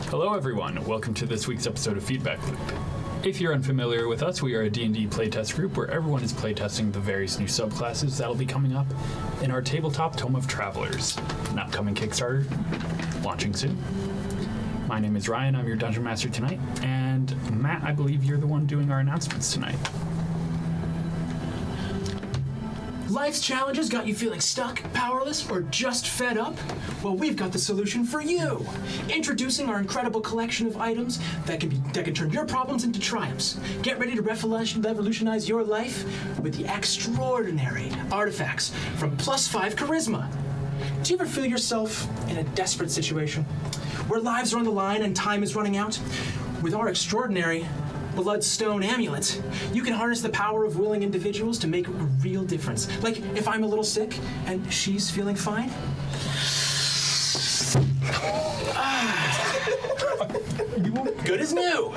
Hello everyone, welcome to this week's episode of Feedback Loop. If you're unfamiliar with us, we are a D&D playtest group where everyone is playtesting the various new subclasses that'll be coming up in our tabletop Tome of Travelers, an upcoming Kickstarter, launching soon. My name is Ryan, I'm your Dungeon Master tonight, and Matt, I believe you're the one doing our announcements tonight. Life's challenges got you feeling stuck, powerless, or just fed up? Well, we've got the solution for you. Introducing our incredible collection of items that can turn your problems into triumphs. Get ready to revolutionize your life with the extraordinary artifacts from +5 Charisma. Do you ever feel yourself in a desperate situation where lives are on the line and time is running out? With our extraordinary Bloodstone amulet, you can harness the power of willing individuals to make a real difference. Like if I'm a little sick and she's feeling fine. Good as new.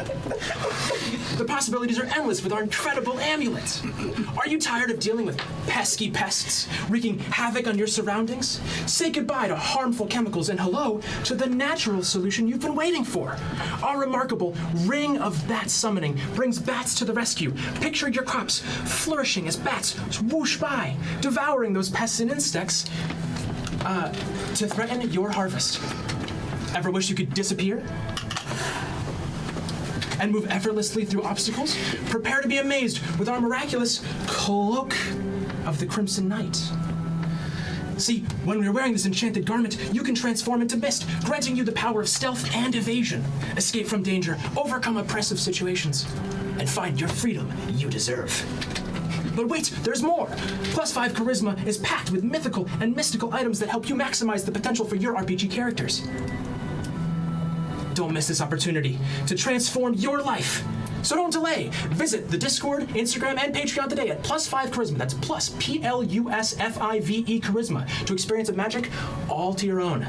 The possibilities are endless with our incredible amulet. Are you tired of dealing with pesky pests wreaking havoc on your surroundings? Say goodbye to harmful chemicals and hello to the natural solution you've been waiting for. Our remarkable Ring of Bat Summoning brings bats to the rescue. Picture your crops flourishing as bats whoosh by, devouring those pests and insects to threaten your harvest. Ever wish you could disappear and move effortlessly through obstacles? Prepare to be amazed with our miraculous Cloak of the Crimson Night. See, when you're wearing this enchanted garment, you can transform into mist, granting you the power of stealth and evasion. Escape from danger, overcome oppressive situations, and find your freedom you deserve. But wait, there's more! +5 Charisma is packed with mythical and mystical items that help you maximize the potential for your RPG characters. Don't miss this opportunity to transform your life. So don't delay. Visit the Discord, Instagram, and Patreon today at +5 Charisma. That's plus PLUSFIVE Charisma to experience a magic all to your own.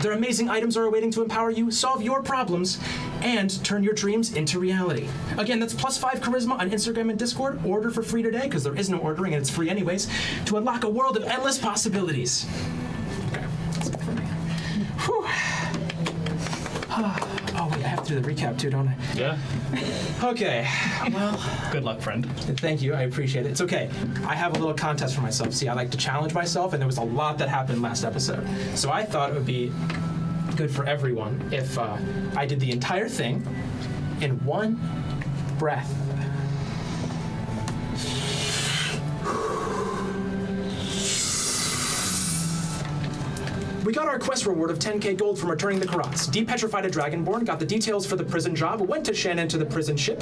Their amazing items are awaiting to empower you, solve your problems, and turn your dreams into reality. Again, that's +5 Charisma on Instagram and Discord. Order for free today, because there is no ordering and it's free anyways, to unlock a world of endless possibilities. Okay, that's it for me. Whew. Oh, wait, I have to do the recap too, don't I? Yeah. Okay, well... Good luck, friend. Thank you, I appreciate it. It's okay. I have a little contest for myself. See, I like to challenge myself, and there was a lot that happened last episode. So I thought it would be good for everyone if I did the entire thing in one breath. We got our quest reward of 10k gold from returning the Karats, depetrified a Dragonborn, got the details for the prison job, went to Shannon to the prison ship,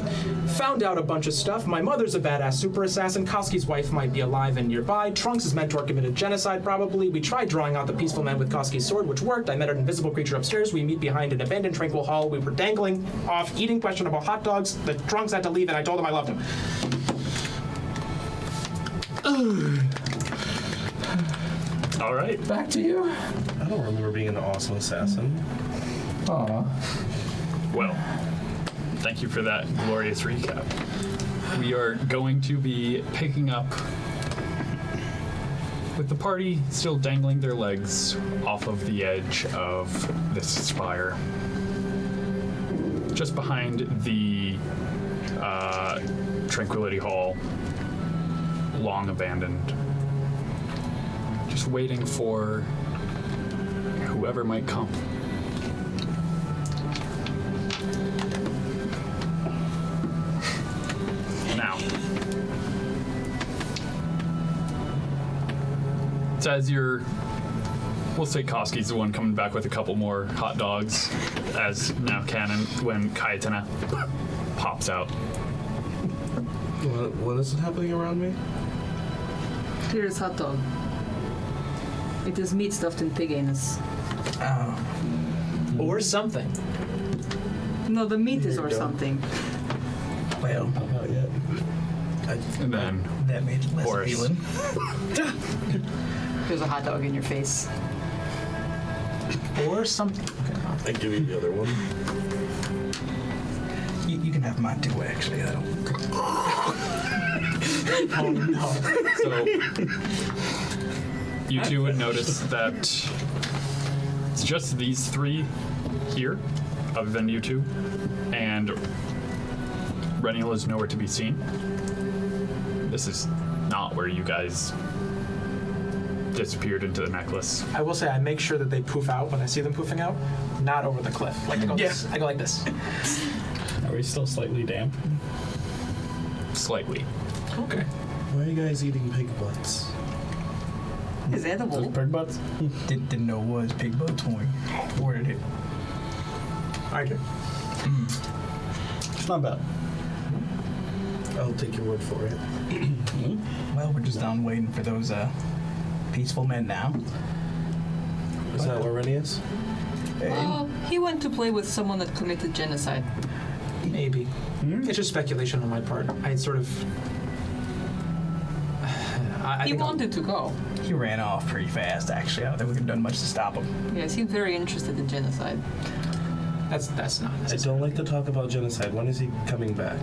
found out a bunch of stuff. My mother's a badass super assassin, Koski's wife might be alive and nearby, Trunks' mentor committed genocide probably. We tried drawing out the peaceful man with Koski's sword, which worked. I met an invisible creature upstairs. We meet behind an abandoned tranquil hall. We were dangling off, eating questionable hot dogs. The Trunks had to leave and I told him I loved him. All right. Back to you. I don't remember being an awesome assassin. Aw. Well, thank you for that glorious recap. We are going to be picking up with the party still dangling their legs off of the edge of this spire. Just behind the Tranquility Hall, long abandoned. Just waiting for whoever might come. Now, so as we'll say Koski's the one coming back with a couple more hot dogs as now canon when Kytana pops out. What is happening around me? Here is hot dog. It is meat stuffed in pig anus. Oh. Or something. No, the meat is or something. Well, Not yet. And then that made it less Horus. appealing. There's a hot dog in your face. Or something. I give you the other one. You can have mine too, actually. I don't. Oh no. So you two would notice that it's just these three here other than you two, and Rennial is nowhere to be seen. This is not where you guys disappeared into the necklace. I will say I make sure that they poof out when I see them poofing out, not over the cliff. Like I go, this, I go like this. Are we still slightly damp? Slightly. Okay. Why are you guys eating pig butts? It's edible. Those pig butts? Didn't know it was pig butts when we ordered it. I do. It's not bad. I'll take your word for it. Well, we're just down waiting for those peaceful men now. Is that where Rennie is? He went to play with someone that committed genocide. Maybe. It's just speculation on my part. I sort of. I He think I'll- wanted to go. He ran off pretty fast, actually. I don't think we could have done much to stop him. Yeah, he seemed very interested in genocide. That's not I necessary. don't like to talk about genocide. When is he coming back?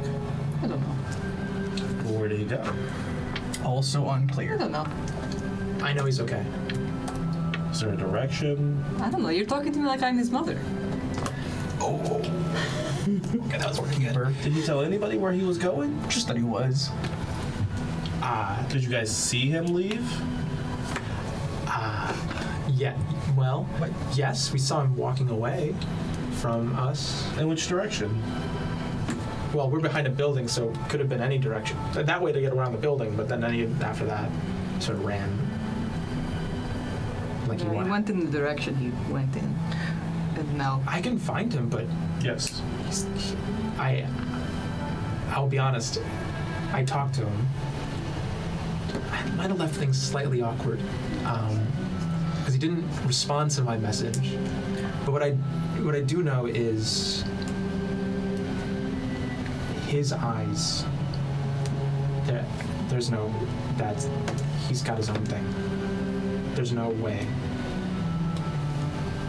I don't know. Well, where did he go? Also I unclear. don't know. I know he's okay. Is there a direction? I don't know. You're talking to me like I'm his mother. Okay, that was working good. Did he tell anybody where he was going? Just that he was. Did you guys see him leave? Yeah. Well, yes, we saw him walking away from us. In which direction? Well, we're behind a building, so it could have been any direction. That way to get around the building, but then after that, sort of ran. Like Yeah, he went in the direction he went in. And now. I can find him, but Yes. I'll be honest. I talked to him. I might have left things slightly awkward, because he didn't respond to my message. But what I do know is his eyes. There's no that he's got his own thing. There's no way.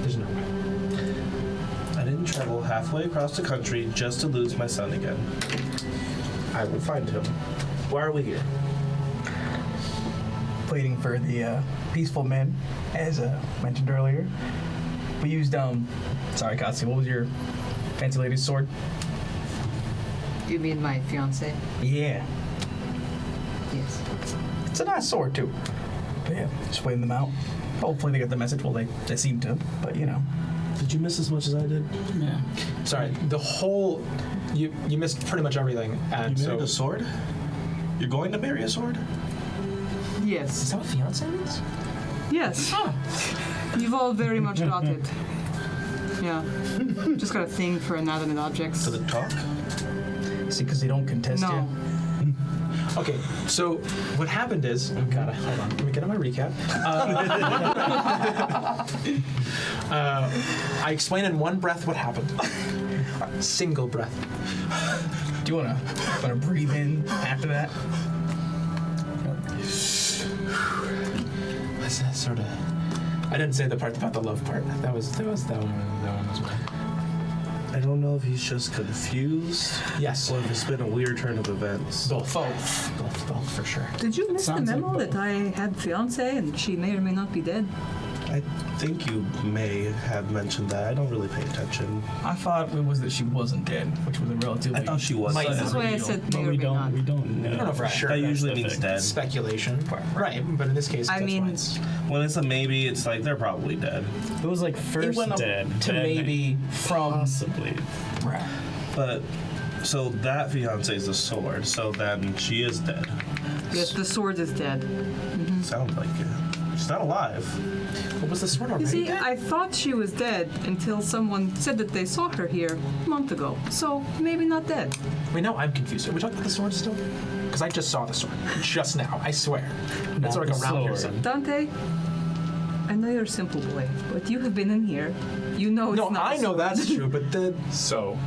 There's no way. I didn't travel halfway across the country just to lose my son again. I will find him. Why are we here? Waiting for the peaceful men, as mentioned earlier. We used, sorry, Koski, what was your fancy lady's sword? You mean my fiancée? Yeah. Yes. It's a nice sword, too. But yeah, just waiting them out. Hopefully they get the message. Well, they seem to, but you know. Did you miss as much as I did? Yeah. Sorry, the whole you missed pretty much everything. And You so married a sword? You're going to marry a sword? Yes. is that what fiance means? Yes. You've all very much got it. Yeah. Just got a thing for inanimate objects. Does it talk? See, because they don't contest No. you. Okay, so what happened is, oh god, hold on, let me get on my recap. I explain in one breath what happened. Single breath. Do you want to breathe in after that? What's that sort of? I didn't say the part about the love part. That one was mine. I don't know if he's just confused Yes. or if it's been a weird turn of events. Both for sure. Did you miss the Sounds like memo both. that I had fiancée and she may or may not be dead? I think you may have mentioned that. I don't really pay attention. I thought it was that she wasn't dead, which was a relatively. I thought she was. Might dead. That's why I said But may or we may not. don't know. I don't know for sure. That That's usually the means thing. dead. speculation. Right, but in this case, I that's mean- why it's- When it's a maybe, it's like they're probably dead. It was like It first went up dead, to then maybe from. possibly. Right. But so that fiance is the sword. So then she is dead. Yes, the sword is dead. Sounds like it. She's not alive. What was the sword already? You see, dead? I thought she was dead until someone said that they saw her here a month ago. So maybe not dead. Wait, no, I'm confused. Are we talking about the sword still? Because I just saw the sword. Just now, I swear. It's Not like the around here. sword. Something. Dante, I know you're a simple boy, but you have been in here. You know it's No, not I a know sword. that's true, but the So,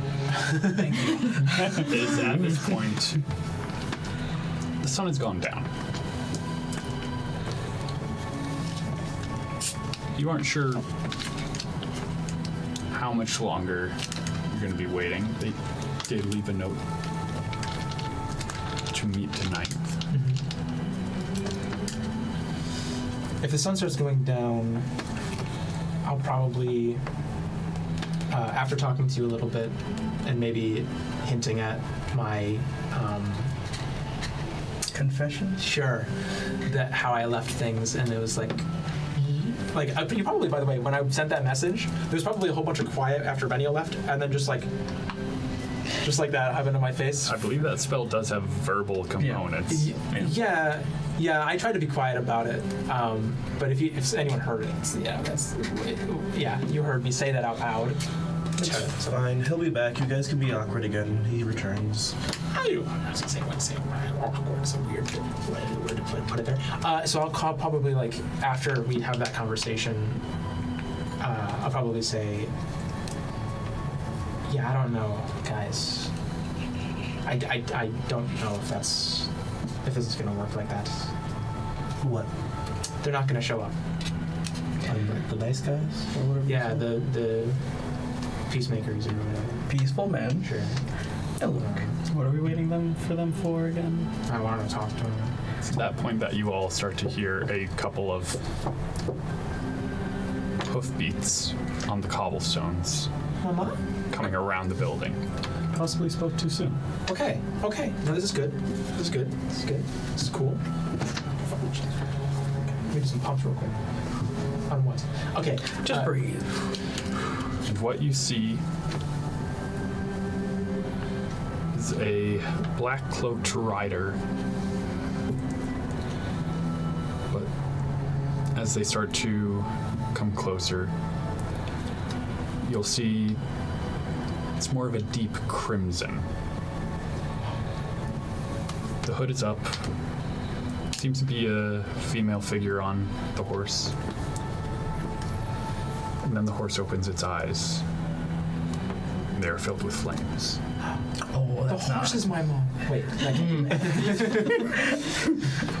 is at this point, the sun has gone down. You aren't sure how much longer you're going to be waiting. They did leave a note to meet tonight. if the sun starts going down, I'll probably after talking to you a little bit and maybe hinting at my Confession? sure that how I left things, and it was like you probably, by the way, when I sent that message, there was probably a whole bunch of quiet after Rennial left, and then just like that happened to my face. I believe that spell does have verbal components. Yeah, I tried to be quiet about it, but if anyone heard it, you heard me say that out loud. It's fine. He'll be back. You guys can be awkward again. He returns. I was gonna say awkward. It's a weird way to put it there. So I'll call probably like after we have that conversation. I'll probably say, yeah, I don't know, guys. I don't know if this is gonna work like that. What? They're not gonna show up. The nice guys or whatever. Yeah, the peacemakers or whatever. Peaceful men. Sure. Oh, look. What are we waiting for them for again? I want to talk to them. It's at that point that you all start to hear a couple of hoofbeats on the cobblestones Mama? coming around the building. Possibly spoke too soon. Okay. No, this is good. This is cool. Let me do some pumps real quick. On what? Okay. Just breathe. And what you see is a black-cloaked rider. But as they start to come closer, you'll see it's more of a deep crimson. The hood is up. Seems to be a female figure on the horse. And then the horse opens its eyes. They're filled with flames. Oh, The that's horse is my mom. Wait.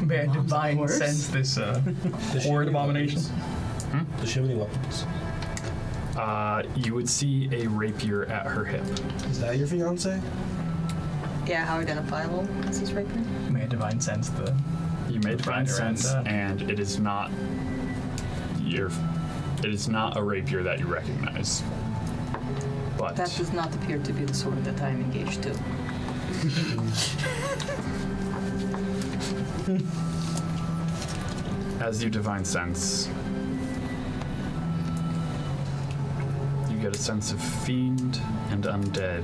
May I divine horse? sense this Does she horde have any abomination? weapons? Does she have any weapons? You would see a rapier at her hip. Is that your fiance? Yeah, how identifiable is this rapier? May I divine sense the... You may find Rider and, sense, and it is not a rapier that you recognize. But That does not appear to be the sword that I am engaged to. as you divine sense, you get a sense of fiend and undead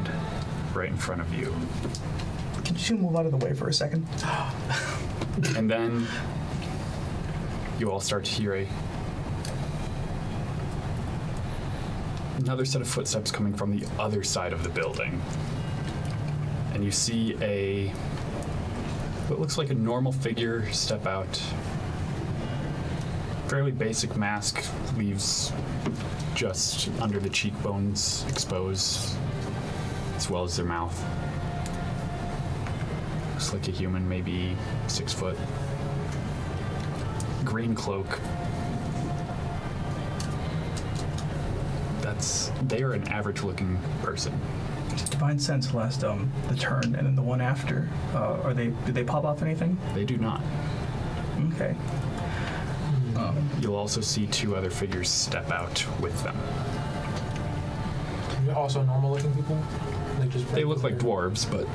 right in front of you. Could you move out of the way for a second? And then you all start to hear another set of footsteps coming from the other side of the building. And you see what looks like a normal figure step out. Fairly basic mask, leaves just under the cheekbones exposed, as well as their mouth. Looks like a human, maybe 6 foot. Green cloak. They are an average-looking person. Divine sense last the turn, and then the one after. Did they pop off anything? They do not. Okay. You'll also see 2 other figures step out with them. Also normal-looking people. They look like dwarves, but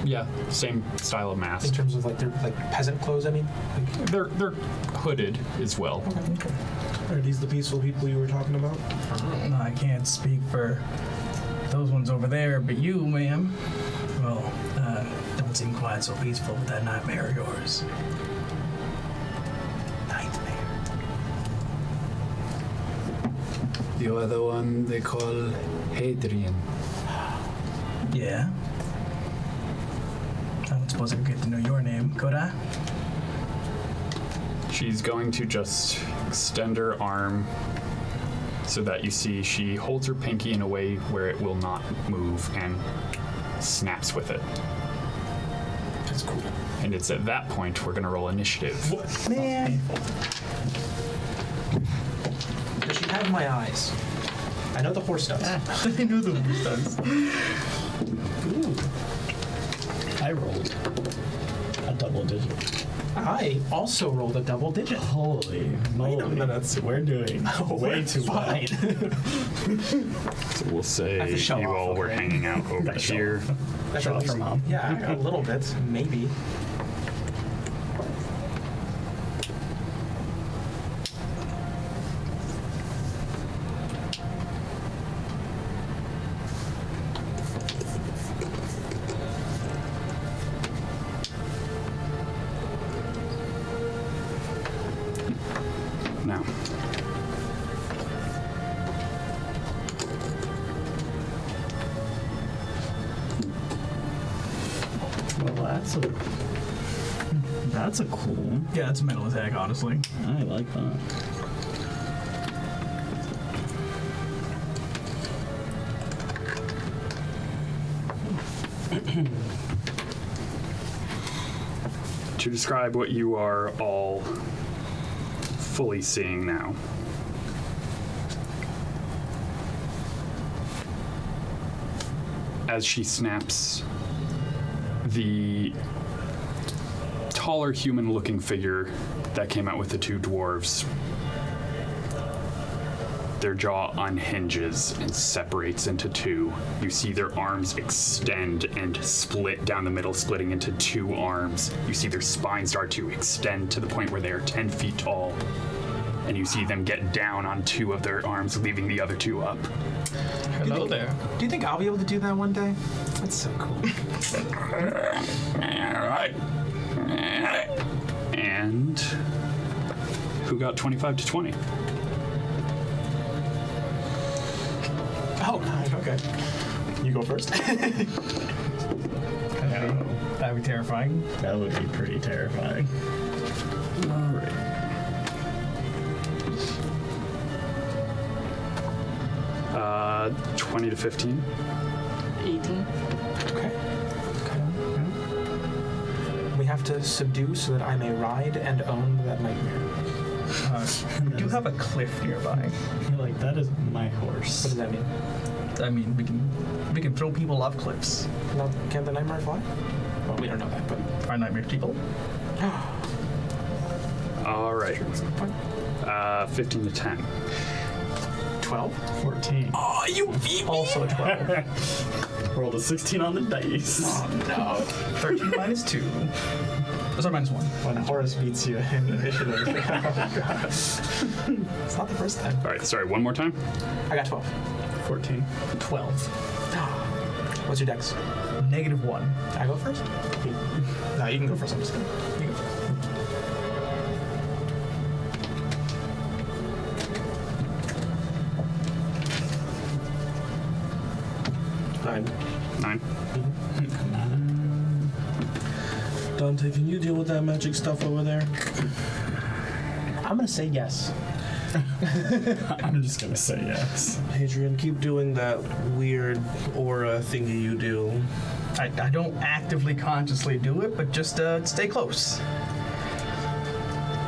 yeah, same style of In mask. terms of their peasant clothes, I mean. They're hooded as well. Okay. Are these the peaceful people you were talking about? No, I can't speak for those ones over there, but you, ma'am, well, don't seem quite so peaceful with that nightmare of yours. Nightmare. You are the one they call Hadrian. Yeah. I don't suppose I could get to know your name, could I? She's going to just extend her arm so that you see she holds her pinky in a way where it will not move and snaps with it. That's cool. And it's at that point we're going to roll initiative. Man. Does she have my eyes? I know the horse does. I knew the horse does. I rolled a double digit. I also rolled a double digit. Holy moly. We're doing way too well. So we'll say I have to show you off, all were okay? hanging out over Gotta show here. That's Show at off least- her mom. Yeah, a little bit, maybe. Now, Well, that's a cool. Yeah, it's a metal attack, honestly. I like that. to describe what you are all fully seeing now. As she snaps, the taller human-looking figure that came out with the two dwarves, their jaw unhinges and separates into two. You see their arms extend and split down the middle, splitting into two arms. You see their spines start to extend to the point where they are 10 feet tall. And you see them get down on two of their arms, leaving the other two up. Hello there. Do you think I'll be able to do that one day? That's so cool. Alright. And who got 25 to 20? Oh, God, okay. You go first. That'd be terrifying. That would be pretty terrifying. All right. Uh, 20 to 15. 18. Okay. We have to subdue so that I may ride and own that nightmare. We do have a cliff nearby. You're like, that is my What horse. does that mean? I mean, we can throw people off cliffs. No, can't the nightmare fly? Well, we don't know that, but... Our nightmare people. All right. 15 to 10. 12? 14. Oh, you beat me! Also 12. Rolled a 16 on the dice. Oh, no. 13 minus 2. Oh, sorry, minus 1. When Horus beats you in initiative. Oh, God. It's not the first time. All right, sorry, one more time. I got 12. 14. 12. What's your dex? -1. I go first? No, you can go first. I'm just kidding. You go first. Nine. Dante, can you deal with that magic stuff over there? I'm gonna say yes. I'm just gonna say yes. Hadrian, keep doing that weird aura thingy you do. I don't actively consciously do it, but just stay close.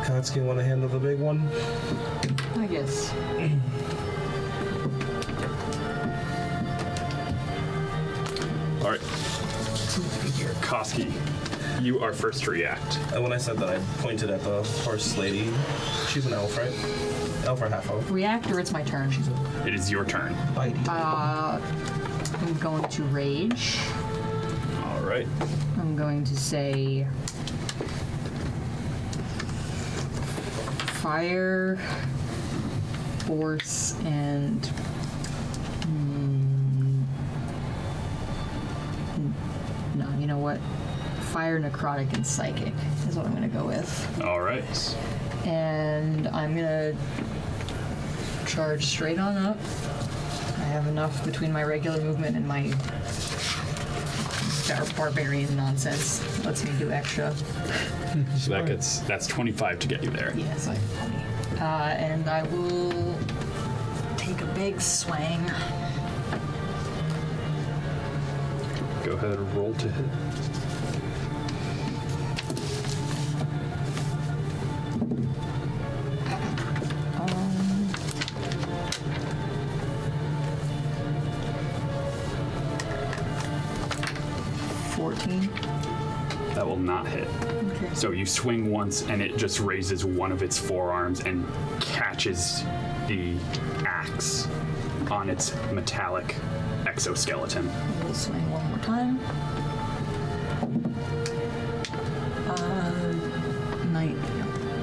Koski, want to handle the big one? I guess. All right. Koski, you are first to react. And when I said that, I pointed at the horse lady. She's an elf, right? Elf or half elf? React or it's my turn. It is your turn. I'm going to rage. All right. I'm going to say fire, force, and no, you know what? Fire, necrotic, and psychic is what I'm going to go with. All right. And I'm going to charge straight on up. I have enough between my regular movement and my barbarian nonsense. Lets me do extra. So that's 25 to get you there. Yes, I have plenty. And I will take a big swing. Go ahead and roll to hit. Um, 14. That will not hit. Okay. So you swing once, and it just raises one of its forearms and catches the axe on its metallic exoskeleton. We'll swing one more time.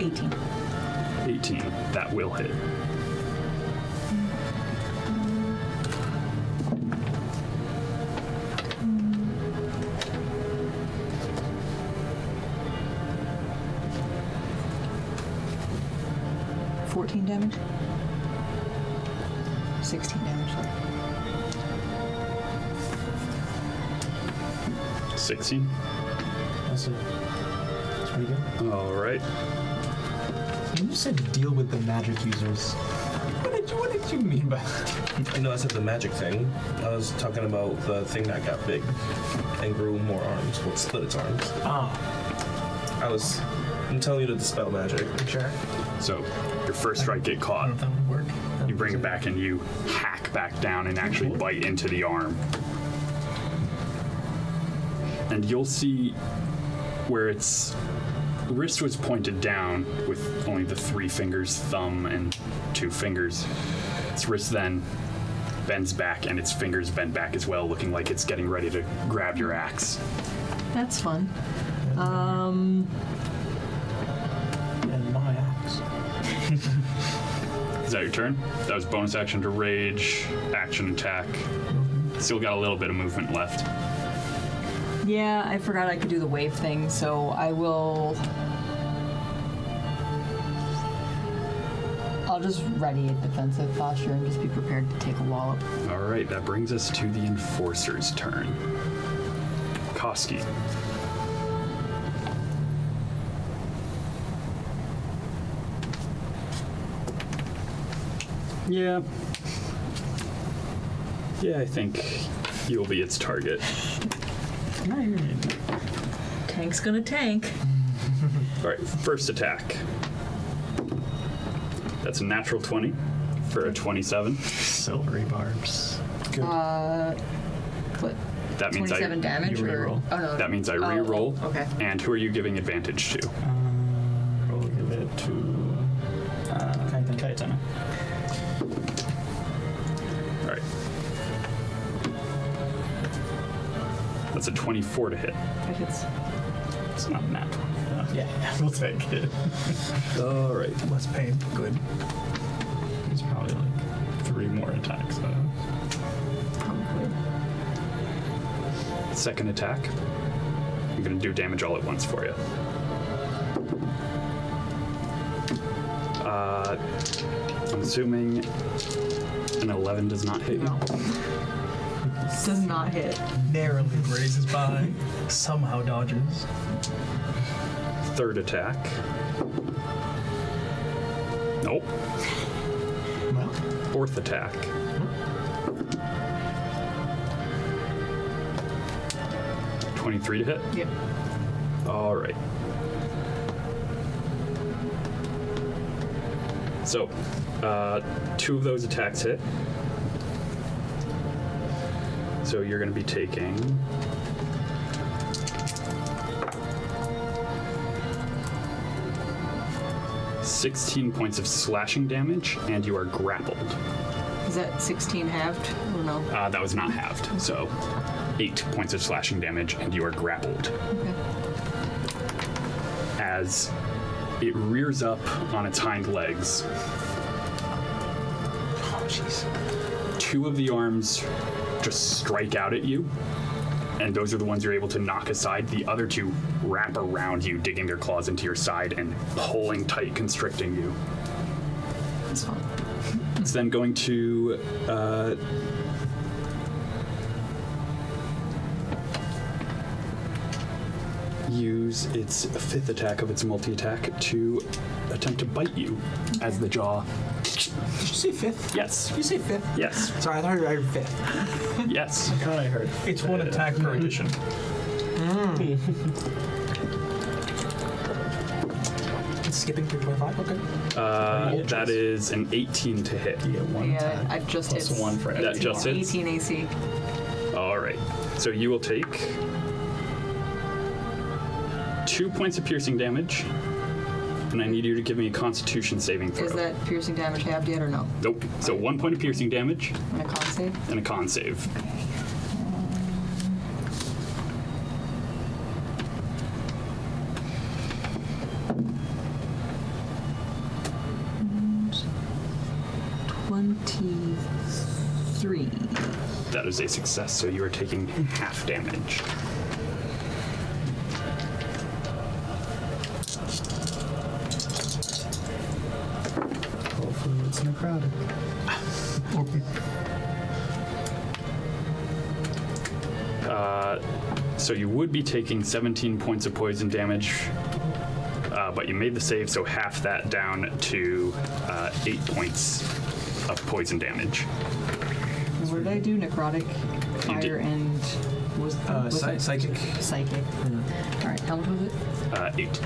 18. 18. That will hit. Damage. 16 damage. 16. That's pretty good. All right. You said deal with the magic users. What did you mean by that? No, I said the magic thing. I was talking about the thing that got big and grew more arms. Well, split its arms. I'm telling you to dispel magic. Sure. So your first strike get I caught. don't know if that would work. You bring it back and you hack back down and actually bite into the arm. And you'll see where its wrist was pointed down with only the 3 fingers, thumb and 2 fingers. Its wrist then bends back and its fingers bend back as well, looking like it's getting ready to grab your axe. That's fun. And my axe. Is that your turn? That was bonus action to rage, action attack. Still got a little bit of movement left. Yeah, I forgot I could do the wave thing, so I'll just ready a defensive posture and just be prepared to take a wallop. All right, that brings us to the Enforcer's turn. Koski. Yeah, I think you'll be its target. Tank's gonna tank. All right, first attack. That's a natural 20 for a 27. Silvery barbs. Good. What? That means 27 damage you or? reroll. Oh no. That means I re-roll. Okay. And who are you giving advantage to? We'll give it to Kytana. All right. That's a 24 to hit. That hits. It's not nat 20. Yeah, we'll take it. All right. Less pain. Good. It's probably like 3 more attacks. Probably. Second attack. I'm going to do damage all at once for you. I'm assuming an 11 does not hit you. No. Does not hit. Narrowly grazes by. Somehow dodges. Third attack. Nope. Well, Fourth attack. Mm-hmm. 23 to hit? Yep. All right. So, 2 of those attacks hit. So you're going to be taking 16 points of slashing damage, and you are grappled. Is that 16 halved or no? That was not halved, so 8 points of slashing damage, and you are grappled. Okay. As it rears up on its hind legs. oh jeez. 2 of the arms just strike out at you, and those are the ones you're able to knock aside. The other 2 wrap around you, digging their claws into your side and pulling tight, constricting you. That's fun. It's then going to use its 5th attack of its multi-attack to attempt to bite you as the jaw. Did you say 5th? Yes. Did you say 5th? Yes. Sorry, I thought I heard 5th. Yes. I thought I heard. It's 1 attack per edition. Skipping 325? Okay. That is an 18 to hit. You get 1 Yeah, attack. I just plus hit 1 for That every just hits? 18 AC. All right. So you will take 2 points of piercing damage, and I need you to give me a Constitution saving throw. Is that piercing damage halved yet or no? Nope. So 1 point of piercing damage And a con save? and a con save. Three. That is a success, so you are taking half damage. Hopefully it's necrotic. So you would be taking 17 points of poison damage, but you made the save, so half that down to 8 points of poison damage. What did I do? Necrotic, You did. fire, and was it Psychic. psychic? All right, how much was it? 8.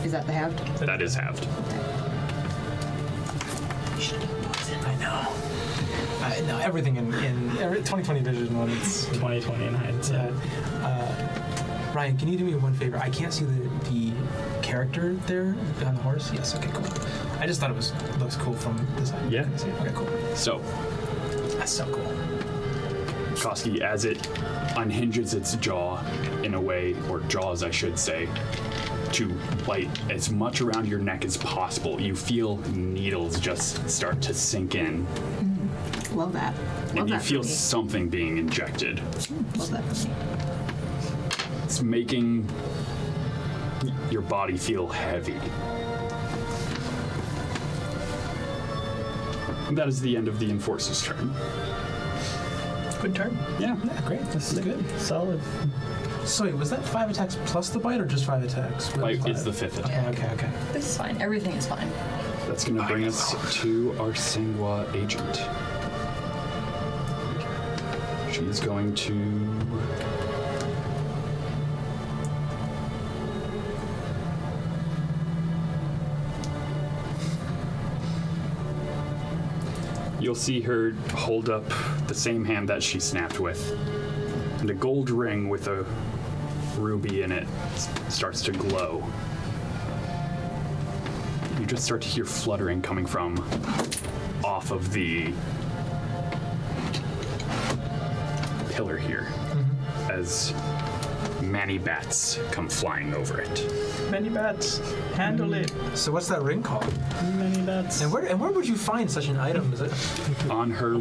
Is that the halved? That is halved. I know. No, everything in 2020 vision when it's 2020 in hindsight. Ryan, can you do me one favor? I can't see the character there on the horse. Yes. Okay. Cool. I just thought it looks cool from this side. Yeah. Okay. Cool. So, That's so cool. Koski, as it unhinges its jaw in a way, or jaws I should say, to bite as much around your neck as possible, you feel needles just start to sink in, Love that. Love and you that feel for me. something being injected. Love that for me. It's making your body feel heavy. And that is the end of the Enforcer's turn. Good turn. Yeah. Yeah, great. This is good. Solid. So wait, was that 5 attacks plus the bite or just 5 attacks? Really Bite is five? the 5th attack. Okay. This is fine. Everything is fine. That's going to bring us to our Sangwa agent. She's going to... You'll see her hold up the same hand that she snapped with, and a gold ring with a ruby in it starts to glow. You just start to hear fluttering coming from off of the pillar here as many bats come flying over it. Many bats. Handle it. So what's that ring called? Many bats. And where would you find such an item? Is it? On her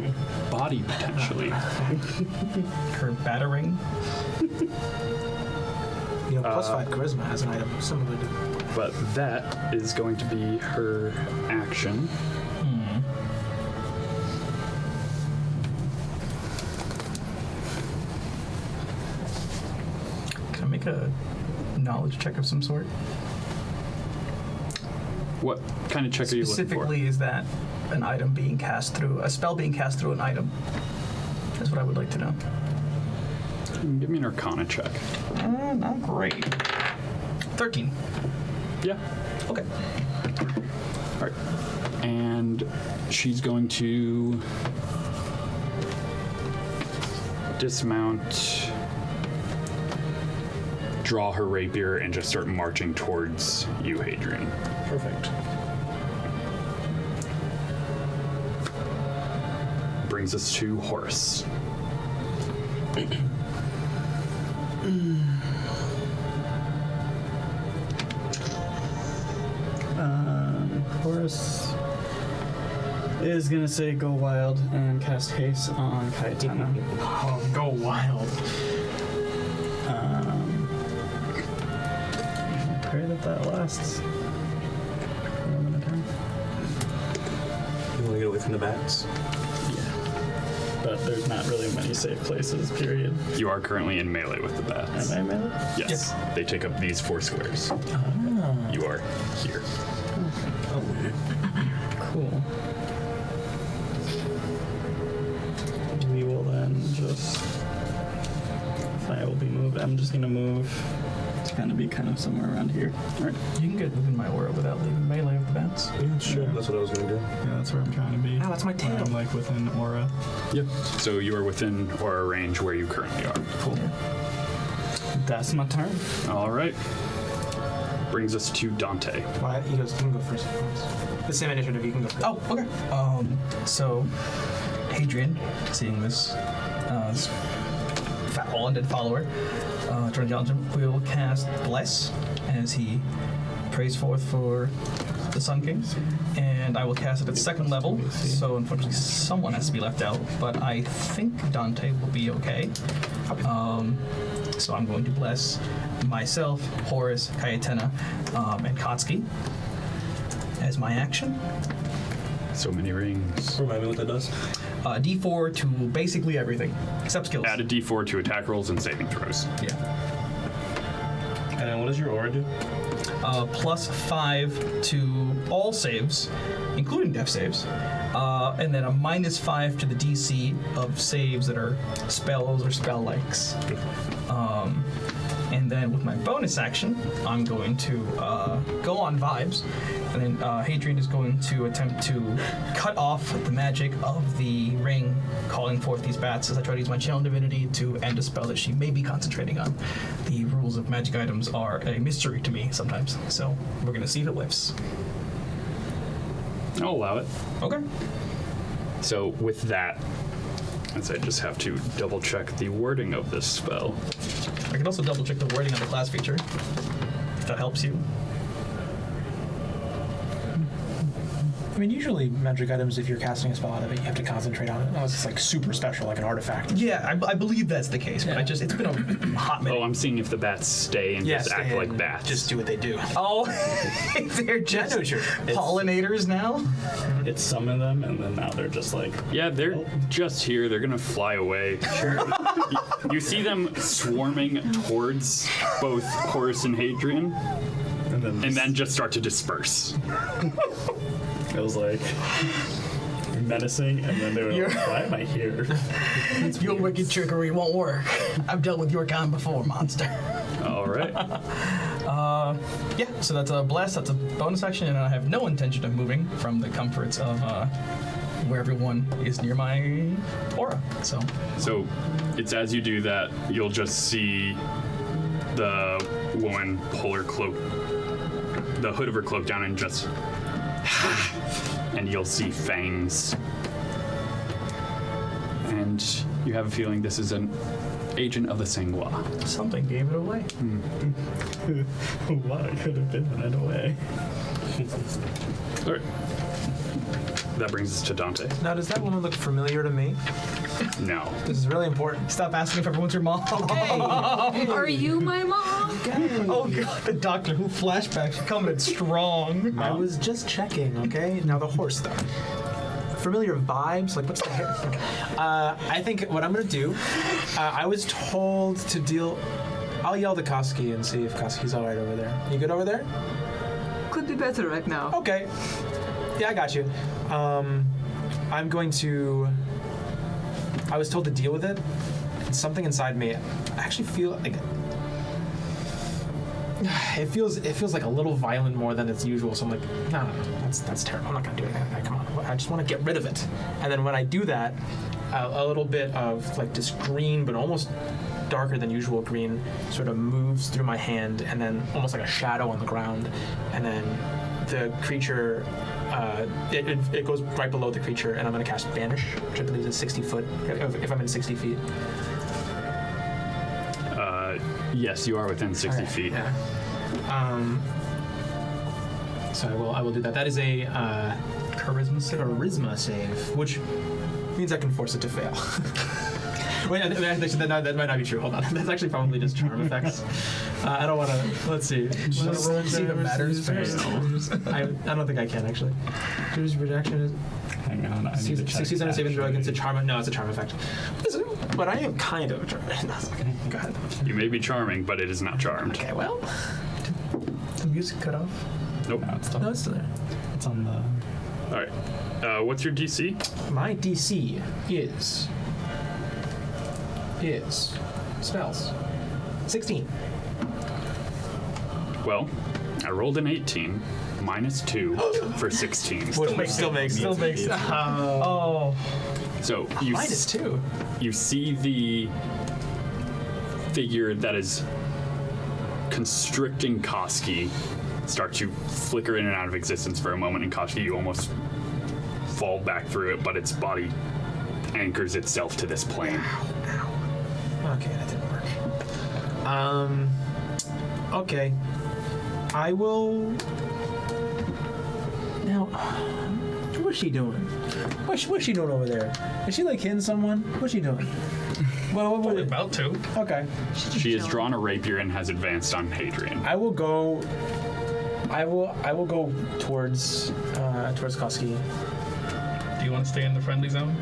body, potentially. Her battering. You know, plus 5 charisma as an item, similar to. But that is going to be her action. Can I make a knowledge check of some sort? What kind of check are you looking for? Specifically, is that an item being cast through, a spell being cast through an item? That's what I would like to know. Give me an Arcana check. Not great. 13. Yeah. Okay. All right. And she's going to dismount, draw her rapier, and just start marching towards you, Hadrian. Perfect. Brings us to Horus. Horus is gonna say go wild and cast haste on Kytana. Oh, go wild. Pray that lasts. Another turn. You want to get away from the bats? But there's not really many safe places, period. You are currently in melee with the bats. Am I melee? Yes. They take up these 4 squares. You are here. Cool. We will then just... I will be moved. I'm just gonna move. It's gonna be kind of somewhere around here. All right. You can get within my aura without leaving melee with the bats. Yeah, sure. That's what I was going to do. Yeah, that's where I'm trying to be. Ow, that's my tail. I'm like within aura. Yep. So you are within aura range where you currently are. Cool. That's my turn. All right. brings us to Dante. Why? He can go first. The same initiative, you can go first. Oh, okay. So, Hadrian, seeing this foul undead follower, trying to challenge him, will cast Bless as he prays forth for the Sun King, and I will cast it at 2nd level, so unfortunately someone has to be left out, but I think Dante will be okay. So I'm going to bless myself, Horus, Kytana, and Koski as my action. So many rings. Remind me what that does. D4 to basically everything, except skills. Add a D4 to attack rolls and saving throws. Yeah. And then what does your aura do? +5 to all saves, including death saves, and then a -5 to the DC of saves that are spells or spell-likes. And then with my bonus action, I'm going to go on vibes, and then Hadrian is going to attempt to cut off the magic of the ring, calling forth these bats as I try to use my channel divinity to end a spell that she may be concentrating on. The rules of magic items are a mystery to me sometimes, so we're going to see if it whiffs. I'll allow it. Okay. So with that, as I just have to double check the wording of this spell. I can also double check the wording of the class feature, if that helps you. I mean, usually magic items, if you're casting a spell out of it, you have to concentrate on it. Unless it's like super special, like an artifact. Yeah, I believe that's the case, but it's been a hot minute. Oh, I'm seeing if the bats stay and just act like bats. Just do what they do. Oh, they're just pollinators now? It summoned them, and then now they're just like... Yeah, they're just here. They're gonna fly away. Sure. You see them swarming towards both Horus and Hadrian, and then just start to disperse. It was like menacing, and then they were like, why am I here? Your wicked trickery won't work. I've dealt with your kind before, monster. All right. Yeah, so that's a bless, that's a bonus action, and I have no intention of moving from the comforts of where everyone is near my aura. So it's as you do that, you'll just see the woman pull her cloak, the hood of her cloak down, and just and you'll see fangs. And you have a feeling this is an agent of the Sangwa. something gave it away. What could have given it away? All right. That brings us to Dante. Now, does that woman look familiar to me? No. This is really important. Stop asking if everyone's your mom. Are you my mom? Oh god, the Doctor Who flashbacks are coming in strong. I was just checking, okay? Now the horse though. Familiar vibes? Like what's the hair? I think what I'm gonna do, I was told to deal. I'll yell to Koski and see if Koski's alright over there. You good over there? Could be better right now. Okay. Yeah, I got you. I'm going to. I was told to deal with it. And something inside me, I actually feel like it feels like a little violent more than it's usual. So I'm like, no, that's terrible. I'm not gonna do anything like that. Come on, I just want to get rid of it. And then when I do that, a little bit of like this green, but almost darker than usual green, sort of moves through my hand, and then almost like a shadow on the ground, and then the creature. It goes right below the creature, and I'm going to cast Banish, which I believe is 60 foot, if I'm in 60 feet. Yes, you are within 60 feet. Yeah. So I will do that. That is a charisma save, which means I can force it to fail. Wait, actually, that might not be true. Hold on. That's actually probably just charm effects. I don't want to. Let's see. See if it matters first. I don't think I can actually. Choose rejection is. Hang on, I need to check. 60 center saving throw against a charm. No, it's a charm effect. But I am kind of a charm. Okay, go ahead. You may be charming, but it is not charmed. Okay, well. The music cut off. Nope. No, it's still, No, it's still there. it's on the... All right. What's your DC? My DC is spells 16. Well, I rolled an 18 minus 2 for 16. Which still makes Oh. So you minus 2. You see the figure that is constricting Koski start to flicker in and out of existence for a moment, and Koski, you almost fall back through it, but its body anchors itself to this plane. Okay, that didn't work. Okay. I will. Now, what's she doing? What's she doing over there? Is she like hitting someone? What's she doing? Well, what About to. Okay. She has drawn a rapier and has advanced on Hadrian. I will go towards Koski. Do you want to stay in the friendly zone?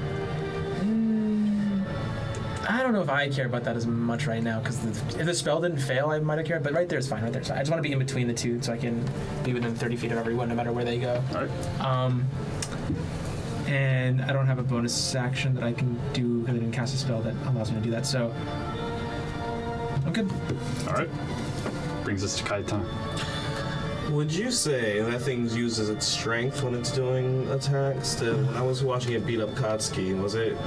I don't know if I care about that as much right now, because if the spell didn't fail, I might have cared. But right there is fine. Right there is fine. I just want to be in between the two, so I can be within 30 feet of everyone, no matter where they go. All right. And I don't have a bonus action that I can do because I didn't cast a spell that allows me to do that. So I'm good. All right. Brings us to Kytana. Would you say that thing uses its strength when it's doing attacks? When I was watching it beat up Koski, was it,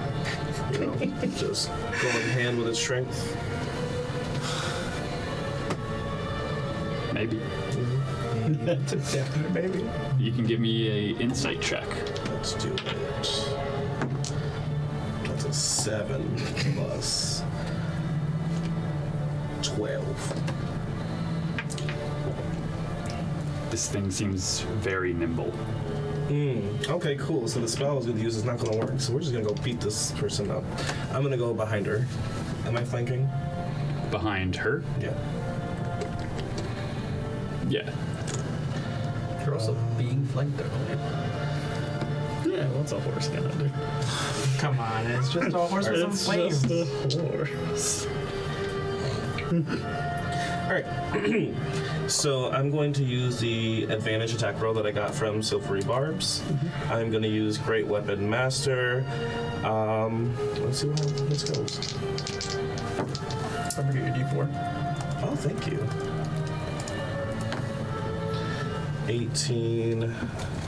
just going hand with its strength? Maybe. That's a definite maybe. You can give me a insight check. Let's do it. That's a 7 plus 12. This thing seems very nimble. Okay, cool. So the spell I was going to use is not going to work. So we're just going to go beat this person up. I'm going to go behind her. Am I flanking? Behind her? Yeah. Yeah. You're also being flanked there. Yeah, what's a horse gonna do? Come on, it's just a horse with some It's flames. just a horse. All right. So I'm going to use the advantage attack roll that I got from Silvery Barbs. I'm going to use Great Weapon Master. Let's see how this goes. Remember to get your D4. Oh, thank you. 18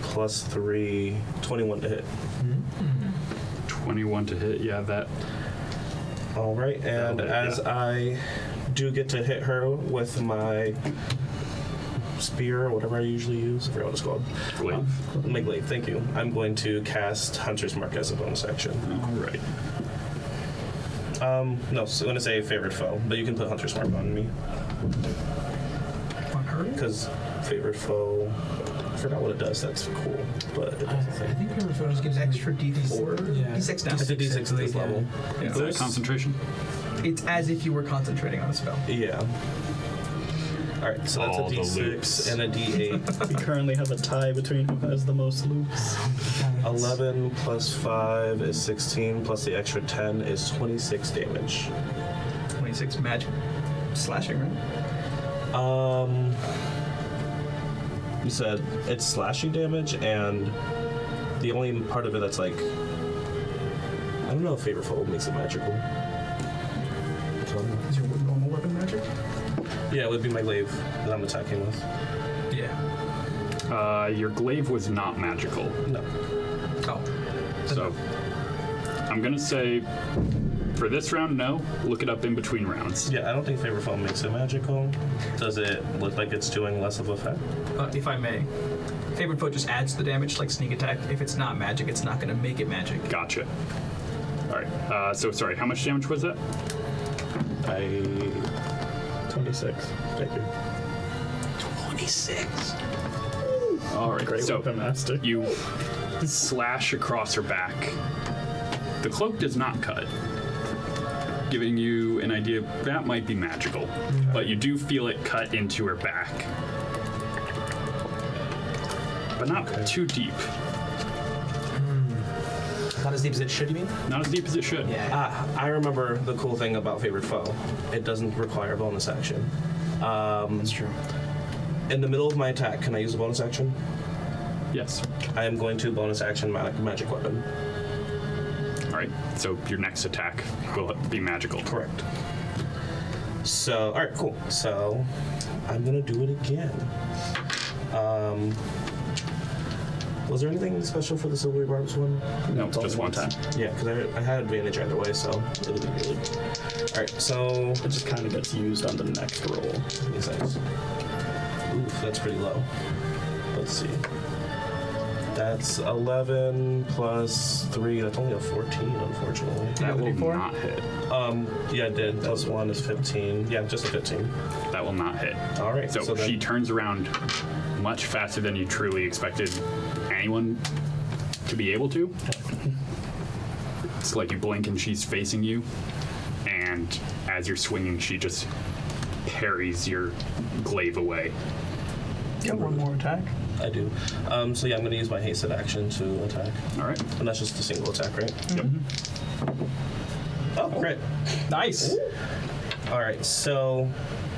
plus 3, 21 to hit. 21 to hit. Yeah, that. All right, and hit, as yeah. I do get to hit her with my spear or whatever I usually use, I forgot what it's called. Glaive. My glaive, thank you. I'm going to cast Hunter's Mark as a bonus action. All right. No, so I'm going to say favorite foe, but you can put Hunter's Mark on me. On her? Because favorite foe, I forgot what it does, that's cool, but it does a thing. think River Phone just gives Extra D4? Yeah. D6 now. It's a D6 at this level. Is that concentration? It's as if you were concentrating on a spell. Yeah. Alright, so that's All a the D6 loops. and a D8. We currently have a tie between who has the most loops. 11 plus 5 is 16, plus the extra 10 is 26 damage. 26 magic slashing, right? You said it's slashing damage, and the only part of it that's like, I don't know if Favorite Foe makes it magical. Is your normal weapon magic? Yeah, it would be my glaive that I'm attacking with. Yeah. Your glaive was not magical. No. Oh. So I'm going to say for this round, no. Look it up in between rounds. Yeah, I don't think Favorite Foe makes it magical. Does it look like it's doing less of effect? If I may. Favorite foe just adds the damage like sneak attack. If it's not magic, it's not going to make it magic. Gotcha. All right. So sorry, how much damage was that? 26. Thank you. 26. All right. Great so weapon master. you slash across her back. The cloak does not cut, giving you an idea that might be magical, but you do feel it cut into her back. But not too deep. Not as deep as it should, you mean? Not as deep as it should. Yeah. I remember the cool thing about Favorite Foe. It doesn't require a bonus action. That's true. In the middle of my attack, can I use a bonus action? Yes. I am going to bonus action magic weapon. All right. So your next attack will be magical. Correct. So, all right, cool. So, I'm gonna do it again. Was there anything special for the Silvery Barbs one? No, It's only just one time. Yeah, because I had advantage either way, so it'll be really. All right, so It just kind of gets used on the next roll. makes sense. Oof, that's pretty low. Let's see. That's 11 plus 3. That's only a 14, unfortunately. That will D4? not hit. Yeah, I did. Plus 1 is 15. Yeah, just a 15. That will not hit. All right. So then, she turns around much faster than you truly expected anyone to be able to. It's like you blink and she's facing you, and as you're swinging, she just parries your glaive away. Yeah, one more attack. I do. So yeah, I'm going to use my hasted action to attack. All right. And that's just a single attack, right? Yep. Oh, great. Nice. All right, so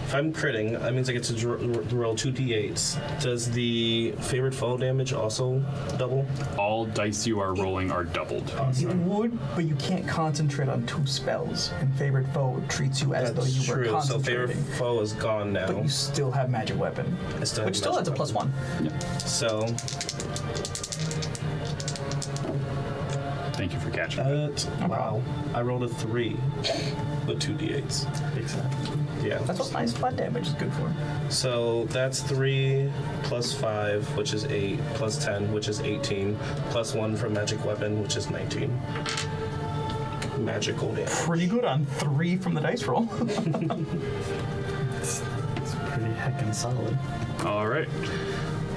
if I'm critting, that means I get to roll 2 d8s. Does the favored foe damage also double? All dice you are rolling are doubled. It would, but you can't concentrate on 2 spells, and Favored Foe treats you as though That's you were true. So favorite concentrating. foe is gone now. But you still have Magic Weapon, I still which have still adds a magic +1. So Thank you for catching. wow, I rolled a 3 with 2 d8s. Exactly. Yeah. That's what nice flat damage is good for. So that's 3 plus 5, which is 8, plus 10, which is 18, plus 1 from magic weapon, which is 19. Magical damage. Pretty good on 3 from the dice roll. It's pretty heckin' solid. All right.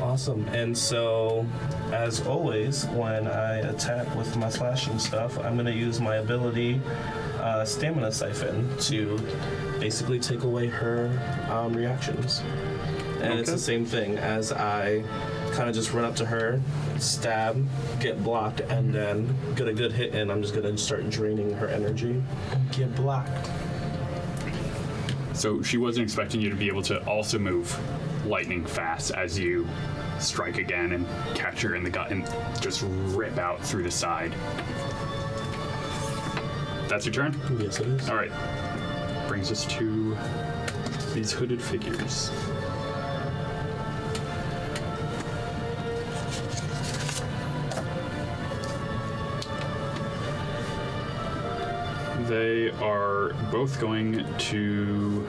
Awesome. And so, as always, when I attack with my slashing stuff, I'm going to use my ability, Stamina Siphon, to basically take away her reactions. And it's the same thing as I kind of just run up to her, stab, get blocked, and then get a good hit in. I'm just going to start draining her energy. Get blocked. So she wasn't expecting you to be able to also move lightning fast as you strike again and catch her in the gut and just rip out through the side. That's your turn? Yes, it is. All right. Brings us to these hooded figures. They are both going to...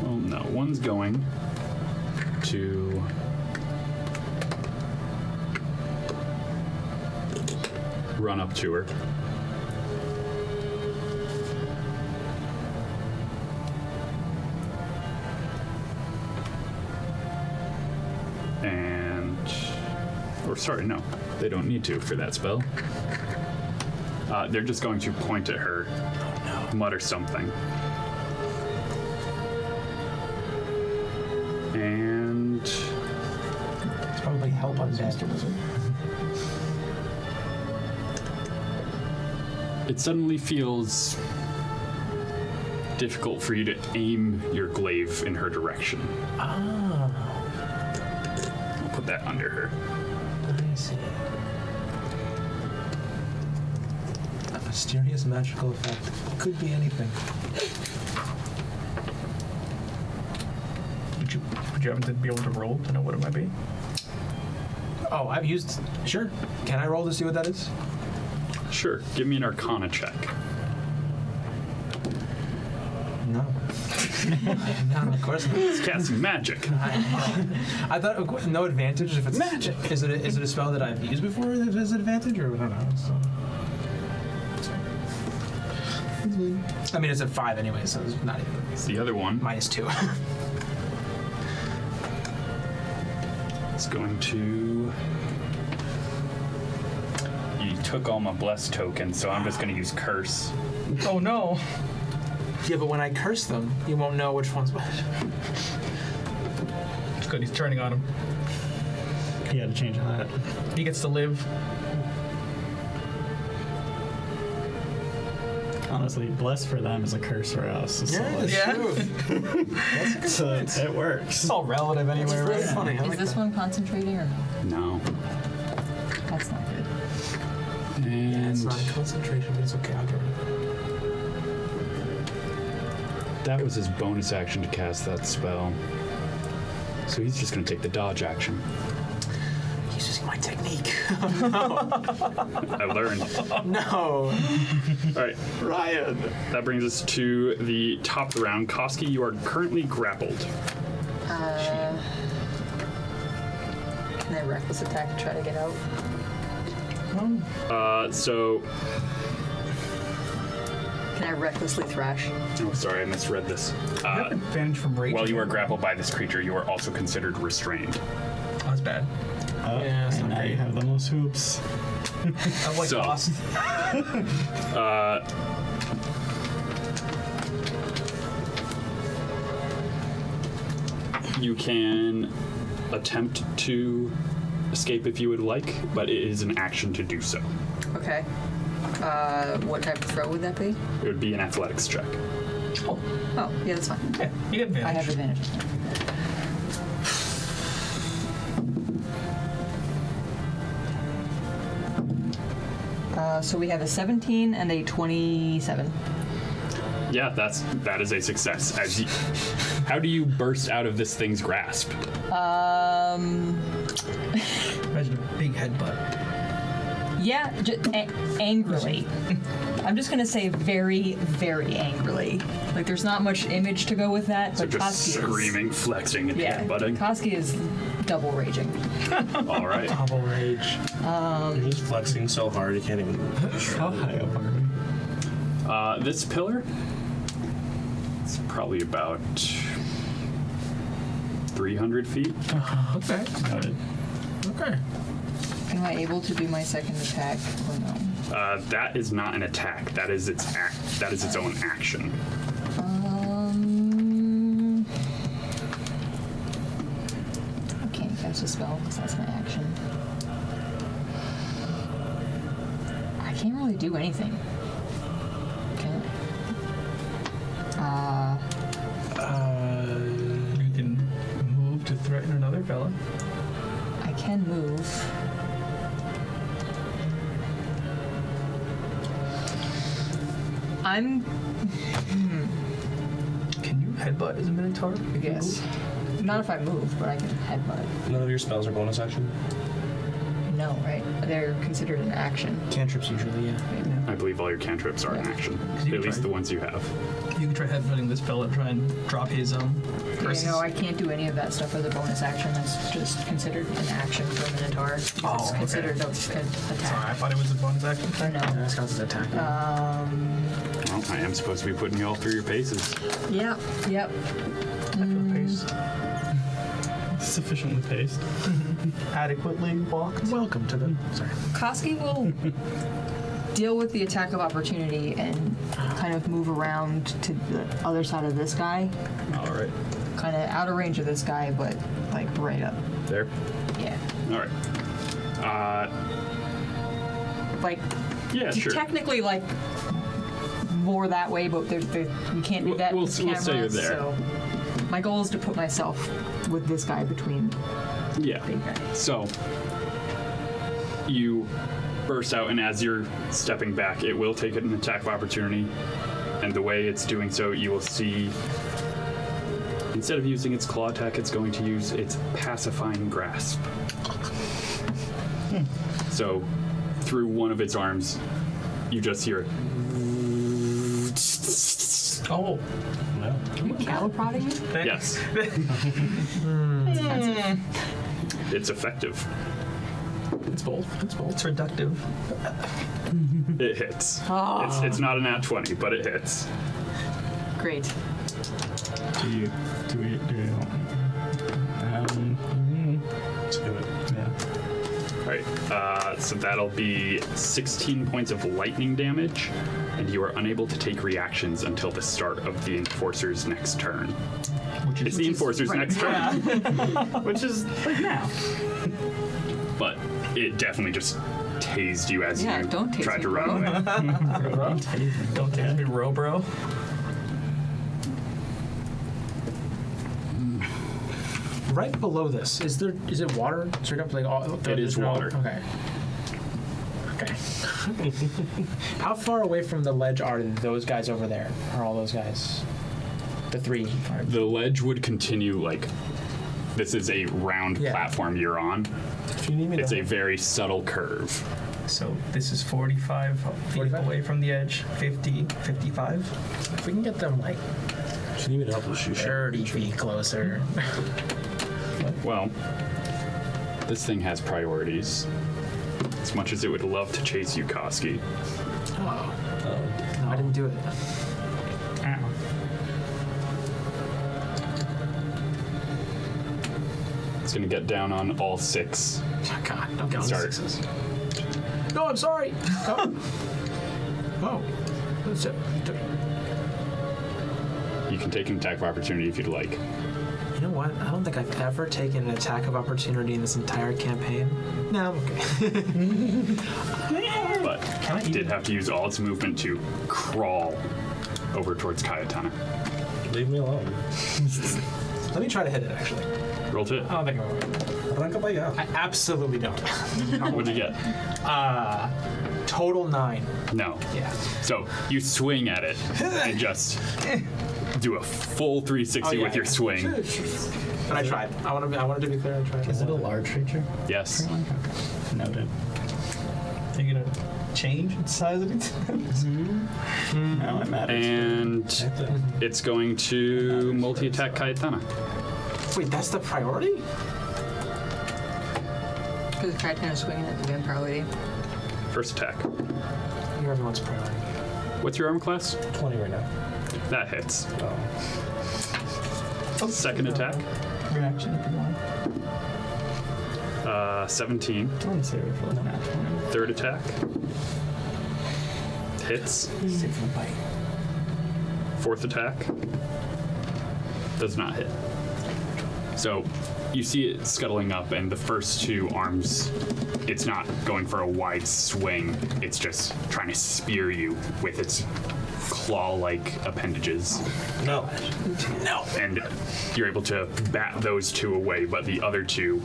Well, no, one's going to... run up to her. And... Or sorry, no. They don't need to for that spell. They're just going to point at her, mutter something. And... It's probably help on Master Wizard. It suddenly feels difficult for you to aim your glaive in her direction. Ah, I'll put that under her. I see. A mysterious magical effect. Could be anything. Would you happen to be able to roll to know what it might be? Oh, I've used... Sure. Can I roll to see what that is? Sure, give me an Arcana check. No. No, of course not. It's casting magic. I thought no advantage if it's magic. Is it a spell that I've used before that has an advantage, or I don't know? So. I mean, it's a 5 anyway, so it's not even It's the other one. -2. It's going to... You took all my blessed tokens, so I'm just going to use Curse. Oh no! Yeah, but when I curse them, you won't know which one's what. It's good, he's turning on him. He had to change that. He gets to live. Honestly, blessed for them is a curse for us. So Yeah. so it works. It's all relative anyway, It's right? really funny. I Is like this that. one concentrating or no? No. That's not good. And It's not a concentration, but it's okay. I'll get rid of it. that was his bonus action to cast that spell. So he's just going to take the dodge action. He's using my my technique. I learned. No. All right. Ryan. That brings us to the top of the round. Koski, you are currently grappled. Can I reckless attack to try to get out? So, Can I recklessly thrash? oh, sorry, I misread this. You have advantage from rage. While you are grappled by this creature, you are also considered restrained. Oh, that's bad. Yeah, it's and not now you great. have the most hoops. I'm like So- lost. You can attempt to escape if you would like, but it is an action to do so. Okay. What type of throw would that be? It would be an athletics check. Oh, yeah, that's fine. Yeah, you get advantage. I have advantage. So we have a 17 and a 27. Yeah, that is a success. How do you burst out of this thing's grasp? Imagine a big headbutt. Yeah, angrily. I'm just gonna say very, very angrily. Like, there's not much image to go with that, So but just Koski screaming, flexing, and is. Yeah, headbutting. Koski is double raging. All right. Double rage. You're just flexing so hard you can't even. How high up are we? This pillar, it's probably about 300 feet. Okay. Noted. Okay. Am I able to do my second attack or no? That is not an attack. That is its That is its own action. I can't cast a spell because that's my action. I can't really do anything. Can You can move to threaten another fella. I can move. I'm. Can you headbutt as a minotaur? I guess. Not if I move, but I can headbutt. None of your spells are bonus action. No, right? They're considered an action. Cantrips usually, yeah. I believe all your cantrips are in action. you At least tried. the ones you have. You can try headbutting this fella, try and drop his curses. Yeah, no, I can't do any of that stuff as a bonus action. That's just considered an action for a Minotaur. It's okay. considered an Sorry, I attack. thought it was a bonus action. Or no. That's counts as attacking. Well, I am supposed to be putting you all through your paces. Yep, yep. I feel pace. Sufficiently paced. Adequately walked. Welcome to the. Sorry. Koski will deal with the attack of opportunity and kind of move around to the other side of this guy. All right. Kind of out of range of this guy, but like right up. There. Yeah. All right. Like, Yeah, sure. technically, like, more that way, but we can't do that We'll with say camera, you're there. So my goal is to put myself with this guy between Yeah. big guys. So you burst out, and as you're stepping back, it will take an attack of opportunity. And the way it's doing so, you will see, instead of using its claw attack, it's going to use its pacifying grasp. So through one of its arms, you just hear it. Oh, Are you cattle prodding me? Yes. It's effective. it's bold. It's bold. It's reductive. It hits. It's not a nat 20, but it hits. Great. Do we Let's do it. yeah. All right, so that'll be 16 points of lightning damage, and you are unable to take reactions until the start of the Enforcer's next turn. It's the Enforcer's right next turn, Which is like now. but it definitely just tased you as Yeah, you don't tase tried me, to run bro. away. Don't take me, bro. Right below this, is it water? Straight up, like all. It is water. Okay. Okay. How far away from the ledge are those guys over there? Are all those guys? The three. The ledge would continue like this is a round platform you're on. If you need me It's to a very subtle curve. So this is 45 feet away from the edge, 50, 55. If we can get them like if you need me to help with shoot. 30 feet closer. Well, this thing has priorities. As much as it would love to chase you, Koski. Oh. No, I didn't do it. It's gonna get down on all 6. Oh, God, don't get on Start. 6s. No, I'm sorry. Oh. That's it. You can take an attack of opportunity if you'd like. You know what? I don't think I've ever taken an attack of opportunity in this entire campaign. No, I'm okay. But it did have to use all its movement to crawl over towards Kytana. Leave me alone. Let me try to hit it, actually. Roll to it. I don't think I will. Arranca para allá. I absolutely don't. What'd you get? Total 9. No. Yeah. So you swing at it and just do a full 360 with your swing. But I tried. I wanted to be clear. I tried. Is it a large creature? Yes. Noted. Are you gonna change its size of its? No, it matters. And it's going to multi-attack Kytana. Wait, that's the priority? Because the Kytana swinging at the priority. First attack. You're everyone's priority. What's your armor class? 20 right now. That hits. Oh. Second attack. Reaction if you want. 17. I want to say for like natural. Third attack. Hits. Fourth attack. Does not hit. So you see it scuttling up, and the first 2 arms, it's not going for a wide swing. It's just trying to spear you with its claw-like appendages. No. And you're able to bat those 2 away, but the other 2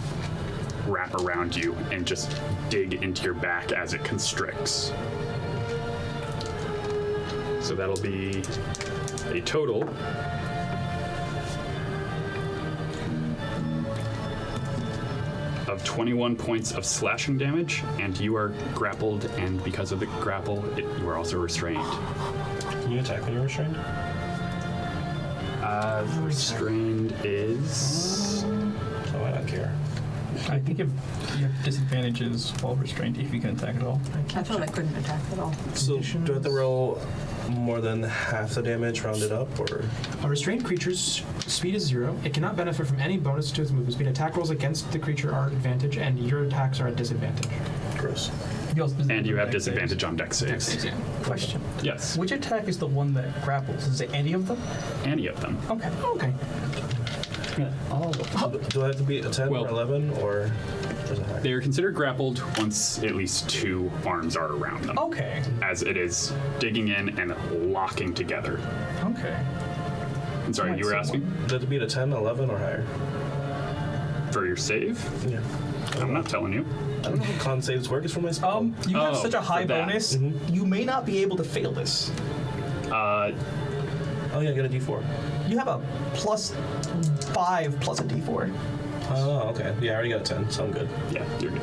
wrap around you and just dig into your back as it constricts. So that'll be a total of 21 points of slashing damage, and you are grappled, and because of the grapple, you are also restrained. Can you attack when you're restrained? Restrained is... So I don't care. I think you have disadvantages while restrained if you can attack at all. I thought I couldn't attack at all. So do I have to roll more than half the damage rounded up, or? A restrained creature's speed is 0. It cannot benefit from any bonus to its movement speed. Attack rolls against the creature are at advantage, and your attacks are at disadvantage. Gross. And you have disadvantage on dex saves. Question. Yes, Which attack is the one that grapples? Is it any of them? any of them. Okay. Okay. All of them. Do I have to be a 10 Well- or 11, or does it higher? They are considered grappled once at least 2 arms are around them, Okay. as it is digging in and locking together. Okay. I'm sorry, you were asking Do I have to be at a 10, 11, or higher? for your save? Yeah. I'm not telling you. I don't know how con saves work. It's for my spell. You have Oh, such a high for that. bonus, you may not be able to fail this. Oh yeah, get a D4. You have a +5 plus a D4. Oh, okay. Yeah, I already got a 10, so I'm good. Yeah, you're good.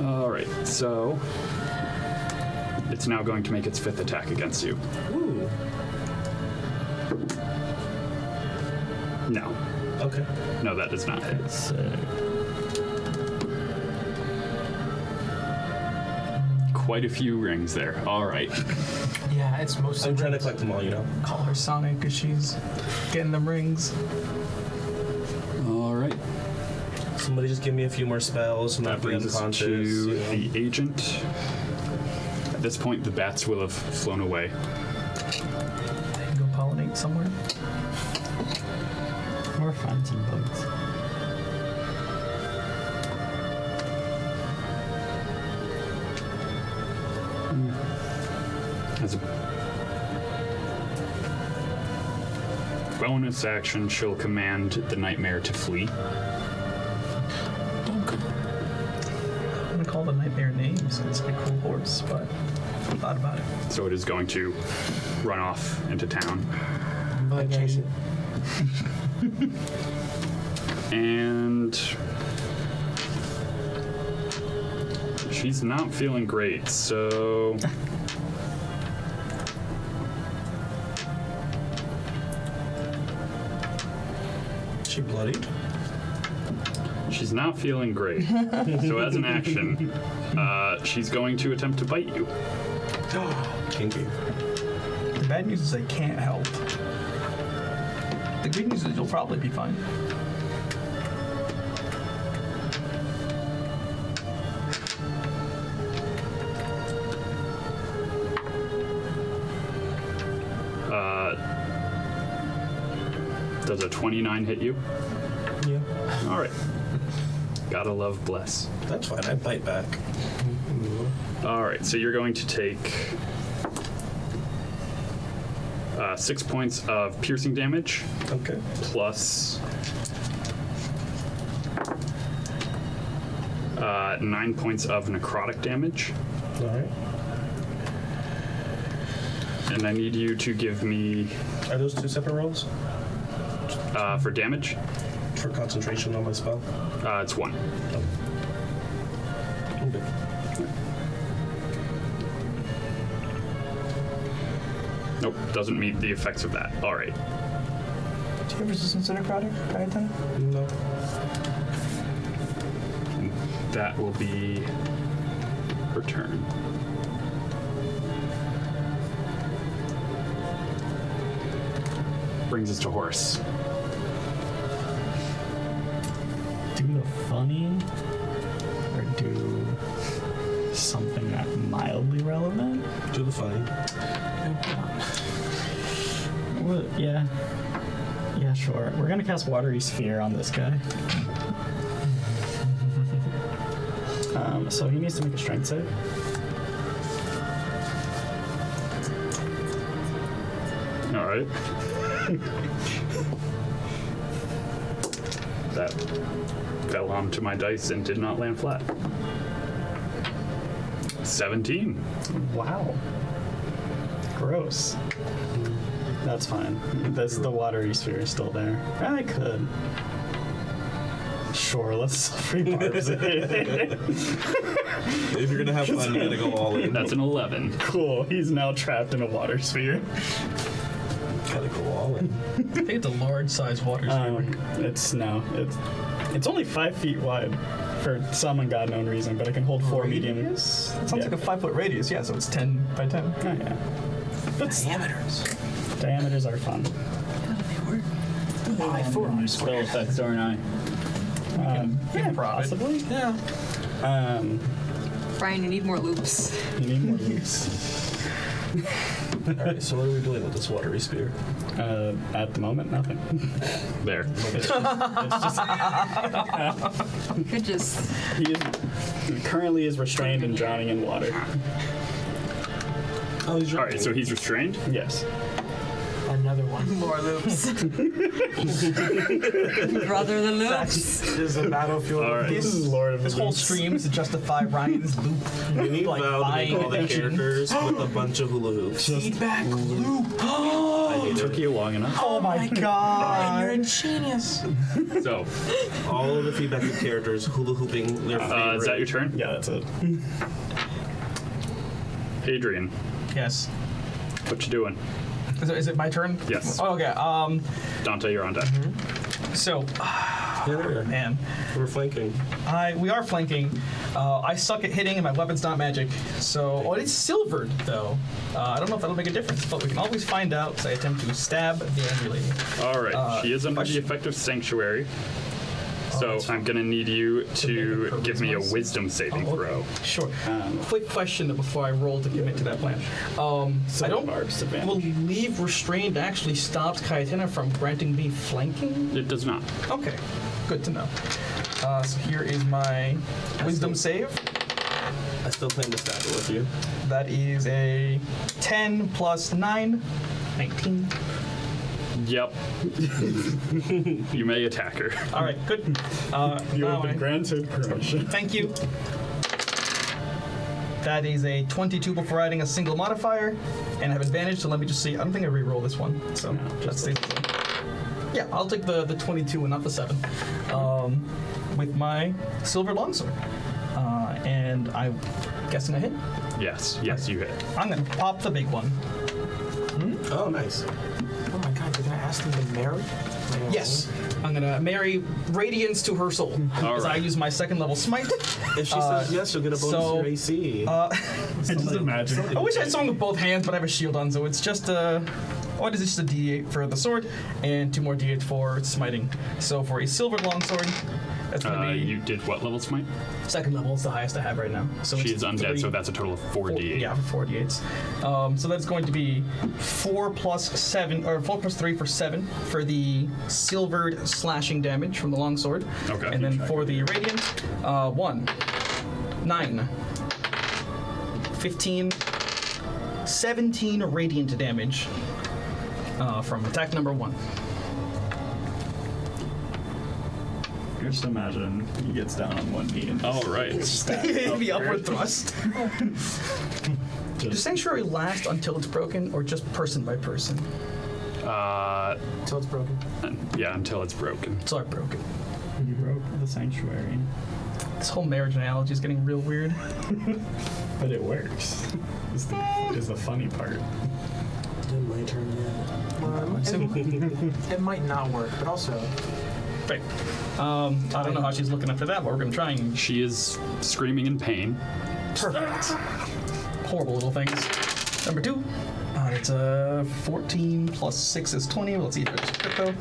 All right, so it's now going to make its 5th attack against you. Ooh. No, Okay. no, that does not hit. Quite a few rings there. All right. Yeah, it's mostly. I'm trying to collect them all, you know. Call her Sonic because she's getting them rings. All right. Somebody just give me a few more spells and That not be brings us unconscious. to you know. the agent. At this point, the bats will have flown away. They can go pollinate somewhere. Or find some bugs. As a bonus action, she'll command the nightmare to flee. I'm gonna call the nightmare names. It's a cool horse, but I thought about it. So it is going to run off into town. Like chase it. And she's not feeling great, so She bloodied? she's not feeling great. So as an action, she's going to attempt to bite you. Kinky. The bad news is I can't help. The good news is you'll probably be fine. Does a 29 hit you? Yeah. All right. Gotta love bless. That's fine. I bite back. All right, so you're going to take 6 points of piercing damage Okay. plus 9 points of necrotic damage. All right. And I need you to give me, Are those two separate rolls? for damage, For concentration on my spell? it's 1. Okay. Nope, doesn't meet the effects of that. All right. Do you have resistance to necrotic, Kytana? No. That will be her turn. Brings us to Horus. Do the funny or do something that mildly relevant? Do the funny. Well, yeah. Yeah, sure. We're gonna cast Watery Sphere on this guy. So he needs to make a strength save. All right. That fell onto my dice and did not land flat. 17. Wow. Gross. That's fine. The Watery Sphere is still there. I could. Sure, let's free barbs it. If you're gonna have fun, you gotta go all in. That's an 11. Cool. He's now trapped in a water sphere. Gotta go all in. I think it's a large-sized water sphere. It's only 5 feet wide for some unknown reason, but it can hold 4 medium. Radius? It sounds Yeah. like a 5-foot radius, yeah, so it's 10 by 10. Oh, yeah. Diameters. Diameters are fun. Spell effects, aren't I? Possibly. Yeah. Brian, you need more loops. You need more loops. Alright, so what are we doing with this watery spear? At the moment, nothing. There. It's just You could just. he currently is restrained and drowning in water. Oh, he's All right, so he's restrained. Yes. Another one. More loops. Brother the loops. It is a battlefield. All right. This is Lord of the This whole Loops. stream is to justify Ryan's loop. We need Like Val to make all the buying characters with a bunch of hula hoops. Feedback loop. I hate Took it. you long enough. Oh my Brian, you're a god. genius. So, All of the feedback of characters hula hooping their favorite. is that your turn? Yeah, that's it. Hadrian, Yes. what you doing? Is it my turn? Yes. Oh, okay. Dante, you're on deck. So, Yeah, there we are. man, We're flanking. we are flanking. I suck at hitting, and my weapon's not magic. So, it's silvered though. I don't know if that'll make a difference, but we can always find out. Because I attempt to stab the angry lady. All right, she is under the question. effect of Sanctuary. So that's I'm gonna need you to her give me a wisdom? wisdom saving throw. Sure. Quick question before I roll to commit to that plan. I don't Barb's advantage. believe restrained actually stops Kytana from granting me flanking. It does not. Okay, good to know. So here is my wisdom save. I still plan to stab it with you. That is a 10 plus 9, 19. Yep. You may attack her. All right, good. You now have been granted permission. Thank you. That is a 22 before adding a single modifier, and I have advantage, so let me just see. I don't think I re-roll this one, so No, that's the Yeah, I'll take the 22 and not the 7 with my silver longsword. And I'm guessing I hit. Yes, you hit. I'm going to pop the big one. Oh, nice. Oh my god, did I ask them to marry? Yes. I'm going to marry radiance to her soul. All As I right. use my second level smite. If she says yes, you'll get a bonus so, to your AC. I just imagine. I wish I had swung with both hands, but I have a shield on, so it's just what is it? Just a D8 for the sword, and 2 more D8 for smiting. So for a silver longsword, that's going to be You did what level smite? second level. It's the highest I have right now. So She it's is undead, 3, so that's a total of 4d8. Yeah, 4 D8s. So that's going to be 4 plus 7, or 4 plus 3 for 7 for the silvered slashing damage from the longsword. Okay. And then for the radiant, 1, 9, 15, 17 radiant damage from attack number 1. Just imagine he gets down on one knee and All right. The upward thrust. Does sanctuary last until it's broken, or just person by person? Until it's broken. Yeah, until it's broken. So I broke it. you broke the sanctuary. This whole marriage analogy is getting real weird. But it works. Is the funny part. Did my turn yet? It might not work, but also Right. I don't know how she's looking after that, but we're gonna try and She is screaming in pain. perfect. Horrible little things. Number 2. It's a 14 plus 6 is 20. Let's see if it's crypto.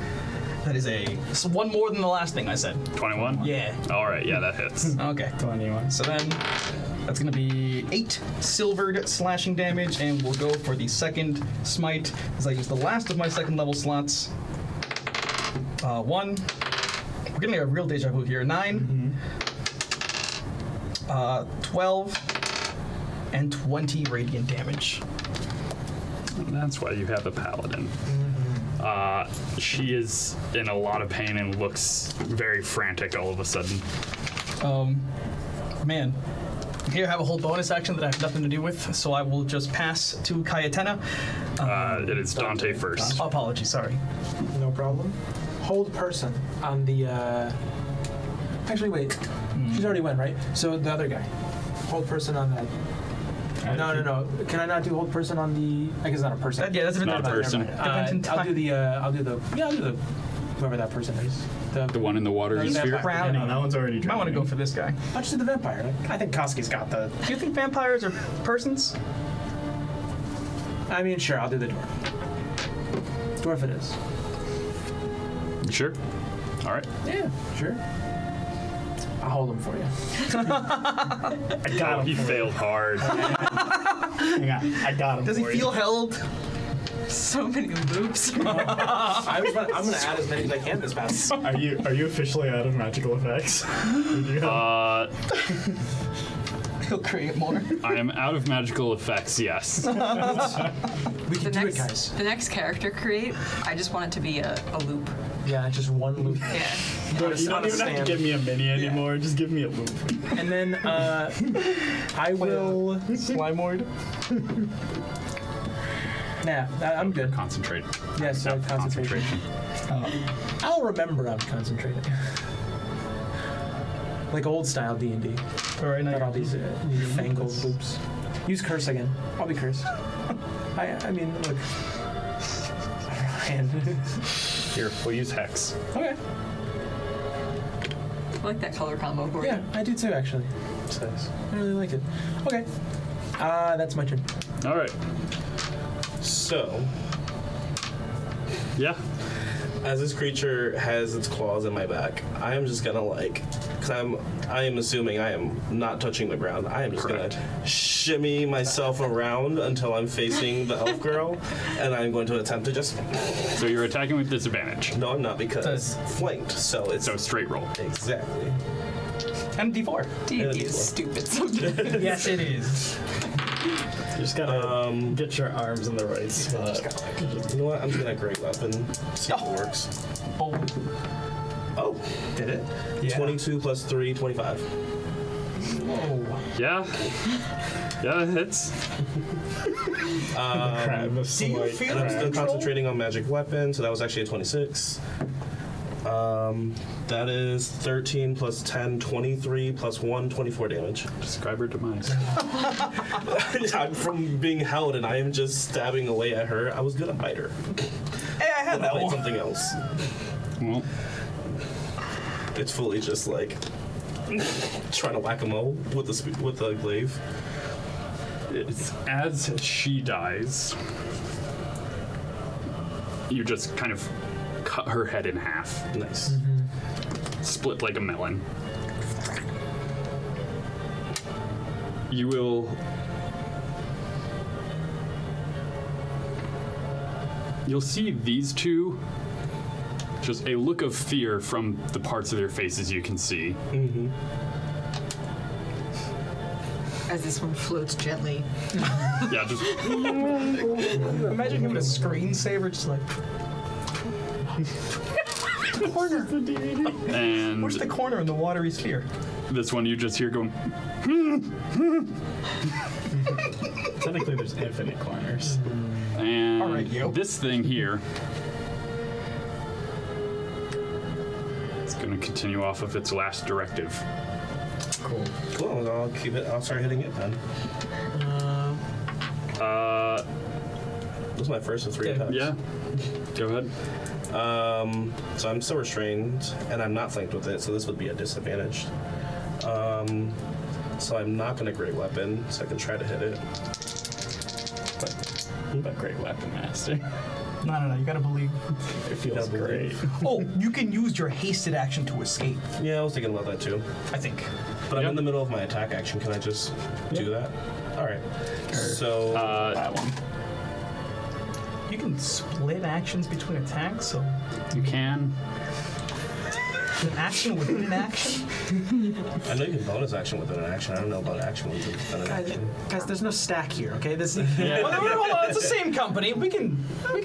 That is it's one more than the last thing I said. 21? Yeah. All right, yeah, that hits. Okay. 21. So then that's going to be 8 silvered slashing damage, and we'll go for the second smite as I use the last of my second level slots. 1. We're getting a real deja vu here. 9, 12, and 20 radiant damage. That's why you have a paladin. She is in a lot of pain and looks very frantic all of a sudden. Man. Here I have a whole bonus action that I have nothing to do with, so I will just pass to Kytana. It is Dante first. Apologies, sorry. no problem. Hold person on the. Actually, wait. She's already went, right? So the other guy. Hold person on that. No. Can I not do hold person on the? I guess not a person. Yeah, that's Not a person. I'll do the. I'll do the whoever that person is. The one in the water He's sphere. Brown. No, that one's already You might want to go for this guy. I'll just do the vampire. I think Koski's got the. Do you think vampires are persons? I mean, sure. I'll do the dwarf. Dwarf it is. You sure? All right. Yeah, sure. I'll hold him for you. I got him. He failed hard. Hang on. I got him. Does he for you. feel held? So many loops. I'm gonna add as many as I can this battle. Are you officially out of magical effects? Or do you have- He'll create more. I am out of magical effects, yes. We The can do it, next, guys. the next character create, I just want it to be a loop. Yeah, just one loop. Yeah. you don't even have to stand. give me a mini anymore. Just give me a loop. And then I will. Slimoid. Nah, I'm good. Concentrate. Yes, so Not concentration. I'll remember I'm concentrating. Like old style D&D. All right, Not all now these fangled loops. Use curse again. I'll be cursed. I mean, look. Ryan. Here, we'll use Hex. Okay. I like that color combo for Yeah, you. I do too, actually. So, I really like it. Okay. That's my turn. All right. So, Yeah. as this creature has its claws in my back, I am just gonna because I am assuming I am not touching the ground. I am just Correct. gonna shimmy myself around until I'm facing the elf girl, and I'm going to attempt to just. So you're attacking with disadvantage. No, I'm not because flanked. So it's So straight roll. exactly. and D4. D&D is stupid sometimes. Yes, it is. You just gotta get your arms in the right spot. You know what? I'm just gonna great weapon. See if it works. Oh, Oh, Did it? yeah. 22 plus 3, 25. Whoa. Yeah. Yeah, it hits. Crab of Do you Smite. feel And I'm still control? concentrating on magic weapon, so that was actually a 26. That is 13 plus 10, 23 plus 1, 24 damage. Describe her demise. I'm from being held, and I am just stabbing away at her. I was gonna bite her. Hey, I had I that played one. something else. Well, It's fully just like trying to whack a mole with the glaive. it's as she dies, you just kind of cut her head in half, Nice. split like a melon. You will. You'll see these two. Just a look of fear from the parts of their faces you can see. As this one floats gently. Yeah, just Imagine him with a screensaver, just like, corner. and Where's the corner in the watery sphere? this one you just hear going. Technically, there's infinite corners. And All right, yo. this thing here. It's going to continue off of its last directive. Cool. I'll keep it. I'll start hitting it then. This is my first of 3 attacks. Yeah. Go ahead. So I'm still restrained, and I'm not flanked with it, so this would be a disadvantage. So I'm not going to Great Weapon, so I can try to hit it. But great weapon master. No, you gotta believe. It feels Double great. Oh, you can use your hasted action to escape, Yeah, I was thinking about that too. I think. But I'm Yep. in the middle of my attack action. Can I just do that? All right. So That one. You can split actions between attacks, so You can. an action within an action. I know you can bonus action within an action. I don't know about action within an action. Guys, there's no stack here, okay? This Well, hold on, it's the same company. We can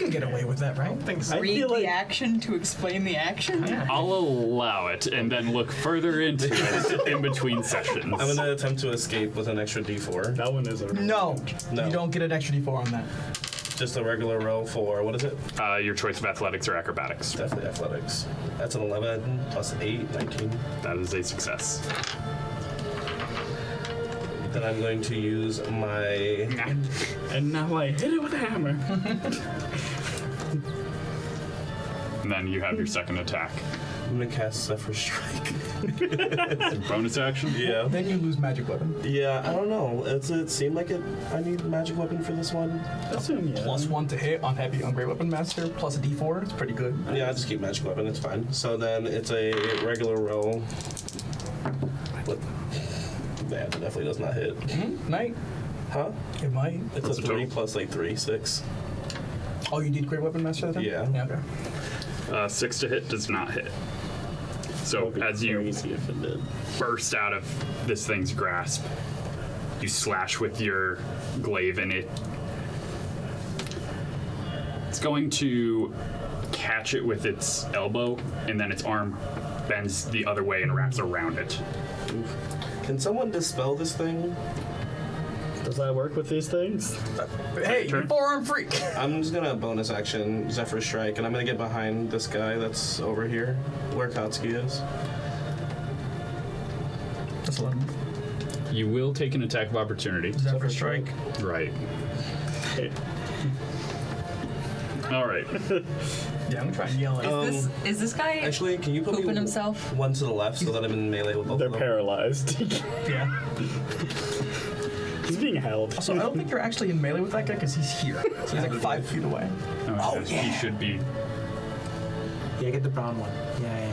get away with that, right? things. I Read feel the like action to explain the action? I'll allow it and then look further into it in between sessions. I'm going to attempt to escape with an extra D4. that one is a No, No. you don't get an extra D4 on that. Just a regular roll for, what is it? Your choice of athletics or acrobatics. Definitely athletics. That's an 11 plus 8, 19. That is a success. Then I'm going to use my... And now I hit it with a hammer. And then you have your second attack. I'm going to cast Zephyr Strike. Bonus action? Yeah. Then you lose magic weapon. Yeah, I don't know. It seemed like I need magic weapon for this one. Assume, yeah. +1 to hit on heavy on Great Weapon Master, plus a D4. It's pretty good. Yeah, I'll just keep magic weapon. It's fine. So then it's a regular roll. What? Yeah, it definitely does not hit. Might. Huh? It might. It's What's a the 3 total? plus like 3, 6. Oh, you did Great Weapon Master that time? Yeah. Okay. 6 to hit does not hit. So That'd be as you crazy if it did. burst out of this thing's grasp, you slash with your glaive and it's going to catch it with its elbow, and then its arm bends the other way and wraps around it. Can someone dispel this thing? Does that work with these things? Hey, turn. you forearm freak. I'm just gonna bonus action Zephyr Strike, and I'm gonna get behind this guy that's over here, where Koski is. That's 11. You will take an attack of opportunity. Zephyr Strike. Right. All right. Yeah, I'm gonna try and yell at him. Is this guy Actually, can you put pooping me himself? one to the left so that I'm in melee with both They're of them? paralyzed. Yeah. He's being held. So I don't think you're actually in melee with that guy because he's here. So he's like 5 feet away. Oh, He should be. Yeah, get the brown one. Yeah.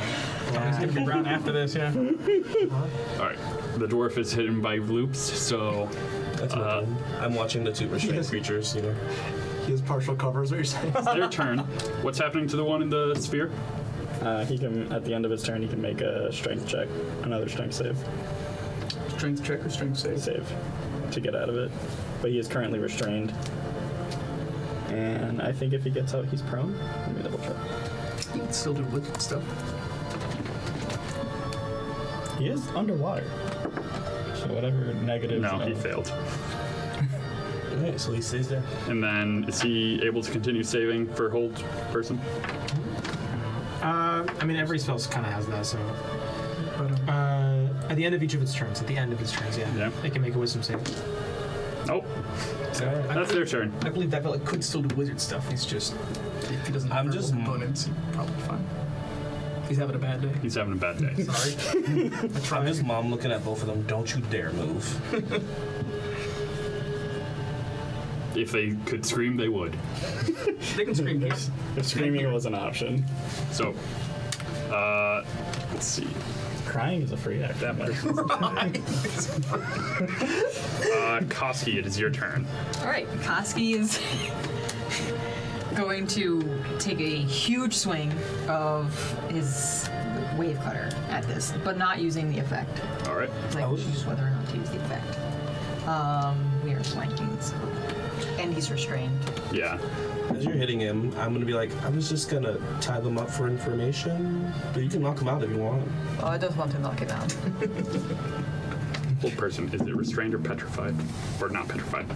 He's gonna be brown after this, yeah. All right. The dwarf is hidden by loops, so That's my turn. I'm watching the 2 restrained Yes. creatures, you know. He has partial cover, is what you're saying. it's their turn. What's happening to the one in the sphere? He can, at the end of his turn, he can make a strength check, another strength save, Strength check or strength save? to get out of it. But he is currently restrained. And I think if he gets out, he's prone. Let me double check. He can still do wicked stuff. He is underwater. So whatever negative. No, he failed. Okay, so he stays there. And then is he able to continue saving for hold person? I mean, every spell kind of has that, so. At the end of each of its turns, Yeah. it can make a wisdom save. Oh, that's their turn. I believe that fella could still do wizard stuff. He's just if he doesn't have verbal components, he's probably fine. He's having a bad day. He's having a bad day. Sorry. I'm just mom looking at both of them. Don't you dare move. If they could scream, they would. They can scream. If screaming was an option. So, let's see. Crying is a free act. That much. Koski, it is your turn. All right, Koski is going to take a huge swing of his wave cutter at this, but not using the effect. All right. It's like choose whether or not to use the effect. We are flanking, so. And he's restrained. Yeah. As you're hitting him, I'm gonna be like, I was just gonna tie them up for information, but you can knock him out if you want. Oh, I don't want to knock him out. Full person, is it restrained or petrified? Or not petrified?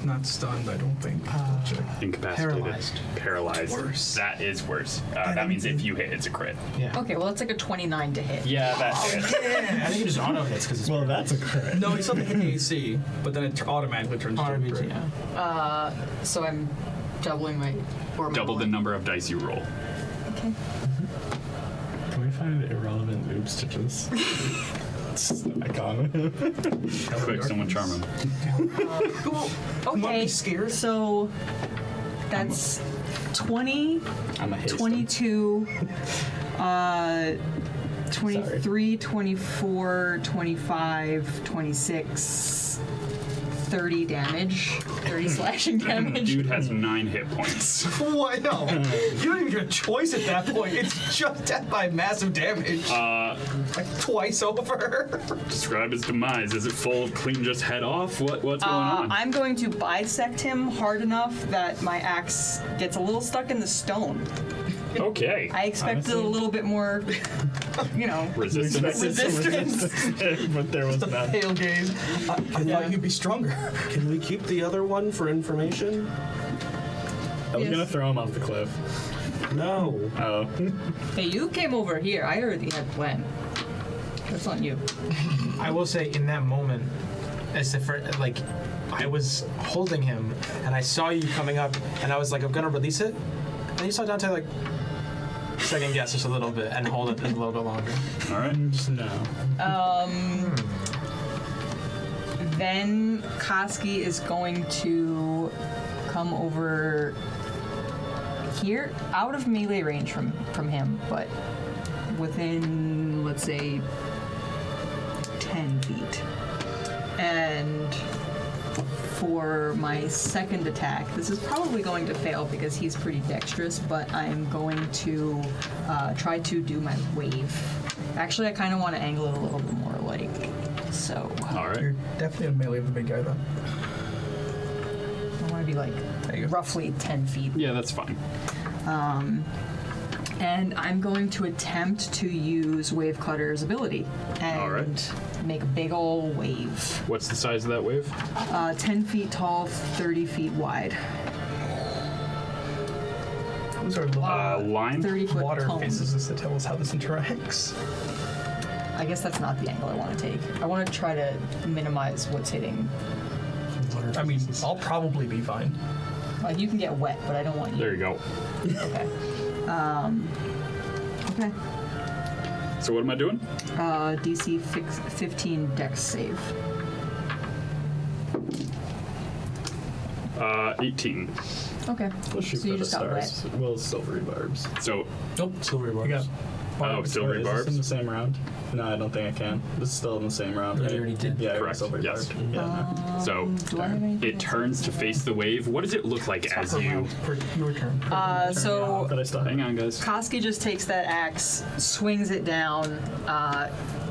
Not stunned, I don't think. Check. Incapacitated. Paralyzed. Worse. That is worse. That means if you hit, it's a crit. Yeah. Okay, well, it's like a 29 to hit. Yeah, that hits. I think it just auto hits because it's Well, that's a crit. No, he's something hit AC, but then it automatically turns to a RBG, crit. yeah. So I'm doubling my... Or my Double the roll. number of dice you roll. Okay. Can we find irrelevant oops to just icon? Quick, someone charm him. Okay, be scared? so that's 20, I'm a haste. 22, 23, 24, 25, 26, 30 damage, 30 slashing damage. Dude has 9 hit points. What? No. You don't even get a choice at that point. It's just death by massive damage. Like twice over. Describe his demise. Is it full clean just head off? What's going on? I'm going to bisect him hard enough that my axe gets a little stuck in the stone. Okay. I expected Honestly. a little bit more, Resistance. But there was none. Pale gaze. I thought you'd be stronger. Can we keep the other one for information? I was Yes. gonna throw him off the cliff. No. Oh. Hey, you came over here. I already had a plan. That's on you. I will say, in that moment, as the first, like, I was holding him, and I saw you coming up, and I was like, I'm gonna release it, and you saw Dante like second guess just a little bit and hold it a little bit longer. All right. Just no. Then Koski is going to come over here, out of melee range from him, but within, let's say, 10 feet. And for my second attack, this is probably going to fail because he's pretty dexterous, but I'm going to try to do my wave. Actually, I kind of want to angle it a little bit more, like so. All right. You're definitely in melee with the big guy, though. I want to be like There you go. roughly 10 feet. Yeah, that's fine. And I'm going to attempt to use Wave Cutter's ability and All right. make a big ol' wave. What's the size of that wave? 10 feet tall, 30 feet wide. Who's our little Line? 30-foot water cone. physicist to tell us how this interacts? I guess that's not the angle I want to take. I want to try to minimize what's hitting. I mean, I'll probably be fine. Like, you can get wet, but I don't want you. There you go. Okay. Okay. So what am I doing? DC 15 Dex save. 18. Okay. We'll shoot So you for the just got stars. We'll silvery barbs. So, Nope. Silvery barbs. You got oh, silvery Is this in barbs. the same round? No, I don't think I can. This is still in the same round, Yeah, right? you already did. Yeah, Correct, silvery yes. barbed. Yeah, no. So, Do I have anything it turns to face the wave. What does it look like as you... per your turn. So But I still Hang on, guys. Koski just takes that axe, swings it down,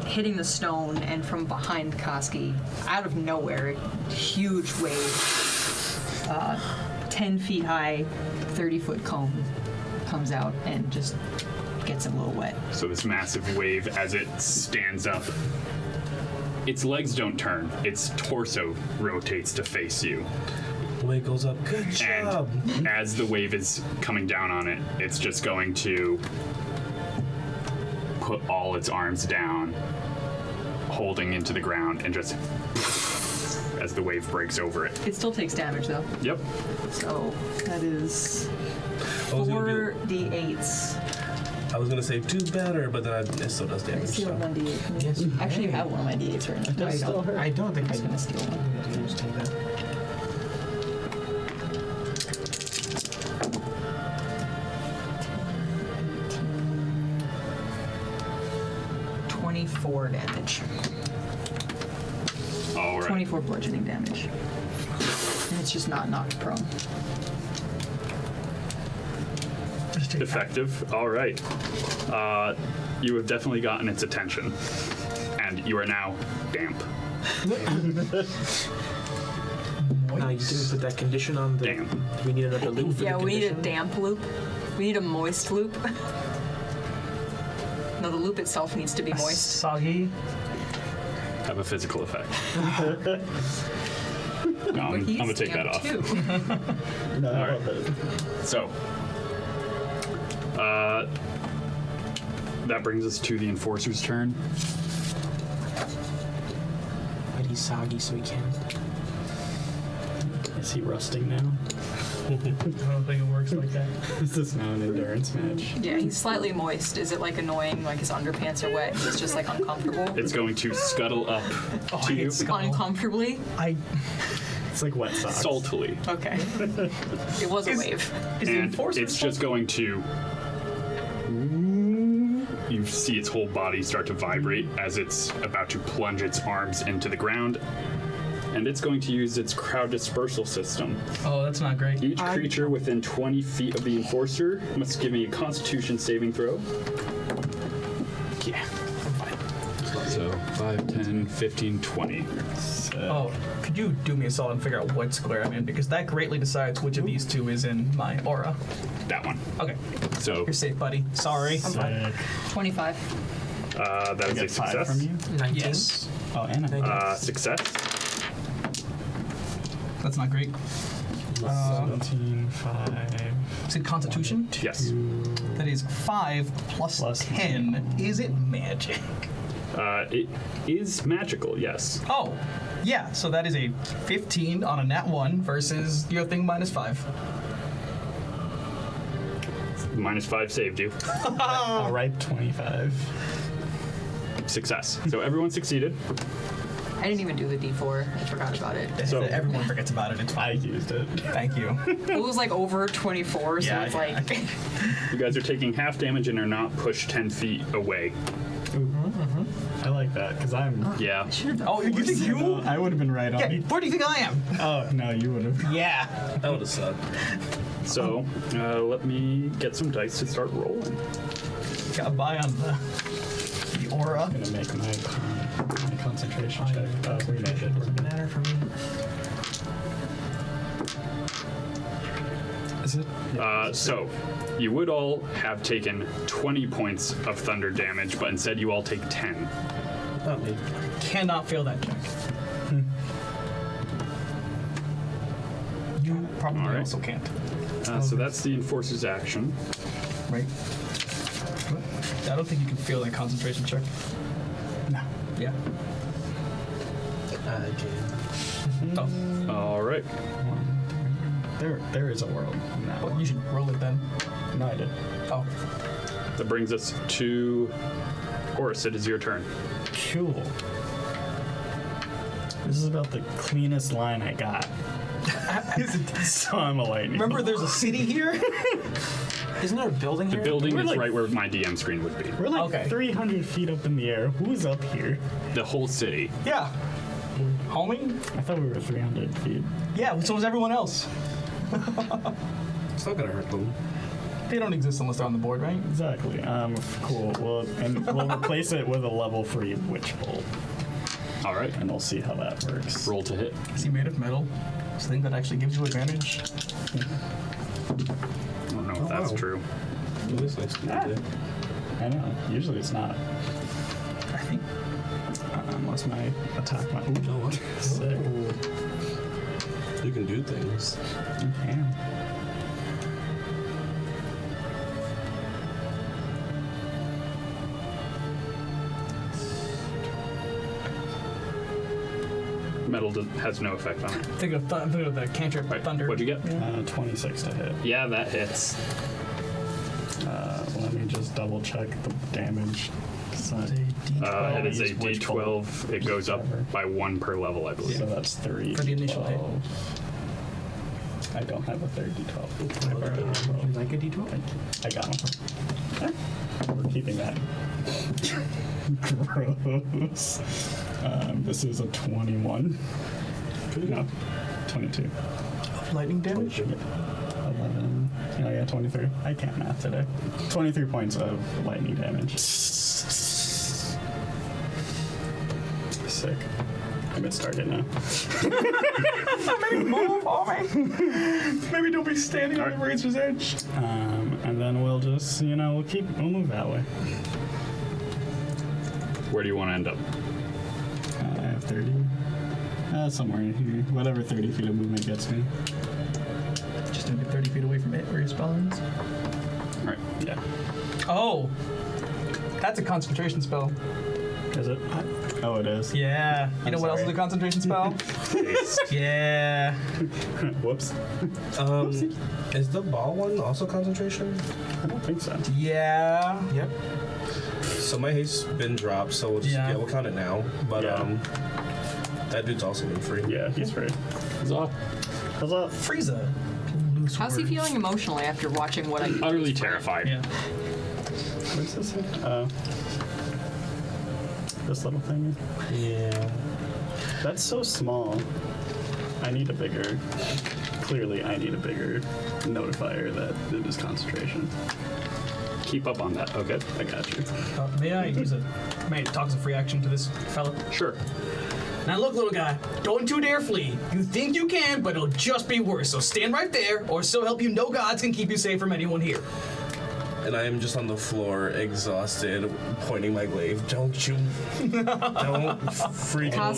hitting the stone, and from behind Koski, out of nowhere, a huge wave, 10 feet high, 30-foot cone comes out and just gets him a little wet. So this massive wave, as it stands up, its legs don't turn. Its torso rotates to face you. Wave goes up. Good job. And as the wave is coming down on it, it's just going to put all its arms down, holding into the ground, and just as the wave breaks over it. It still takes damage though. Yep. So that is 4d8s. I was gonna say do better, but then it still does I damage. steal So. one d8. Yes, you Actually, you may. have one of my d8s right now. I don't think I was I gonna steal one. can just take that. 24 damage. All right. 24 bludgeoning damage. And it's just not knocked prone. Effective. All right. You have definitely gotten its attention, and you are now damp. Now you didn't put that condition on the. Damp. Do we need another loop for Yeah, the we need a condition? damp loop. We need a moist loop. No, the loop itself needs to be moist. Soggy. Have a physical effect. No, I'm But he's gonna take that damp off. too. No, All right. So, that brings us to the Enforcer's turn. But he's soggy, so he can't. Is he rusting now? I don't think it works like that. Is this now an endurance match? Yeah, he's slightly moist. Is it like annoying, like his underpants are wet? He's just like uncomfortable? It's going to scuttle up to you Uncomfortably? It's like wet socks. saltily, Okay. It was a wave. and it's just going to. You see its whole body start to vibrate as it's about to plunge its arms into the ground, and it's going to use its Crowd-Dispersal system. Oh, that's not great. Each creature within 20 feet of the Enforcer must give me a Constitution saving throw. Yeah, I'm fine. So 5, 10, 15, 20. Oh, could you do me a solid and figure out what square I'm in? Because that greatly decides which of these two is in my aura. That one. Okay, So you're safe, buddy. Sorry. Sick. 25. that is a Get 5 success. from you? 19. Yes. Oh, and a Success. That's not great. 17, 5. Is it Constitution? Yes. That is 5 plus 10. Is it magic? It is magical, yes. Oh, yeah. So that is a 15 on a nat 1 versus your thing minus 5. Minus 5 saved you. All right, 25. Success. So everyone succeeded. I didn't even do the d4. I forgot about it. So- Everyone forgets about it. It's I fine. used it. Thank you. It was like over 24, so Yeah, it's like. You guys are taking half damage and are not pushed 10 feet away. I like that because I'm. Yeah. Oh, you think you? I would have been right on. Yeah, where do you think I am? Oh no, you would have. Yeah. That would have sucked. So let me get some dice to start rolling. Gotta buy on the aura. I'm gonna make my concentration check. We made it. Doesn't matter for me. Is it? So you would all have taken 20 points of thunder damage, but instead you all take 10. Not me. Cannot fail that check. You probably All right. also can't. So that's the Enforcer's action. Right? I don't think you can fail that concentration check. No. Yeah. Okay. Oh, All right. There is a world. well, No, you should roll it then. no, I did. Oh, That brings us to Horus. It is your turn. Cool. This is about the cleanest line I got. So I'm a lightning. remember there's a city here? Isn't there a building The here? building We're is like- right where my DM screen would be. We're like Okay. 300 feet up in the air. Who's up here? The whole city. Yeah. Homie? I thought we were 300 feet. Yeah, so is everyone else. It's not gonna hurt them. They don't exist unless they're on the board, right? Exactly. Cool. Well, and we'll replace it with a level 3 witch bolt, All right. and we'll see how that works. Roll to hit. Is he made of metal? Something that actually gives you advantage? I don't know if that's wow. true. It is nice to do that. I know. Usually it's not. I think. unless my attack my. Ooh, sick. You can do things. You can. Metal has no effect on it. Think of the cantrip Right. thunder. What'd you get? 26 to hit. Yeah, that hits. Let me just double check the damage. It is a Use which D12. It goes up by 1 per level, I believe. So that's 3. For the initial hit. 12. I don't have a third D12. You like a D12? Thank you. I got one. Okay. We're keeping that. Gross. This is a 21. No, 22. Lightning damage? 11. Oh yeah, 23. I can't math today. 23 points of lightning damage. Sick. I'm gonna start it now. Maybe move on me. Maybe don't be standing on the razor's edge. And then we'll just, we'll move that way. Where do you want to end up? I have 30. Somewhere in here. Whatever 30 feet of movement gets me. Just gonna be 30 feet away from it where your spell ends. All right. Yeah. Oh! That's a concentration spell. Is it? Oh, it is. Yeah. You know what else is a concentration spell? Yeah. Whoops. Is the ball one also concentration? I don't think so. Yeah. Yep. So my haste's been dropped, so we'll just we'll count it now. But Yeah. that dude's also been free. Yeah, he's free. Huzzah. Huzzah. Frieza. Loose How's he words. feeling emotionally after watching what I Utterly terrified. Yeah. What's this thing? This little thing? Yeah. That's so small. I need a bigger... Clearly, I need a bigger notifier that it is concentration. Keep up on that. Okay. I got you. May I talk as a free action to this fella? Sure. Now look, little guy, don't you dare flee. You think you can, but it'll just be worse. So stand right there, or so help you, no gods can keep you safe from anyone here. And I am just on the floor, exhausted, pointing my glaive. Don't freaking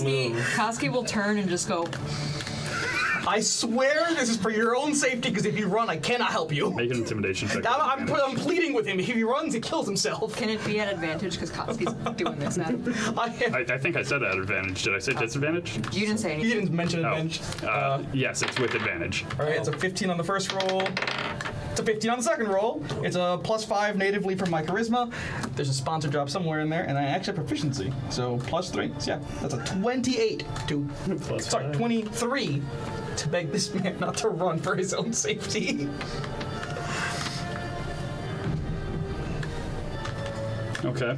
move. Koski will turn and just go, I swear this is for your own safety, because if you run, I cannot help you. Make an intimidation check. I'm pleading with him. If he runs, he kills himself. can it be at advantage because Koski's doing this now? I think I said at advantage. Did I say disadvantage? You didn't say you anything. didn't mention advantage. Yes, it's with advantage. All right, it's a 15 on the first roll. It's a 15 on the second roll. It's a +5 natively from my charisma. There's a sponsor drop somewhere in there, and I actually have proficiency. So +3. So yeah, that's a 28 to. Plus Sorry, 5. 23 to beg this man not to run for his own safety. Okay.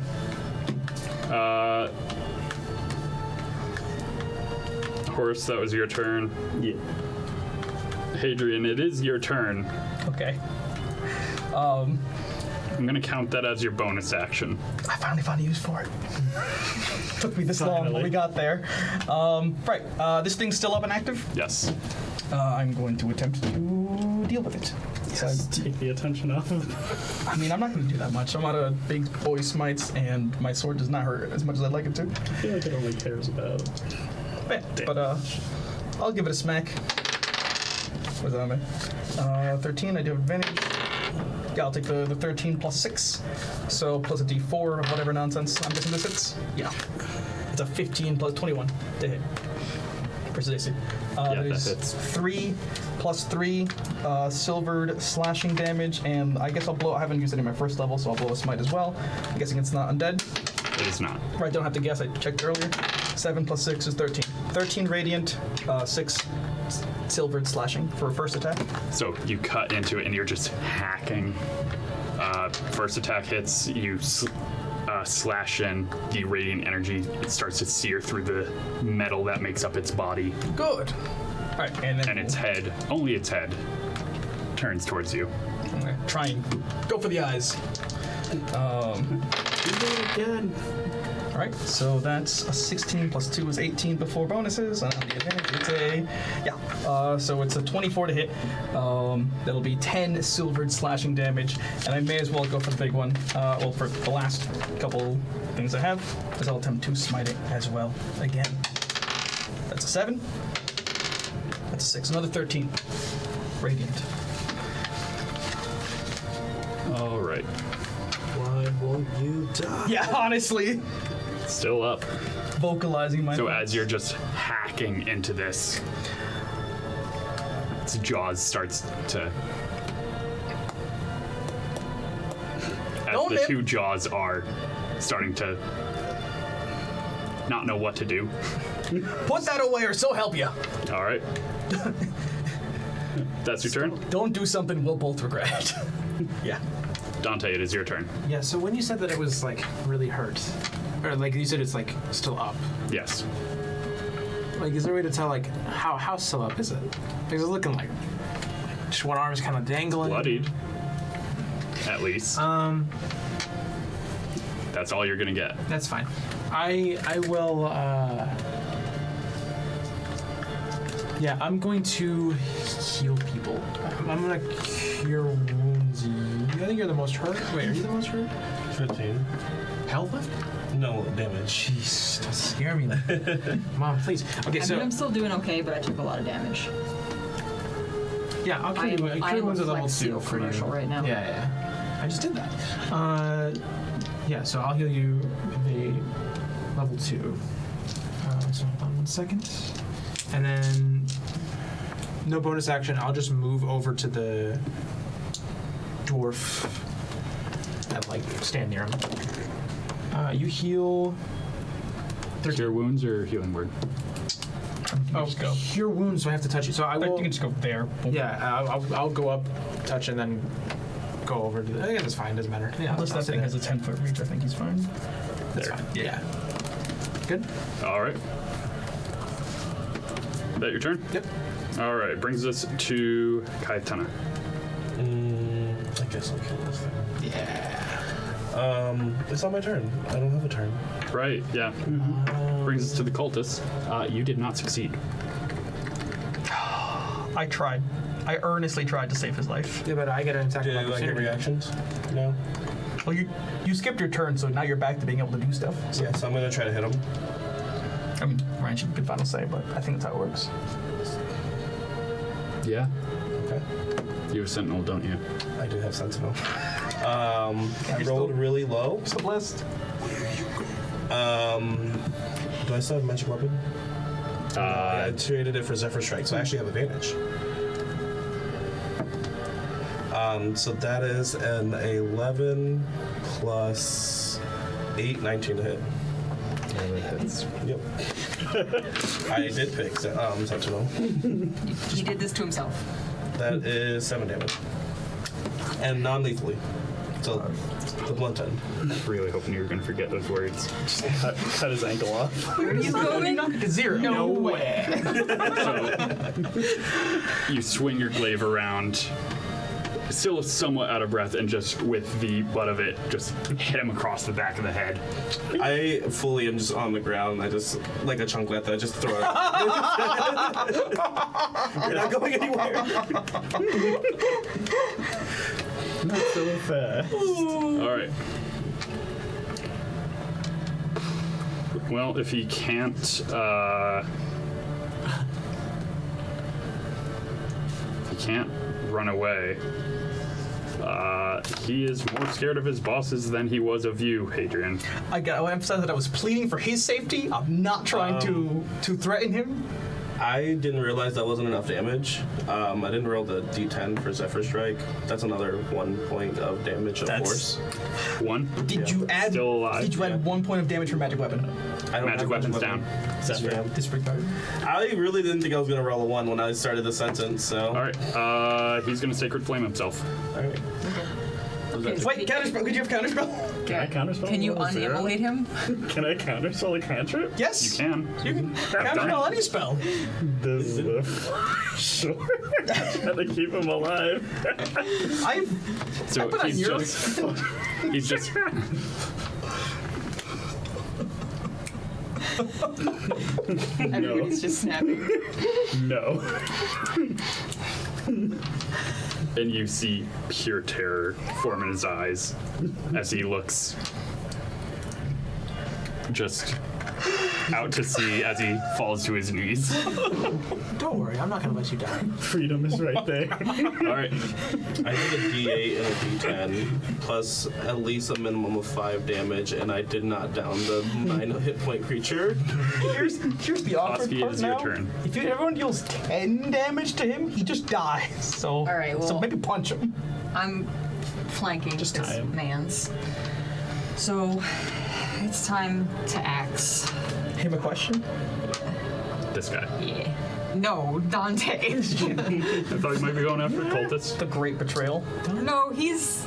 Horus, that was your turn. Yeah. Hadrian, it is your turn. Okay. I'm gonna count that as your bonus action. I finally found a use for it. Took me this long, but we got there. Right, this thing's still up and active. Yes. I'm going to attempt to deal with it. Take the attention off of it. I mean, I'm not going to do that much. I'm out of big boy smites, and my sword does not hurt as much as I'd like it to. I feel like it only cares about... But I'll give it a smack. What's that on me? 13, I do have advantage. Yeah, I'll take the 13 plus 6. So plus a d4 of whatever nonsense I'm guessing this hits. Yeah. It's a 15 plus 21 to hit. Versus AC. Yeah, that there's hits. 3 plus 3 silvered slashing damage, and I guess I'll blow. I haven't used it in my first level, so I'll blow a smite as well. I'm guessing it's not undead. It is not. Right, don't have to guess. I checked earlier. 7 plus 6 is 13. 13 radiant, 6 silvered slashing for a first attack. So you cut into it and you're just hacking. First attack hits, you slash in the radiant energy. It starts to sear through the metal that makes up its body. Good. All right, and then And its head, only its head, turns towards you. I'm gonna try and go for the eyes. You did it again. All right, so that's a 16 plus 2 is 18 before bonuses. And on the advantage, so it's a 24 to hit. That'll be 10 silvered slashing damage, and I may as well go for the big one. For the last couple things I have, because I'll attempt to smite it as well again. That's a 7. That's a 6. Another 13. Radiant. All right. Why won't you die? Yeah, honestly. Still up. Vocalizing my So thoughts. as you're just hacking into this, its jaws starts to... As Don't the hit. two jaws are starting to not know what to do. Put that away or so help you. All right. That's your turn. Don't do something we'll both regret. Yeah. Dante, it is your turn. Yeah, so when you said that it was like really hurt, or like you said it's like still up, Yes. like is there a way to tell like how still up is it? Because it's looking like just one arm is kind of dangling. Bloodied. At least. That's all you're gonna get. That's fine. I will. Yeah, I'm going to heal people. I'm gonna cure wounds. I think you're the most hurt. Wait, are you the most hurt? 15. Health left? No damage. Jeez, don't scare me. Mom, please. Okay, I so mean, I'm still doing okay, but I took a lot of damage. yeah, I'll cure you. I Cure am wounds a at level Flex 2 Seal for you. commercial right now. Yeah. I just did that. Yeah, so I'll heal you the level 2. So hold on 1 second. And then no bonus action. I'll just move over to the dwarf and like stand near him. You heal. Cure wounds or healing word? Oh, just go. cure wounds. So I have to touch it. So I You will. can just go there. Boom. Yeah, I'll go up, touch, and then go over to the. I guess it's fine. Doesn't matter. Yeah, Unless I'll that sit thing there. has a 10-foot reach, I think he's fine. That's There. fine. Yeah. Good. All right. Is that your turn? Yep. All right. Brings us to Kytana. I guess I'll kill this thing. Yeah. It's not my turn. I don't have a turn. Right. Yeah. Brings us to the cultists. You did not succeed. I tried. I earnestly tried to save his life. Yeah, but I get an attack Do of I get opportunity. reactions? No. Well, you skipped your turn, so now you're back to being able to do stuff. Yeah, so I'm gonna try to hit him. I mean, Ryan should be final say, but I think that's how it works. Yeah. Okay. You have Sentinel, don't you? I do have Sentinel. I rolled really low. So blessed. Do I still have magic weapon? I traded it for Zephyr Strike, so I actually have advantage. So that is an 11 plus 8, 19 to hit. Yep. I did pick Sentinel. He did this to himself. That is 7 damage. And non-lethally. So the blunt end. Really hoping you were going to forget those words. Cut his ankle off. Where are you going? Knocked it to 0. No way. So you swing your glaive around, still somewhat out of breath, and just with the butt of it, just hit him across the back of the head. I fully am just on the ground. I just, like a chunklet, I just throw it. You're not going anywhere. Not so fast. All right. Well, if he can't, run away, he is more scared of his bosses than he was of you, Hadrian. I got to emphasize that I was pleading for his safety. I'm not trying to threaten him. I didn't realize that wasn't enough damage. I didn't roll the d10 for Zephyr Strike. That's another 1 point of damage, of course. One. Did you add? Still alive. Did you add 1 point of damage for magic weapon? I don't Magic have weapon's down. Yeah. Disregard. I really didn't think I was going to roll a 1 when I started the sentence, so. All right. He's gonna Sacred Flame himself. All right. Wait, counterspell. Could you have counterspell? Can I counterspell? Can you level 0? unimmolate him? Can I counterspell a cantrip? Yes. You can. You can counterspell any spell. This is the sure. Trying to keep him alive. So put on he's yours. just Everybody's just snapping. No. And you see pure terror form in his eyes as he looks just out to sea as he falls to his knees. Don't worry, I'm not gonna let you die. Freedom is right there. All right. I did a D8 and a D10 plus at least a minimum of 5 damage, and I did not down the 9 hit point creature. Here's the awkward Koski, part it is now. your turn. If everyone deals 10 damage to him, he just dies. So, All right, so well- maybe punch him. I'm flanking Just this tie him. man's. So it's time to axe. Him a question? This guy. Yeah. No, Dante. I thought you might be going after cultists. The great betrayal. No, he's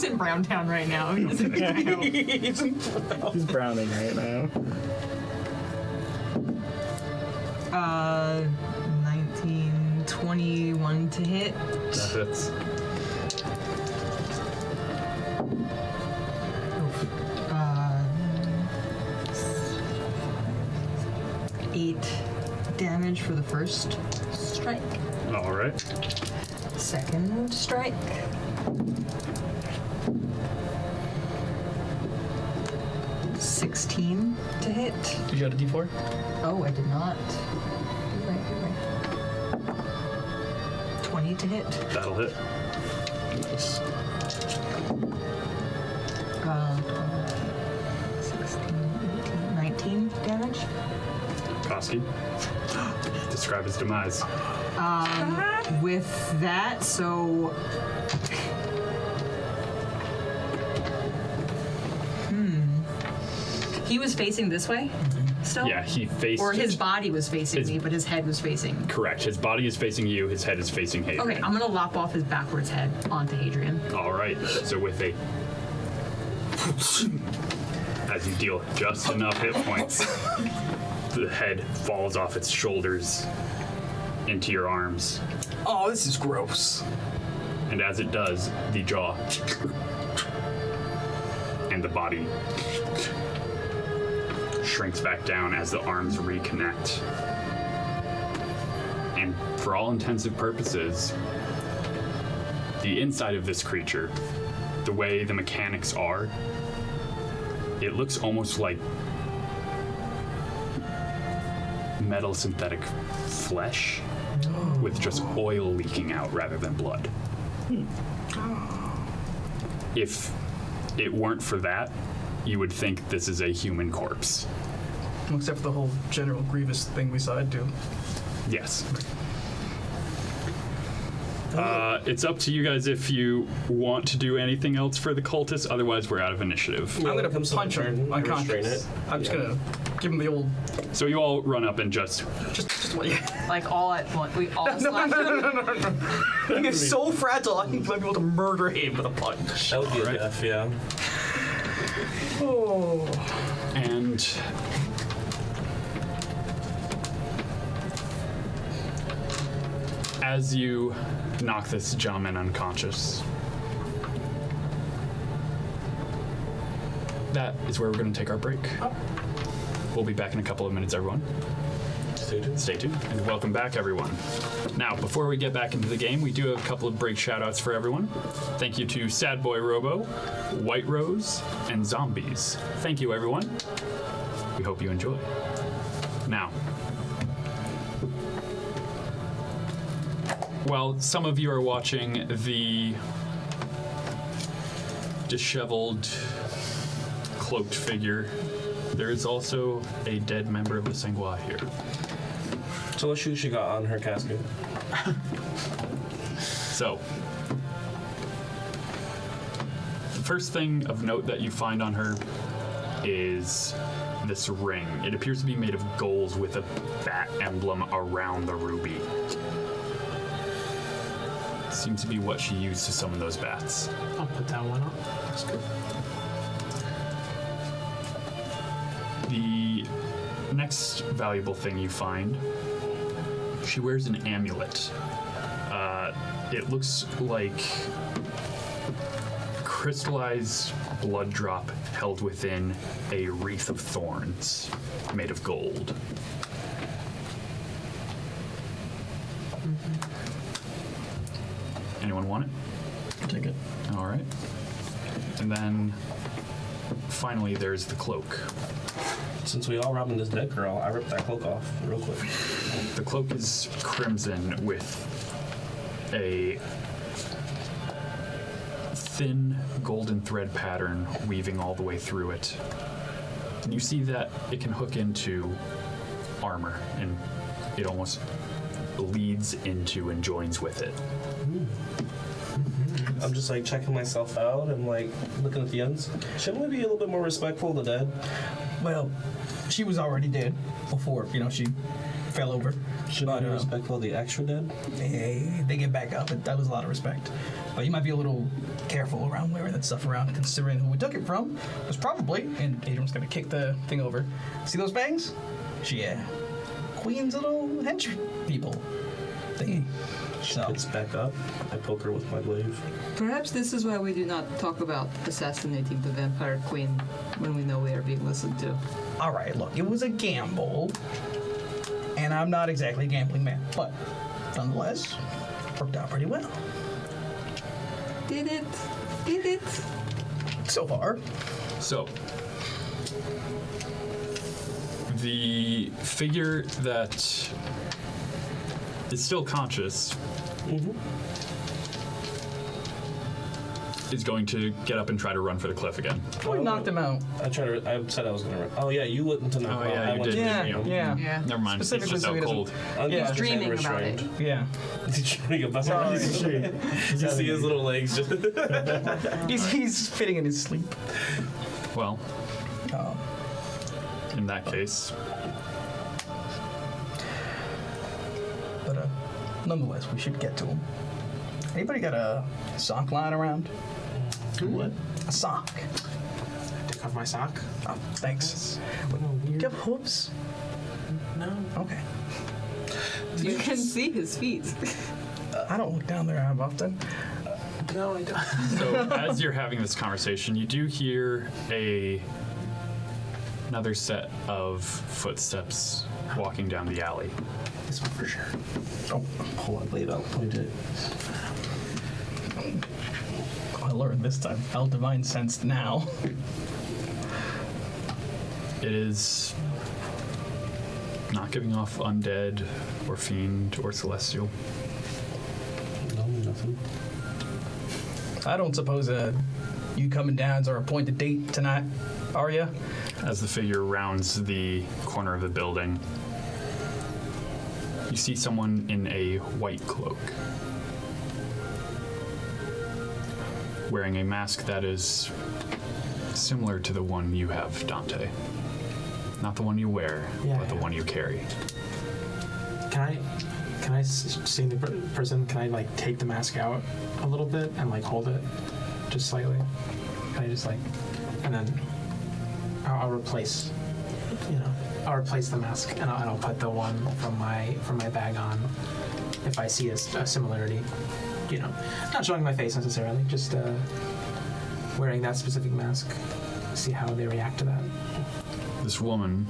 in Brown Town right now. He doesn't need my help. He's browning right now. 19, 21 to hit. That hits. 8 damage for the first strike. All right. Second strike. $16 to hit. Did you add a D4? Oh, I did not. You're right. 20 to hit. That'll hit. Nice. 16, 18, 19 damage. Koski. Describe his demise. With that, so... He was facing this way still? Yeah, he faced. Or his body was facing me, but his head was facing... Correct. His body is facing you. His head is facing Hadrian. Okay, I'm gonna lop off his backwards head onto Hadrian. All right. So with a, as you deal just enough hit points, the head falls off its shoulders into your arms, Oh, this is gross. and as it does, the jaw and the body shrinks back down as the arms reconnect. And for all intensive purposes, the inside of this creature, the way the mechanics are, it looks almost like metal synthetic flesh with just oil leaking out rather than blood. If it weren't for that, you would think this is a human corpse. Except for the whole General Grievous thing we saw it do. Yes. It's up to you guys if you want to do anything else for the cultists. Otherwise, we're out of initiative. I'm gonna comes to punch my him turn, I restrain unconscious. it. I'm just Yeah. gonna give him the old, So you all run up and just just what? Like all at once. We all slash him. He's so fragile. I think I might be able to murder him with a punch. That would be Alright. a death, yeah. Oh. and as you knock this gentleman unconscious, that is where we're going to take our break. We'll be back in a couple of minutes, everyone. Stay tuned, and welcome back, everyone. Now, before we get back into the game, we do have a couple of break shout-outs for everyone. Thank you to Sad Boy Robo, White Rose, and Zombies. Thank you, everyone. We hope you enjoy. Now, while some of you are watching the disheveled, cloaked figure, there is also a dead member of the Sangwa here. So what shoe she got on her casket? So, the first thing of note that you find on her is this ring. It appears to be made of gold with a bat emblem around the ruby. Seems to be what she used to summon those bats. I'll put that one on. That's good. The next valuable thing you find, she wears an amulet. It looks like crystallized blood drop held within a wreath of thorns made of gold. Anyone want it? I'll take it. All right. And then finally, there's the cloak. Since we all robbing this dead girl, I ripped that cloak off real quick. The cloak is crimson with a thin golden thread pattern weaving all the way through it. And you see that it can hook into armor, and it almost leads into and joins with it. I'm just like checking myself out and like looking at the ends. Shouldn't we be a little bit more respectful of the dead? Well, she was already dead before, she fell over. Shouldn't we be respectful of the extra dead? They get back up. That was a lot of respect. But you might be a little careful around wearing that stuff around, considering who we took it from was probably, and Adrian's gonna kick the thing over. See those bangs? Queen's little hench people thingy. She So, picks back up. I poke her with my glaive. Perhaps this is why we do not talk about assassinating the vampire queen when we know we are being listened to. all right, look, it was a gamble, and I'm not exactly a gambling man, but nonetheless, worked out pretty well. Did it? Did it? So far. So, the figure that is still conscious is going to get up and try to run for the cliff again. We knocked him out. I said I was gonna run. Oh yeah, you wouldn't to knock Oh, me yeah, out. I you went did, to didn't you. you? Yeah. Yeah. Never mind. It's Specifically just so out he doesn't- cold. Unconscious and Dreaming about restrained. Yeah. He's dreaming about it. You see his little legs just. He's fitting in his sleep. Well, Um, in that case, but nonetheless, we should get to him. Anybody got a sock lying around? What? A sock. Take off my sock. Oh, thanks. Do you have hooves? No. Okay. You can see his feet. I don't look down there often. No, I don't. so as you're having this conversation, you do hear another set of footsteps walking down the alley. This one for sure. Oh, Pull that blade out. Point it. I learned this time. I'll divine sense now. It is not giving off undead or fiend or celestial. No, nothing. I don't suppose you coming down are appointed date tonight, are you? As the figure rounds the corner of the building, you see someone in a white cloak, wearing a mask that is similar to the one you have, Dante. Not the one you wear, Yeah, but the yeah. one you carry. Can I see the person? Can I like take the mask out a little bit and like hold it just slightly? Can I just like, and then I'll replace, I'll replace the mask and I'll put the one from my bag on if I see a similarity. Not showing my face necessarily, just wearing that specific mask. See how they react to that. This woman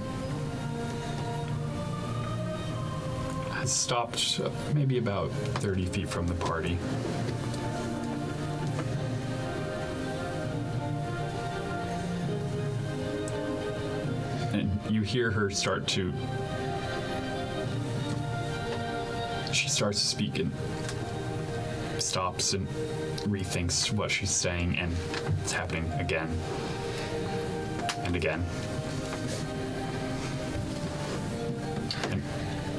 has stopped maybe about 30 feet from the party. And you hear her start to... She starts to speak and stops and rethinks what she's saying, and it's happening again and again. And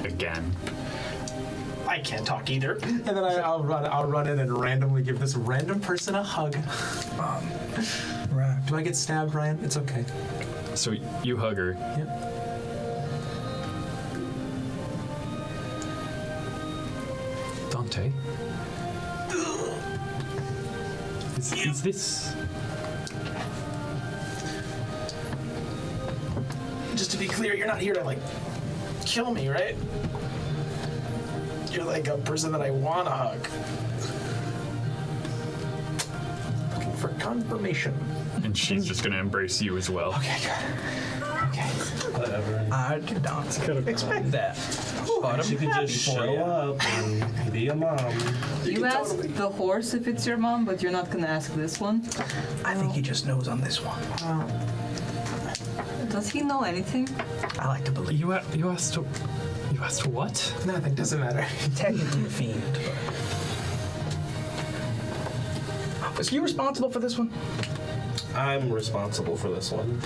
again. I can't talk either. And then I'll run in and randomly give this random person a hug. Right. Do I get stabbed, Ryan? It's okay. So you hug her. Yep. Dante? Is this... Just to be clear, you're not here to, like, kill me, right? You're like a person that I want to hug. for confirmation. And she's just going to embrace you as well. Okay, good. Okay. Whatever. I did not expect that. But She I'm could happy just for show you. up and be a mom. You ask the horse if it's your mom, but you're not gonna ask this one. I think he just knows on this one. Does he know anything? I like to believe. You asked what? Nothing, doesn't matter. Technically a fiend. But... Was you responsible for this one? I'm responsible for this one.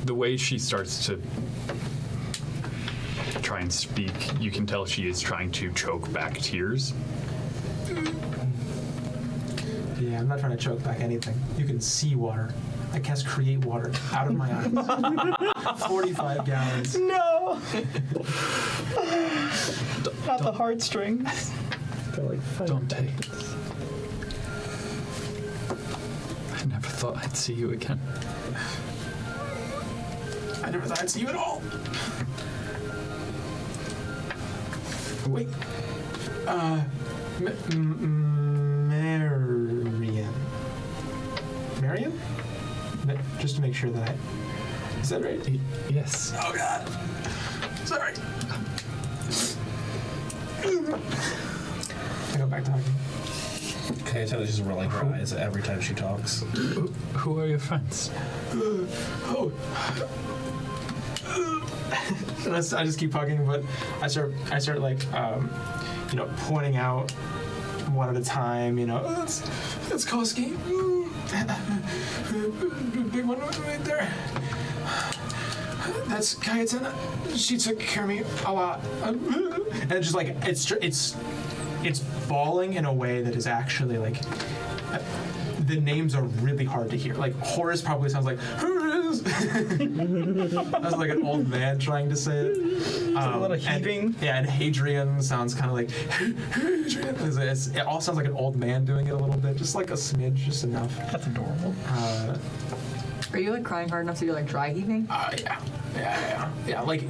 The way she starts to try and speak, you can tell she is trying to choke back tears. Yeah, I'm not trying to choke back anything. You can see water. I cast Create Water out of my eyes. 45 gallons. No! Not the heartstrings. Dante. I never thought I'd see you again. I never thought I'd see you at all. Wait. Miriam. Miriam? Just to make sure that Is that right? Yes. Oh, God. Sorry. I go back talking. Kytana just rolling her eyes every time she talks. Who are your friends? Oh. And I just keep talking, but I start like, pointing out one at a time, that's Koski. Big one right there. That's Kytana. She took care of me a lot. And it's just like, it's bawling in a way that is actually like, the names are really hard to hear. Like, Horus probably sounds like, Horus! That's like an old man trying to say it. A lot of heaving. And Hadrian sounds kind of like, Hadrian. It all sounds like an old man doing it a little bit, just like a smidge, just enough. That's adorable. Are you like crying hard enough so you're like dry heaving? Yeah. Like,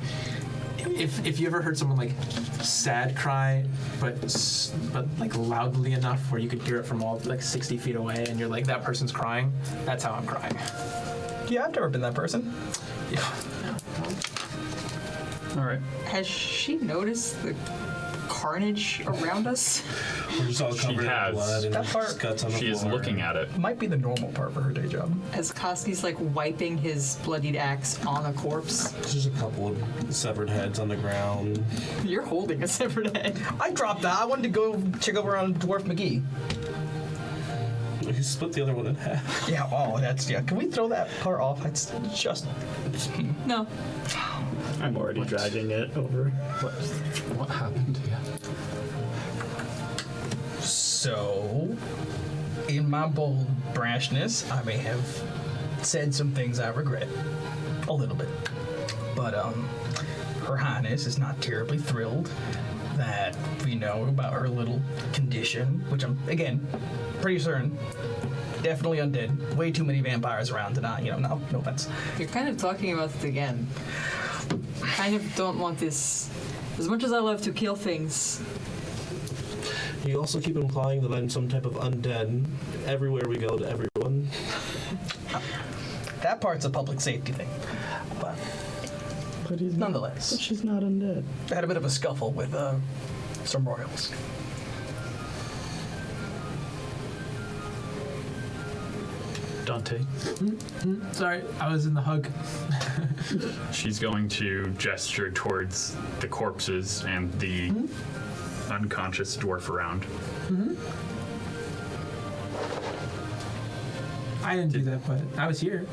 if you ever heard someone like sad cry, but like loudly enough where you could hear it from all like 60 feet away, and you're like, that person's crying. That's how I'm crying. Yeah, I've never been that person. Yeah. All right. Has she noticed the carnage around us? We're just all She covered in has. blood and That part- guts on the She is floor. looking at it. Might be the normal part for her day job. As Koski's like wiping his bloodied axe on a corpse. There's just a couple of severed heads on the ground. You're holding a severed head. I dropped that. I wanted to go check over on Dwarf McGee. He split the other one in half. Yeah, yeah. Can we throw that part off? It's just... No. I'm already dragging it over. What happened? Yeah. So, in my bold brashness, I may have said some things I regret. A little bit. But, Her Highness is not terribly thrilled that we know about her little condition, which I'm, again, pretty certain, definitely undead. Way too many vampires around to not, no offense. You're kind of talking about it again. I kind of don't want this. As much as I love to kill things, You also keep implying that I'm some type of undead everywhere we go to everyone. That part's a public safety thing. But But he's not, nonetheless, but she's not undead. I had a bit of a scuffle with some royals. Dante. Sorry, I was in the hug. She's going to gesture towards the corpses and the unconscious dwarf around. I didn't do that, but I was here.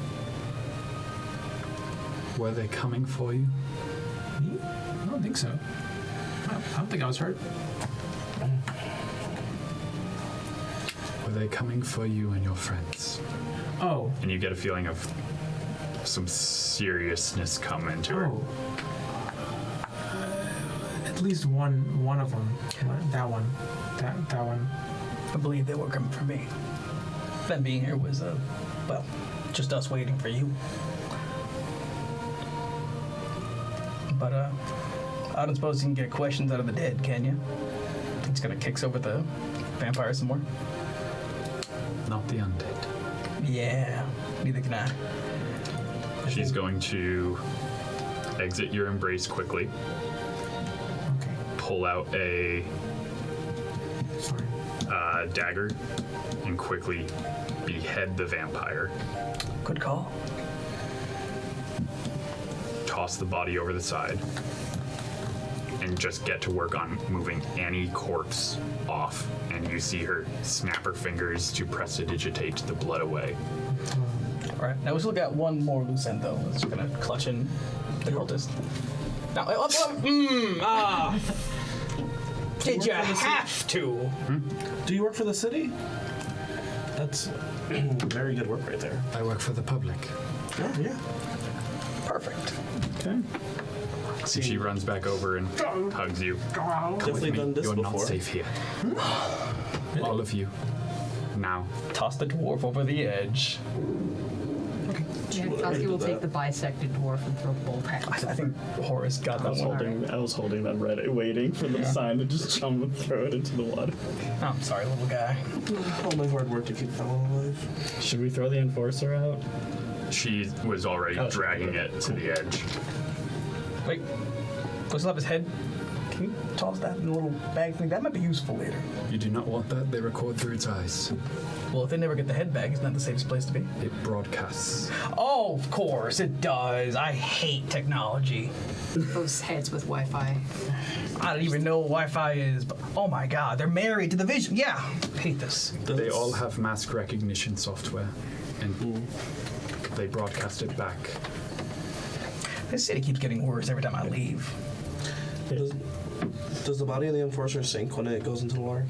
Were they coming for you? Me? I don't think so. I don't think I was hurt. Were they coming for you and your friends? Oh. And you get a feeling of some seriousness come into her. Oh. At least one of them. That one. That one. I believe they were coming for me. Them being here was, just us waiting for you. But, I don't suppose you can get questions out of the dead, can you? He's gonna kick over the vampire some more. Not the undead. Yeah, neither can I. She's going to exit your embrace quickly, Okay. pull out a Sorry. dagger, and quickly behead the vampire. Good call. Toss the body over the side, and just get to work on moving any corpse off. And you see her snap her fingers to prestidigitate the blood away. All right, now we still got one more loose end though. It's gonna clutch in the cultist. Now, did you have to? Do you work for the city? That's very good work right there. I work for the public. Oh, yeah. Perfect. Okay. So she runs back over and hugs you. Definitely done this You're before. not safe here. All of you. Now. Toss the dwarf over the edge. Yeah, Well, I Koski did will take that. the bisected dwarf and throw both hands. I think Horus got I that was one. holding them ready, waiting for the sign to just jump and throw it into the water. Oh, I'm sorry, little guy. All my hard work to keep that one alive. Should we throw the enforcer out? She was already dragging it to the edge. Wait, we still have his head. Can you toss that in a little bag thing? That might be useful later. You do not want that. They record through its eyes. Well, if they never get the head bag, isn't that the safest place to be? It broadcasts. Oh, of course, it does. I hate technology. Those heads with Wi-Fi. I don't even know what Wi-Fi is, but oh my god, they're married to the vision. Yeah, hate this. They all have mask recognition software, and they broadcast it back. This city keeps getting worse every time I leave. Does the body of the enforcer sink when it goes into the water?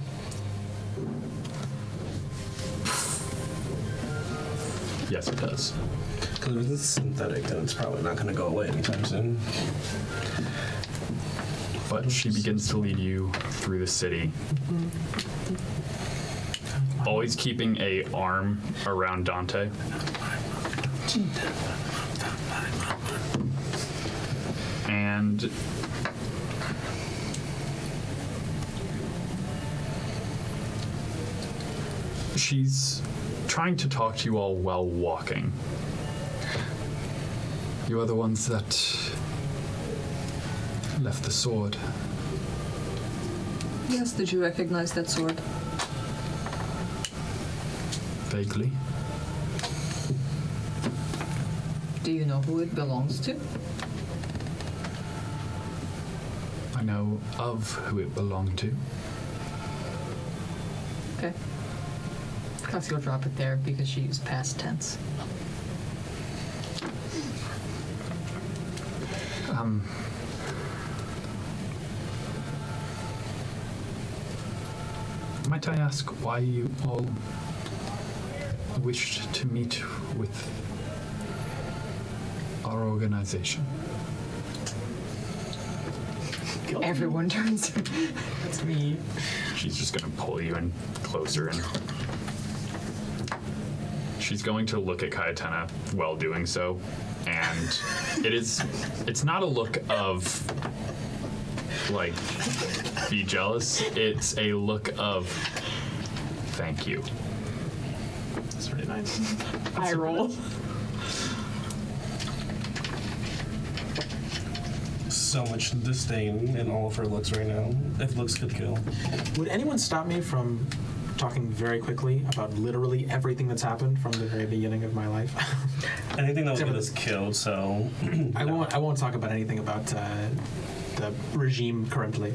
Yes, it does. Because if it's synthetic, then it's probably not going to go away anytime soon. But she begins to lead you through the city. Always keeping a arm around Dante. And she's trying to talk to you all while walking. You are the ones that left the sword. Yes, did you recognize that sword? Vaguely. Do you know who it belongs to? I know of who it belonged to. Okay. Koski will drop it there because she used past tense. Might I ask why you all wished to meet with our organization? Everyone turns. That's me. She's just going to pull you in closer, and she's going to look at Kytana while doing so, and it's not a look of like be jealous, it's a look of thank you. That's really nice. I roll. So much disdain in all of her looks right now. If looks could kill. Would anyone stop me from talking very quickly about literally everything that's happened from the very beginning of my life? Anything that would Except get for us killed, so... I won't talk about anything about the regime currently.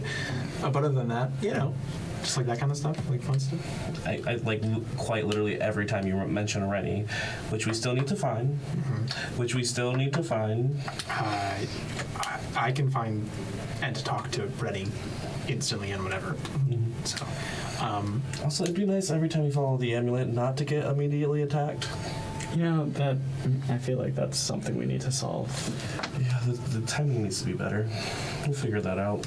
But other than that, you know, just like that kind of stuff, like fun stuff. I like quite literally every time you mention Rennie, which we still need to find. Which we still need to find. I can find and talk to Rennie instantly and whenever. So, Also, it'd be nice every time you follow the amulet not to get immediately attacked. You know, that I feel like that's something we need to solve. Yeah, the timing needs to be better. We'll figure that out.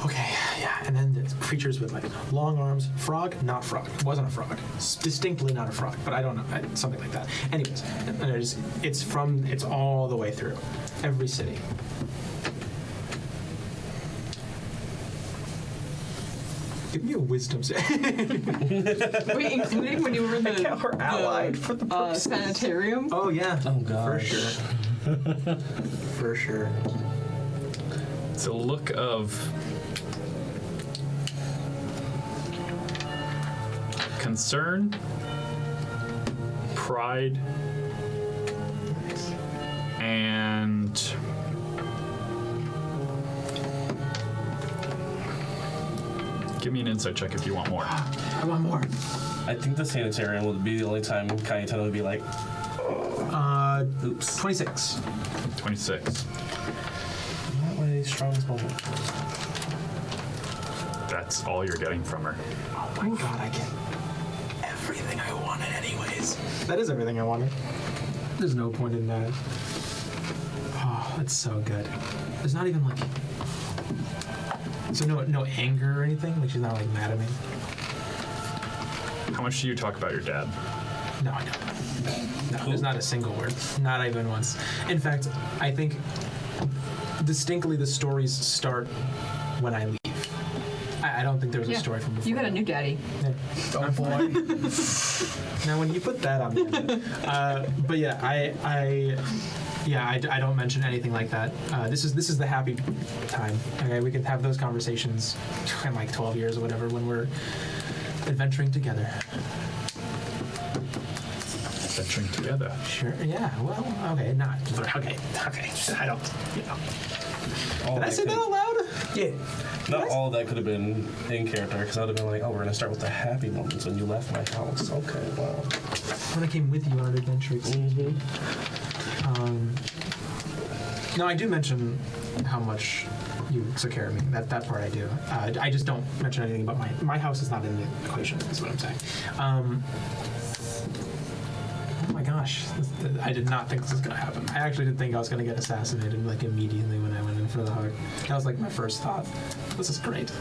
okay, yeah, and then the creatures with like long arms, frog, not frog, wasn't a frog, distinctly not a frog, but I don't know, something like that. Anyways, and it's all the way through, every city. Give me a wisdom save. Wait, including when you were in the, count her allied for the purpose. sanitarium? Oh yeah. Oh god. For sure. For sure. It's a look of concern, pride, and give me an insight check if you want more. I want more. I think the sanitarium would be the only time Kytana would be like, oops. 26. 26. Not my strongest moment. That's all you're getting from her. Oh my god, I get everything I wanted anyways. That is everything I wanted. There's no point in that. Oh, that's so good. There's not even like... So no anger or anything? Like she's not like mad at me? How much do you talk about your dad? No, I don't. No, there's not a single word. Not even once. In fact, I think distinctly the stories start when I leave. I don't think there was a story from before. You got a new daddy. Yeah. Oh boy. Now, when you put that on the end, but yeah, I don't mention anything like that. This is the happy time. Okay, we can have those conversations in like 12 years or whatever when we're adventuring together. Adventuring together. Sure. Yeah. Well. Okay. Not. Okay. I don't. You know. Did I say that out loud? Yeah. Not all of that could have been in character, because I would have been like, oh, we're going to start with the happy moments when you left my house. Okay, wow. When I came with you on an adventure. No, I do mention how much you took care of me. That part I do. I just don't mention anything about my house is not in the equation, is what I'm saying. Oh my gosh, I did not think this was gonna happen. I actually did think I was gonna get assassinated like immediately when I went in for the hug. That was like my first thought. This is great.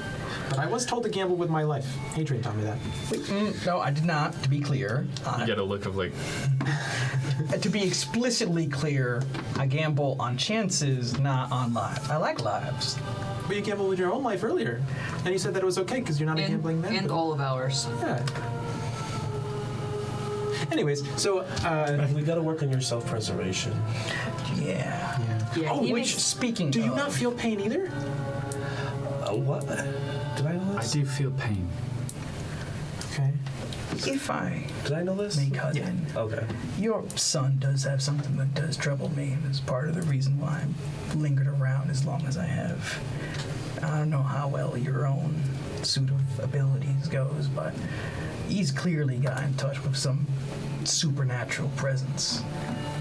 But I was told to gamble with my life. Hadrian taught me that. Wait, no, I did not, to be clear. You get a look of like, To be explicitly clear, I gamble on chances, not on lives. I like lives. But you gambled with your own life earlier. And you said that it was okay because you're not a gambling man. And but- all of ours. Yeah. Anyways, so We got to work on your self-preservation. Yeah. Yeah, Oh, he which, makes- speaking do you of, not feel pain either? What? Did I know I this? do feel pain. Okay. if I Did I know this? may cut in, Okay. your son does have something that does trouble me, and is part of the reason why I've lingered around as long as I have. I don't know how well your own suit of abilities goes, but he's clearly got in touch with some supernatural presence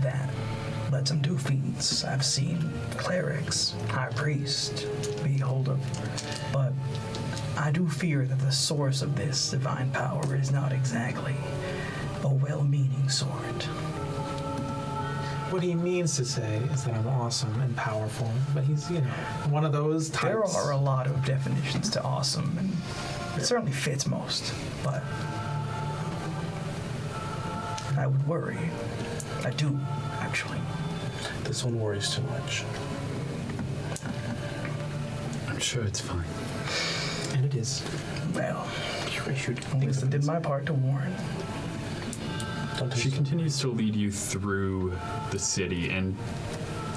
that lets him do feats. I've seen clerics, high priest, be hold of, but I do fear that the source of this divine power is not exactly a well-meaning sort. What he means to say is that I'm awesome and powerful, but he's, one of those types. There are a lot of definitions to awesome, and it certainly fits most, but I would worry. I do, actually. This one worries too much. I'm sure it's fine. And it is. Well, I should at least I did my part to warn. She continues to lead you through the city, and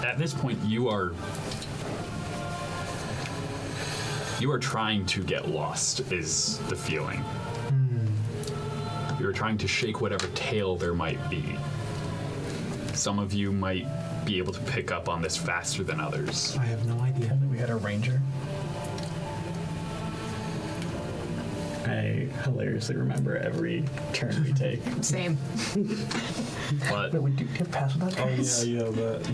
at this point, you are trying to get lost, is the feeling. You're trying to shake whatever tail there might be. Some of you might be able to pick up on this faster than others. I have no idea. We had a ranger. I hilariously remember every turn we take. Same. But But we do have pass without Oh, trace. yeah, but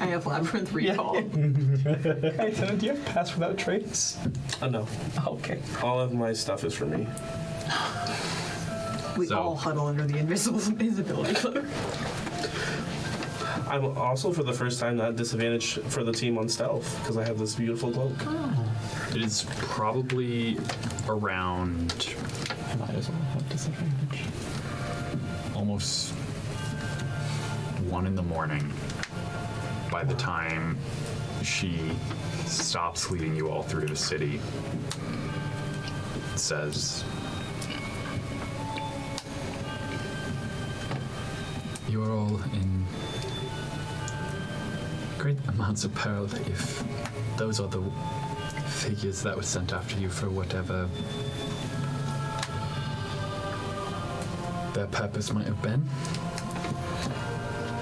I have labyrinth recall. Hey, Tana, do you have pass without trace? no. Okay. All of my stuff is for me. We So- all huddle under the invisibility cloak. I'm also, for the first time, not disadvantaged for the team on stealth, because I have this beautiful cloak. it is probably around I might as well have disadvantage. almost 1 a.m. by the time she stops leading you all through the city. says, "You are all in great amounts of peril if those are the figures that were sent after you for whatever their purpose might have been.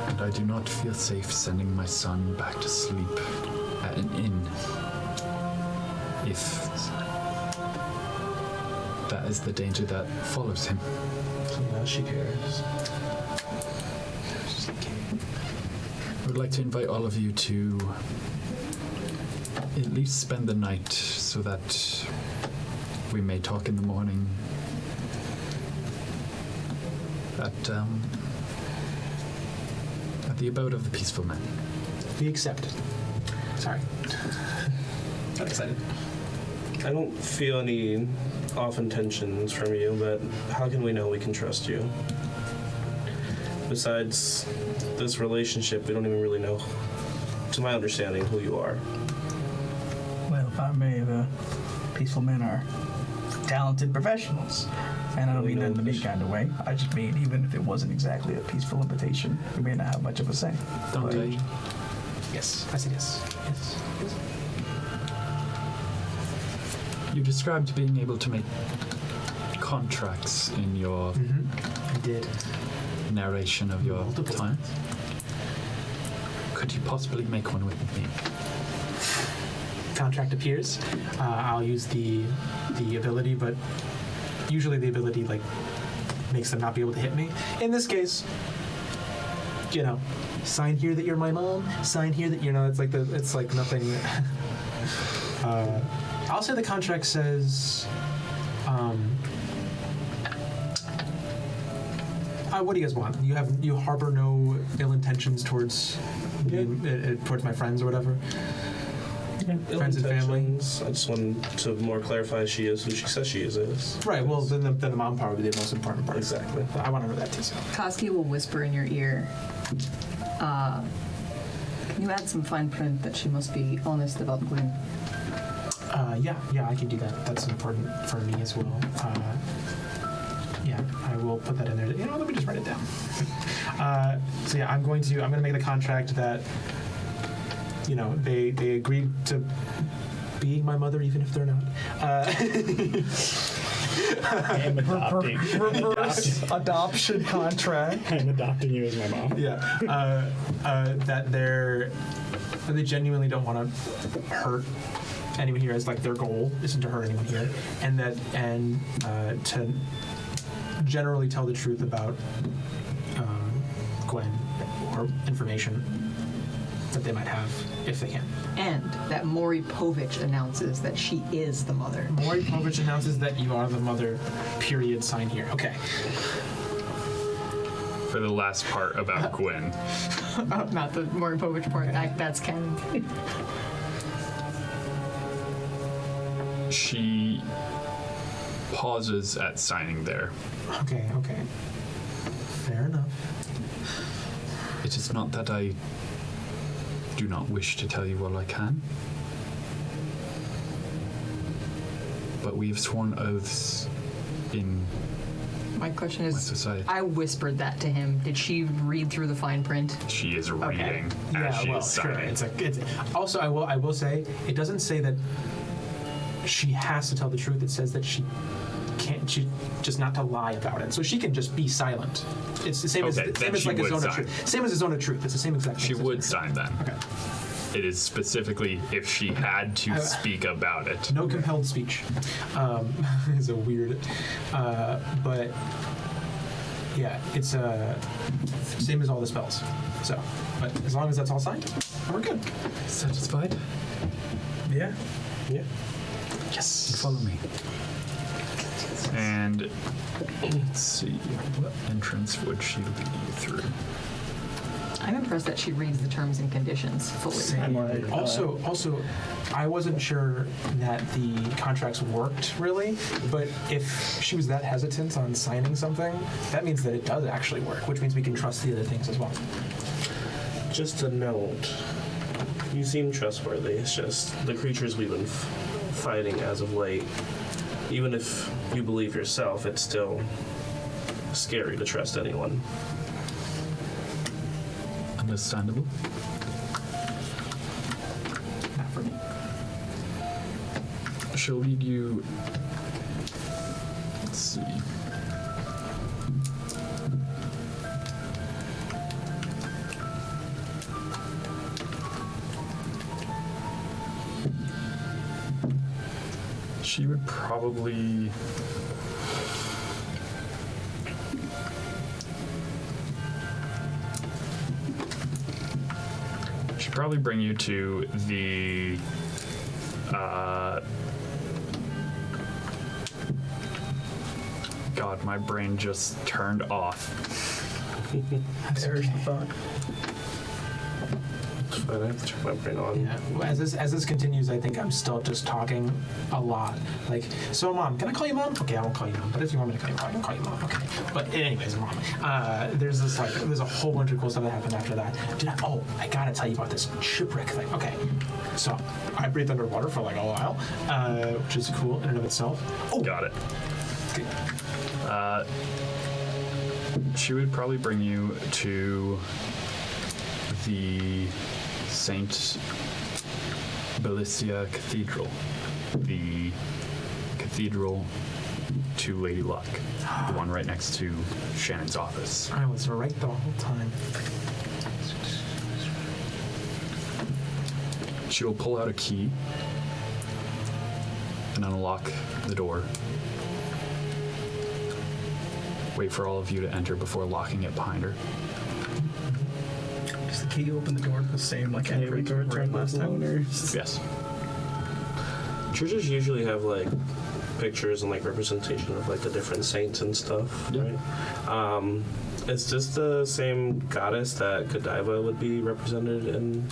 And I do not feel safe sending my son back to sleep at an inn if that is the danger that follows him." So now she cares. I would like to invite all of you to at least spend the night so that we may talk in the morning at the abode of the peaceful men. We accept. Sorry. Got excited. I don't feel any off intentions from you, but how can we know we can trust you? Besides this relationship, we don't even really know, to my understanding, who you are. Well, if I may, the peaceful men are talented professionals. And I don't mean that in the mean kind of way. I just mean even if it wasn't exactly a peaceful invitation, we may not have much of a say. Dante, Yes, I said yes. Yes. Yes. you described being able to make contracts in your I did. narration of your Multiple time. Could you possibly make one with me? Contract appears. I'll use the ability, but usually the ability like makes them not be able to hit me. In this case, you know, sign here that you're my mom. Sign here that it's like nothing. I'll say the contract says. What do you guys want? You harbor no ill intentions towards towards my friends or whatever. Friends and family. I just wanted to more clarify she is who she says she is. Right. Well, then the mom part would be the most important part. Exactly. I want to know that too. So. Koski will whisper in your ear. Can you add some fine print that she must be honest about Gwen? Yeah, I can do that. That's important for me as well. Yeah, I will put that in there. Let me just write it down. So yeah, I'm going to make the contract that they agreed to being my mother even if they're not. I'm adopting. Reverse adoption contract. I'm adopting you as my mom. Yeah, that they genuinely don't want to hurt anyone here. As like their goal isn't to hurt anyone here, and to generally tell the truth about Gwen or information that they might have if they can. And that Maury Povich announces that she is the mother. Maury Povich announces that you are the mother. Period. Sign here. Okay. For the last part about Gwen. Not the Maury Povich part. That's canon. She pauses at signing there. Okay. Fair enough. It is not that I do not wish to tell you all I can, but we have sworn oaths in My question my is, society. I whispered that to him. Did she read through the fine print? She is reading as Yeah. she Well, is sure. signing. It's also I will say it doesn't say that she has to tell the truth. It says that she can't. She just not to lie about it. So she can just be silent. It's the same Okay, as then same as she like a would zone of sign. truth. Same as a zone of truth. It's the same exact thing. She would sign then. Okay. It is specifically if she had to speak about it. No compelled speech. Is a weird, but yeah, it's same as all the spells. So, but as long as that's all signed, we're good. Satisfied? Yeah. Yeah. Yes. Follow me. And let's see, what entrance would she lead you through? I'm impressed that she reads the terms and conditions fully. I'm like, Also, I wasn't sure that the contracts worked really, but if she was that hesitant on signing something, that means that it does actually work, which means we can trust the other things as well. Just a note. You seem trustworthy. It's just the creatures we've been fighting as of late even if you believe yourself, it's still scary to trust anyone. Understandable. Not for me. She'll lead you. Let's see. She would probably. She'd probably bring you to the. God, my brain just turned off. There's the thought. I have to turn my brain on. Yeah. Well, as this continues, I think I'm still just talking a lot. Like, so Mom, can I call you Mom? Okay, I won't call you Mom. But if you want me to call you Mom, I can call you Mom. Okay. But anyways, Mom, there's a whole bunch of cool stuff that happened after that. I gotta tell you about this shipwreck thing. Okay. So I breathed underwater for like a while, which is cool in and of itself. Oh, Got it. good. She would probably bring you to the Saint Belicia Cathedral, the cathedral to Lady Luck, the one right next to Shannon's office. I was right the whole time. She will pull out a key and unlock the door. Wait for all of you to enter before locking it behind her. Does the key open the door to the same like Hey, we entrance can we were in return last those time? loners. Yes. Churches usually have like pictures and like representation of like the different saints and stuff, Yeah. right? Is this the same goddess that Godiva would be represented in?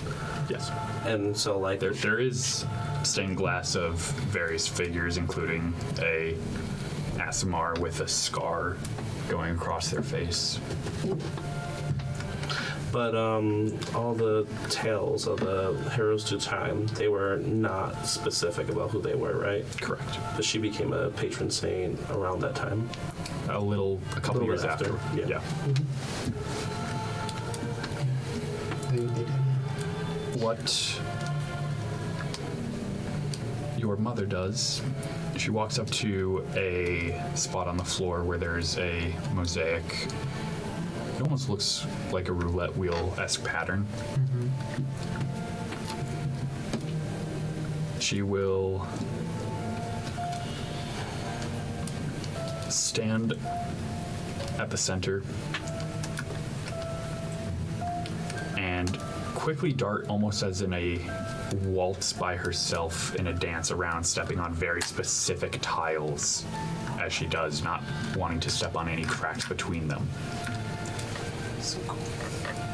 Yes. And so like There is stained glass of various figures, including a Asimar with a scar going across their face. But all the tales of the heroes to time, they were not specific about who they were, right? Correct. But she became a patron saint around that time. A couple Little years bit after. after, yeah. They did. What your mother does, she walks up to a spot on the floor where there's a mosaic. It almost looks like a roulette wheel-esque pattern. She will stand at the center and quickly dart, almost as in a waltz by herself in a dance around, stepping on very specific tiles as she does, not wanting to step on any cracks between them.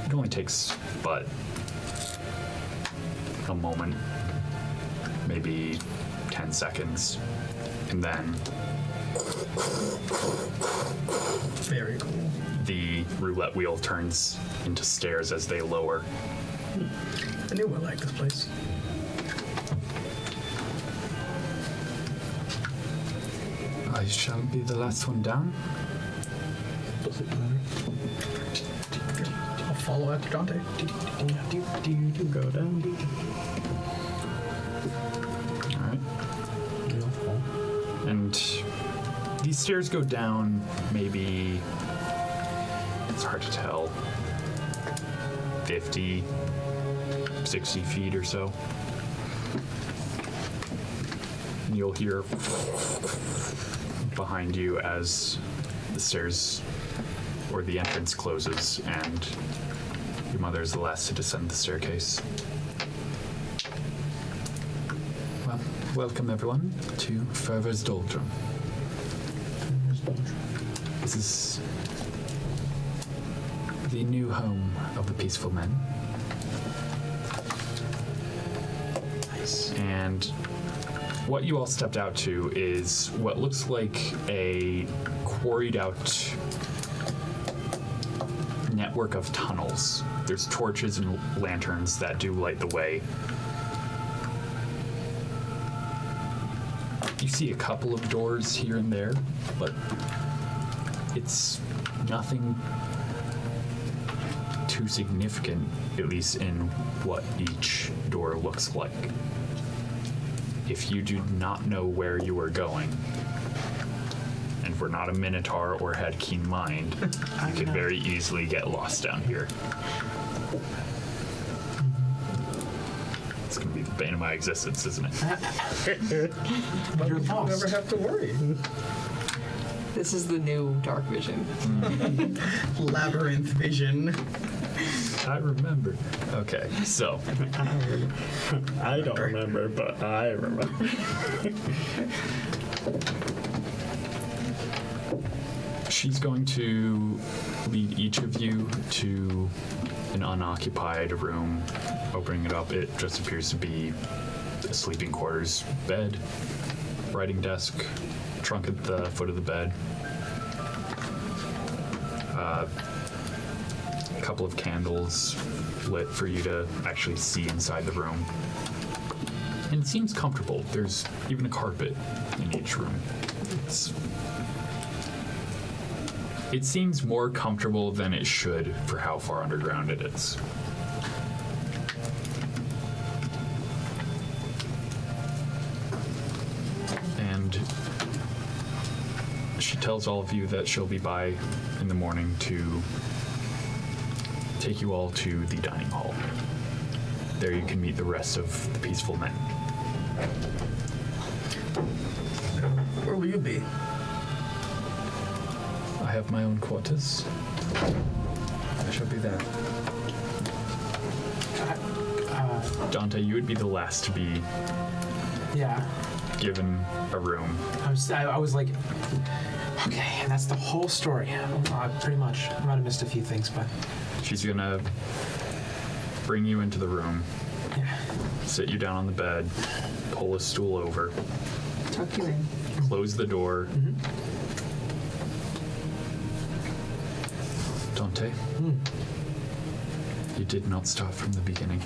It only takes but a moment, maybe 10 seconds, and then Very cool. the roulette wheel turns into stairs as they lower. I knew I liked this place. I shall be the last one down. Doesn't matter. I'll follow after Dante. Go down. All right. And these stairs go down maybe, it's hard to tell, 50, 60 feet or so. And you'll hear behind you as the stairs or the entrance closes and your mother is the last to descend the staircase. Well, welcome everyone to Fervor's Doldrum. This is the new home of the Peaceful Men. Nice. And what you all stepped out to is what looks like a quarried out network of tunnels. There's torches and lanterns that do light the way. You see a couple of doors here and there, but it's nothing too significant, at least in what each door looks like. If you do not know where you are going, and we're not a minotaur or had keen mind, you could very easily get lost down here. It's gonna be the bane of my existence, isn't it? But you're lost. Never have to worry. This is the new dark vision. Labyrinth vision. I remember. Okay, so I don't remember, but I remember. she's going to lead each of you to an unoccupied room. Opening it up, it just appears to be a sleeping quarters, bed, writing desk, trunk at the foot of the bed. A couple of candles lit for you to actually see inside the room. And it seems comfortable. There's even a carpet in each room. It seems more comfortable than it should for how far underground it is. And she tells all of you that she'll be by in the morning to take you all to the dining hall. There you can meet the rest of the peaceful men. Where will you be? I have my own quarters. I shall be there. Dante, you would be the last to be Yeah. given a room. I was like, okay, and that's the whole story. Pretty much. I might have missed a few things, but She's gonna bring you into the room, yeah. sit you down on the bed, pull a stool over, Tuck you in. close the door. Dante, you did not start from the beginning.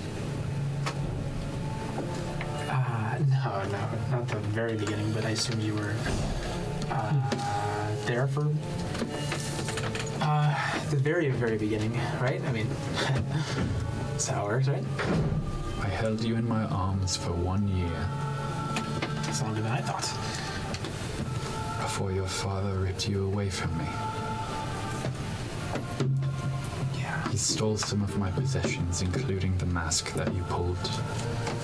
No, not the very beginning, but I assume you were there for the very, very beginning, right? I mean, that's how it works, right? I held you in my arms for 1 year It's longer than I thought. before your father ripped you away from me. Yeah. He stole some of my possessions, including the mask that you pulled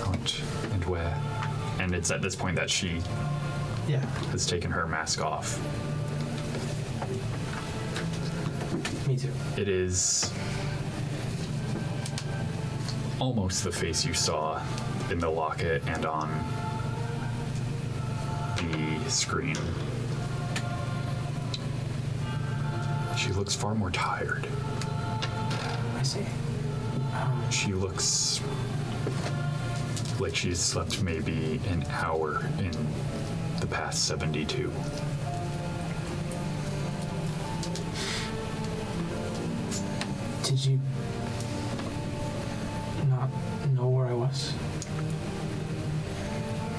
out and wear. And it's at this point that she Yeah. has taken her mask off. Me too. It is almost the face you saw in the locket and on the screen. She looks far more tired. I see. She looks like she's slept maybe an hour in the past 72. Did you not know where I was?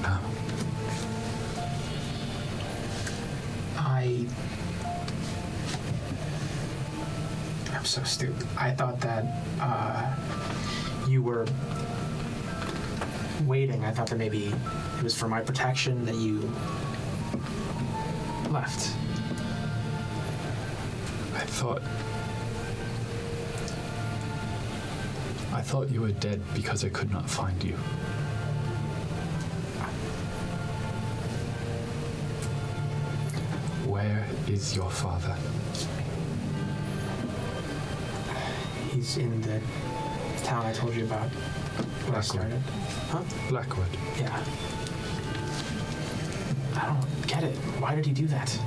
No. I'm so stupid. I thought that you were waiting. I thought that maybe it was for my protection that you left. I thought you were dead because I could not find you. Where is your father? He's in the town I told you about when I Blackwood. started. Huh? Blackwood. Yeah. I don't get it. Why did he do that?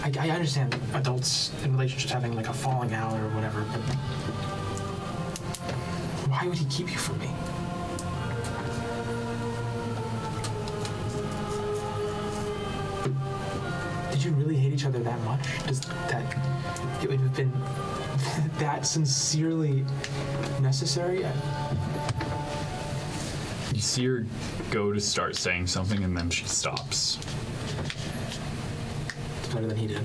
I understand adults in relationships having like a falling out or whatever, but why would he keep you from me? Did you really hate each other that much? Does that it would have been that sincerely necessary? You see her go to start saying something, and then she stops. It's better than he did.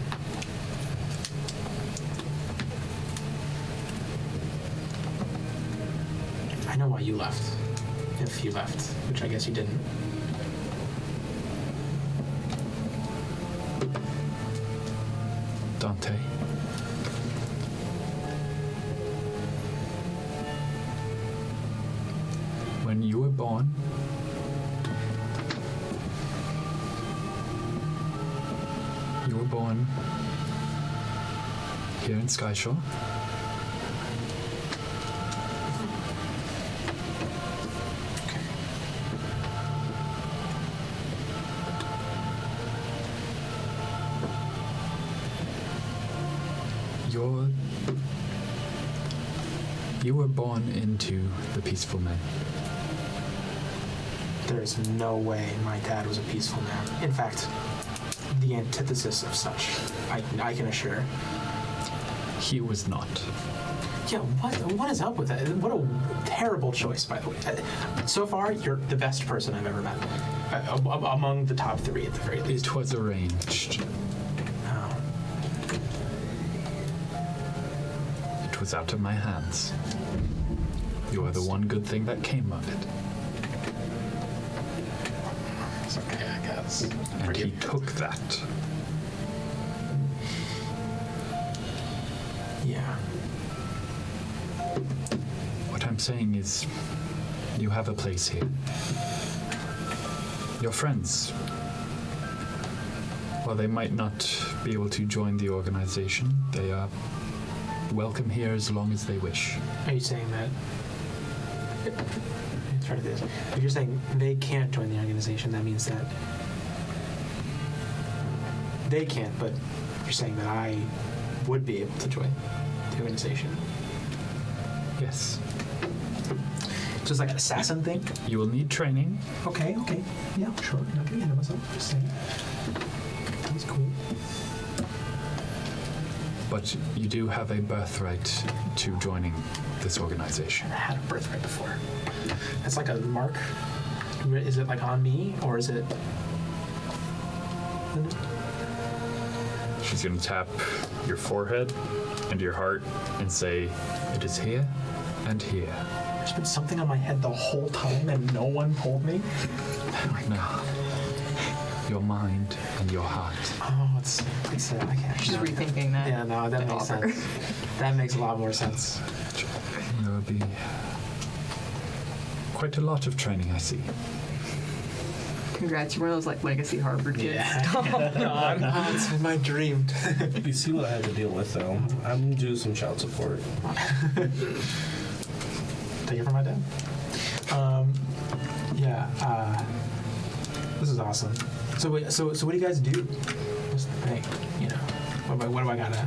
I know why you left. If you left, which I guess you didn't. Dante. When you were born, here in Skyshore. You were born into the peaceful men. There is no way my dad was a peaceful man. In fact, the antithesis of such, I can assure. He was not. Yeah, what is up with that? What a terrible choice, by the way. So far, you're the best person I've ever met. Among the top 3, at the very least. It was arranged. Oh. It was out of my hands. You are the one good thing that came of it. It's okay, I guess. And he took that. Yeah. What I'm saying is, you have a place here. Your friends, while they might not be able to join the organization, they are welcome here as long as they wish. Are you saying that? Let's try to do this. If you're saying they can't join the organization, that means that they can't, but you're saying that I would be able to join the organization. Yes. Just like an assassin thing? You will need training. Okay. Yeah, sure. Not getting ahead of myself. Just saying. That's cool. But you do have a birthright to joining this organization. I had a birthright before. It's like a mark. Is it like on me, or is it? She's going to tap your forehead and your heart and say, "It is here and here." There's been something on my head the whole time, and no one told me. No. Your mind and your heart. Oh, it's I can't. She's rethinking that. Yeah, no, that makes offer. sense. That makes a lot more sense. There will be quite a lot of training, I see. Congrats, you're one of those like legacy Harvard kids. Oh, it's been my dream. You see what I had to deal with, though. I'm due some child support. Take it from my dad. This is awesome. So wait, so what do you guys do? What's the thing? You know, what do I gotta?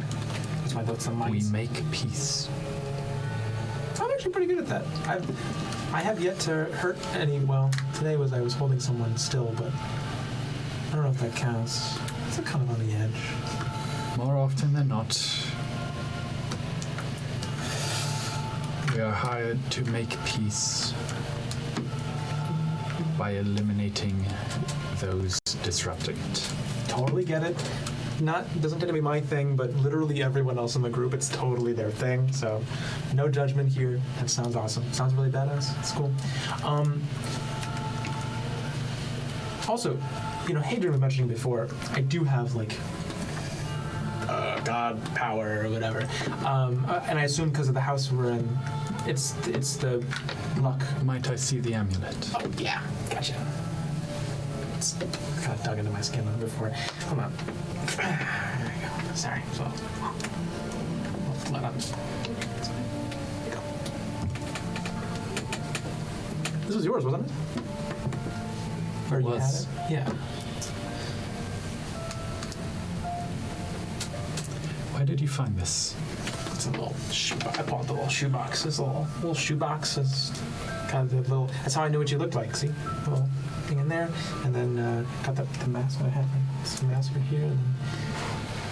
What's my thoughts on mine? We make peace. I'm actually pretty good at that. I have yet to hurt any. Well, today I was holding someone still, but I don't know if that counts. It's kind of on the edge. More often than not, we are hired to make peace by eliminating those disrupting it. Totally get it. Doesn't tend to be my thing, but literally everyone else in the group, it's totally their thing. So, no judgment here. That sounds awesome. Sounds really badass. It's cool. Also, Hadrian was mentioning before, I do have like god power or whatever, and I assume because of the house we're in, it's the luck. Might I see the amulet? Oh yeah, gotcha. It's kind of dug into my skin before. Hold on. There we go. Sorry. So, let up. There you go. This was yours, wasn't it? Or you had it? Yeah. Where did you find this? It's a little shoebox. I call it the little shoebox. This little shoebox is kind of the little. That's how I knew what you looked like. See, little thing in there, and then got the mask I had. This mask right here, and then.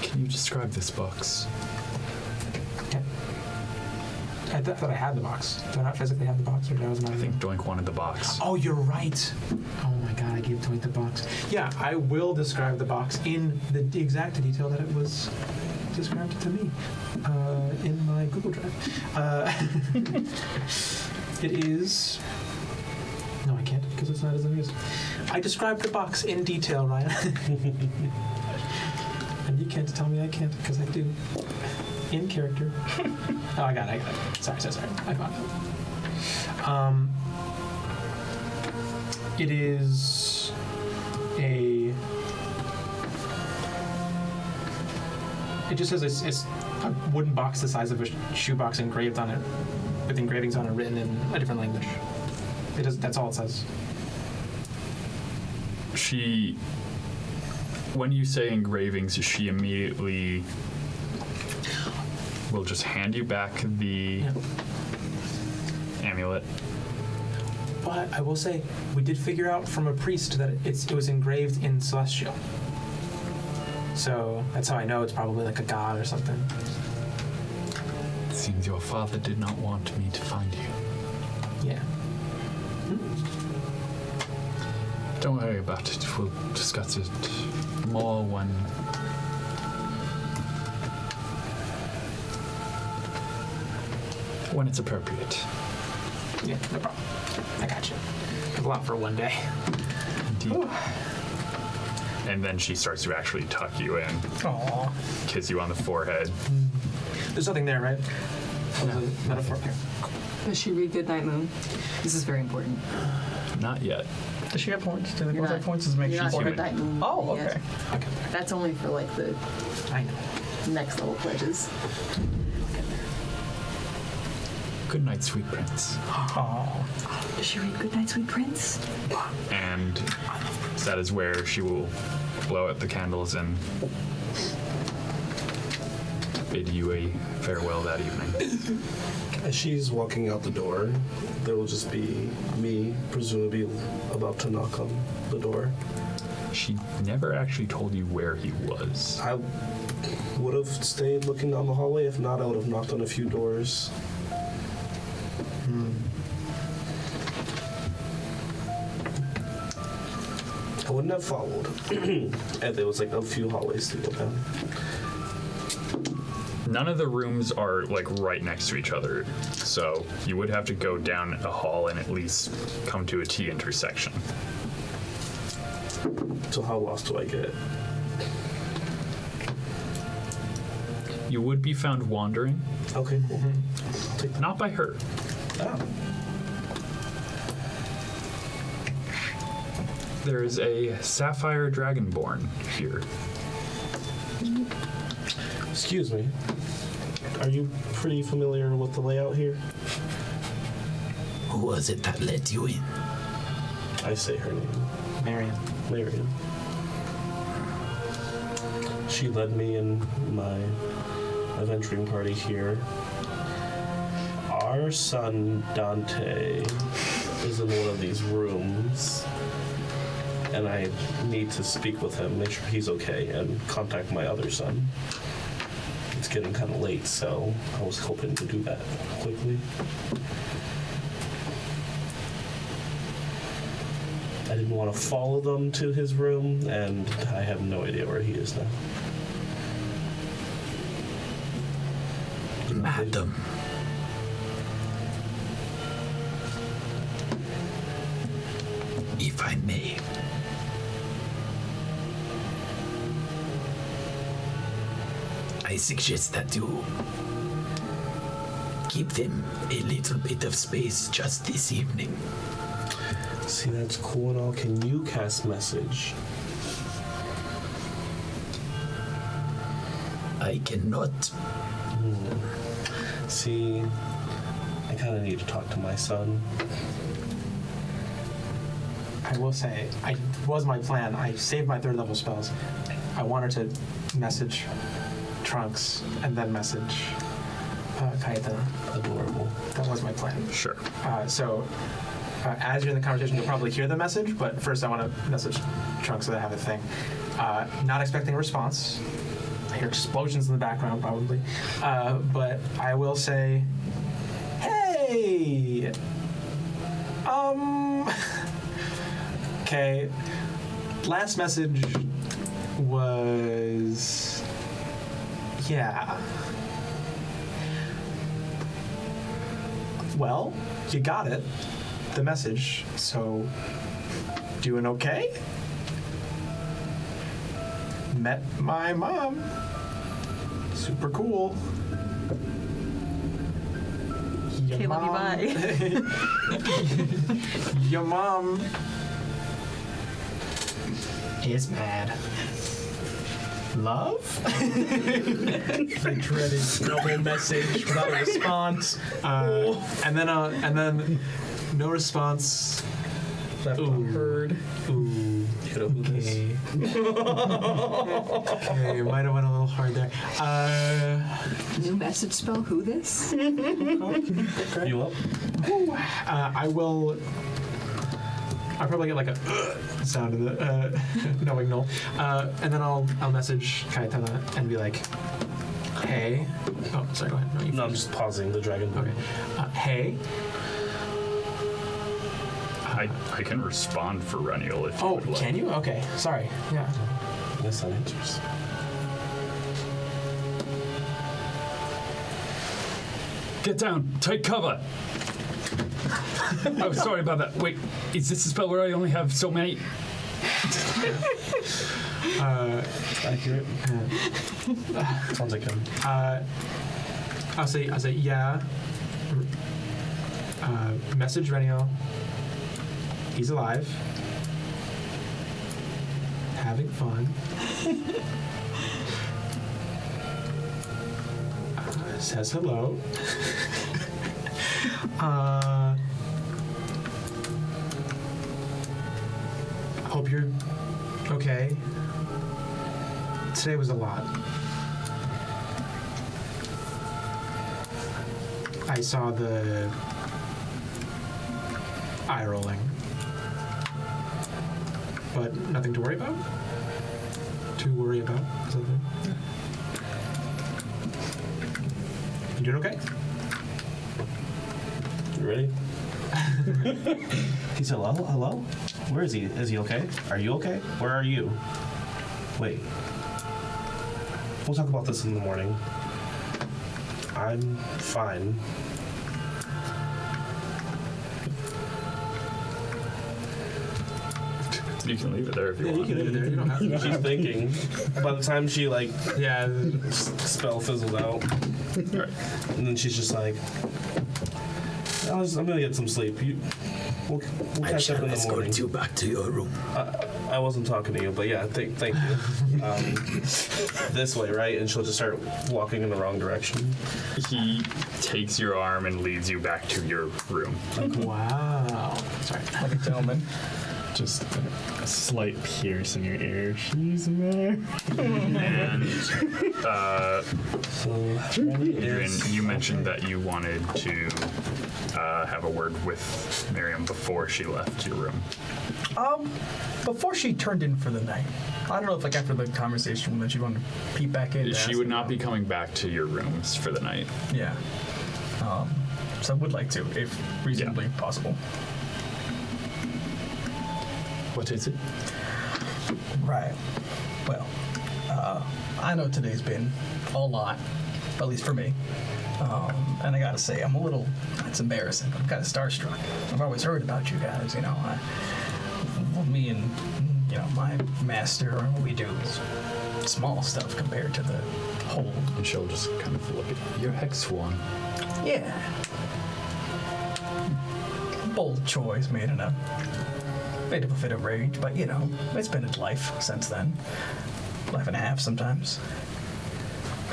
Can you describe this box? Yeah. I thought I had the box. Do I not physically have the box, or that was my? I think Doink wanted the box. Oh, you're right. Oh my god, I gave Doink the box. Yeah, I will describe the box in the exact detail that it was described to me in my Google Drive. It is. No, I can't because it's not as it is. I described the box in detail, Ryan. And you can't tell me I can't because I do. In character. Oh, I got it. Sorry. I found it. It is a. It just says it's a wooden box the size of a shoebox engraved on it, with engravings on it written in a different language. It does. That's all it says. When you say engravings, she immediately will just hand you back the amulet. But I will say, we did figure out from a priest that it was engraved in Celestial. So that's how I know it's probably like a god or something. It seems your father did not want me to find you. Yeah. Don't worry about it. We'll discuss it more when it's appropriate. Yeah, no problem. I got you. A lot for one day. Indeed. And then she starts to actually tuck you in, Aww. kiss you on the forehead. There's nothing there, right? No. Metaphor here. Does she read Goodnight Moon? This is very important. Not yet. Does she have points? Do the You're girls have not- points to make You're sure? not human. Goodnight Moon. Oh, yet. okay. Okay. That's only for like the I know. next level pledges. Good night, sweet prince. Oh. Does she read Goodnight, Sweet Prince? And that is where she will blow out the candles and bid you a farewell that evening. As she's walking out the door, there will just be me, presumably about to knock on the door. She never actually told you where he was. I would have stayed looking down the hallway. If not, I would have knocked on a few doors. I wouldn't have followed. And there was like a few hallways to go down. None of the rooms are like right next to each other, so you would have to go down a hall and at least come to a T intersection. So how lost do I get? You would be found wandering, Okay, cool. I'll take that. not by her. Ah. There is a sapphire dragonborn here. Excuse me. Are you pretty familiar with the layout here? Who was it that let you in? I say her name. Miriam. Miriam. She led me in my adventuring party here. Our son Dante is in one of these rooms, and I need to speak with him, make sure he's okay, and contact my other son. It's getting kind of late, so I was hoping to do that quickly. I didn't want to follow them to his room, and I have no idea where he is now. Madam. If I may. I suggest that you give them a little bit of space just this evening. See, that's cool and all. Can you cast message? I cannot. See, I kind of need to talk to my son. I will say, it was my plan. I saved my third level spells. I wanted to message Trunks and then message Kytana. Adorable. That was my plan. Sure. So as you're in the conversation, you'll probably hear the message, but first I want to message Trunks so that I have a thing. Not expecting a response. I hear explosions in the background, probably. But I will say, Hey. Okay. Last message was. Yeah. Well, you got it. The message. So, doing okay? Met my mom. Super cool. Okay, love you, bye. Your mom is mad. Love? The dreaded double message without a response. And then no response. Left unheard. Ooh. Okay. Okay, might have went a little hard there. New message spell, who this? You up? I'll probably get like a sound of the knowing null. And then I'll message Kytana and be like, hey. Oh, sorry, go ahead. No, I'm just pausing the dragon. Okay. Hey. I can respond for Rennial if you would like. Can you? Okay, sorry. Yeah. Yes, that answers. Get down. Take cover. Oh, sorry about that. Wait, is this a spell where I only have so many? Accurate. Sounds like him. I'll say yeah. Message Rennial. He's alive. Having fun. Says hello. Hope you're okay. Today was a lot. I saw the eye rolling. But nothing to worry about? To worry about? Something? You doing okay? You ready? He said, hello? Where is he? Is he okay? Are you okay? Where are you? Wait. We'll talk about this in the morning. I'm fine. You can leave it there if you want. You can leave it there. You don't have to. She's thinking. By the time she, spell fizzles out. Right. And then she's just like, I'm gonna get some sleep. We'll I catch up shall in the morning. escort you back to your room. I wasn't talking to you, but yeah, thank you. This way, right? And she'll just start walking in the wrong direction. He takes your arm and leads you back to your room. Wow. Sorry. Like a gentleman. Just a slight pierce in your ear. She's there. And So, Adrian, you mentioned that you wanted to have a word with Miriam before she left your room. Before she turned in for the night. I don't know if after the conversation that she wanted to peep back in. She would not be coming back to your rooms for the night. Yeah. So I would like to, if reasonably possible. What is it? Right. Well, I know today's been a lot, at least for me. And I gotta say, it's embarrassing, but I'm kind of starstruck. I've always heard about you guys, me and, my master, what we do is small stuff compared to the whole. And she'll just kind of look at your Hex Swan. Yeah. Bold choice made in a bit of a fit of rage, but it's been its life since then. Life and a half sometimes.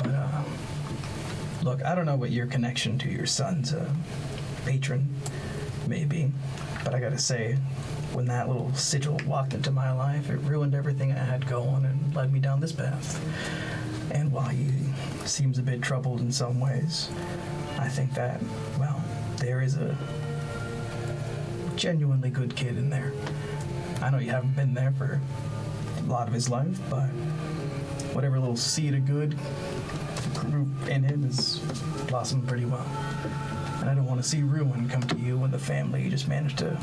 But, look, I don't know what your connection to your son's patron may be, but I gotta say, when that little sigil walked into my life, it ruined everything I had going and led me down this path. And while he seems a bit troubled in some ways, I think that, there is a genuinely good kid in there. I know you haven't been there for a lot of his life, but whatever little seed of good grew in him has blossomed pretty well. And I don't want to see ruin come to you and the family you just managed to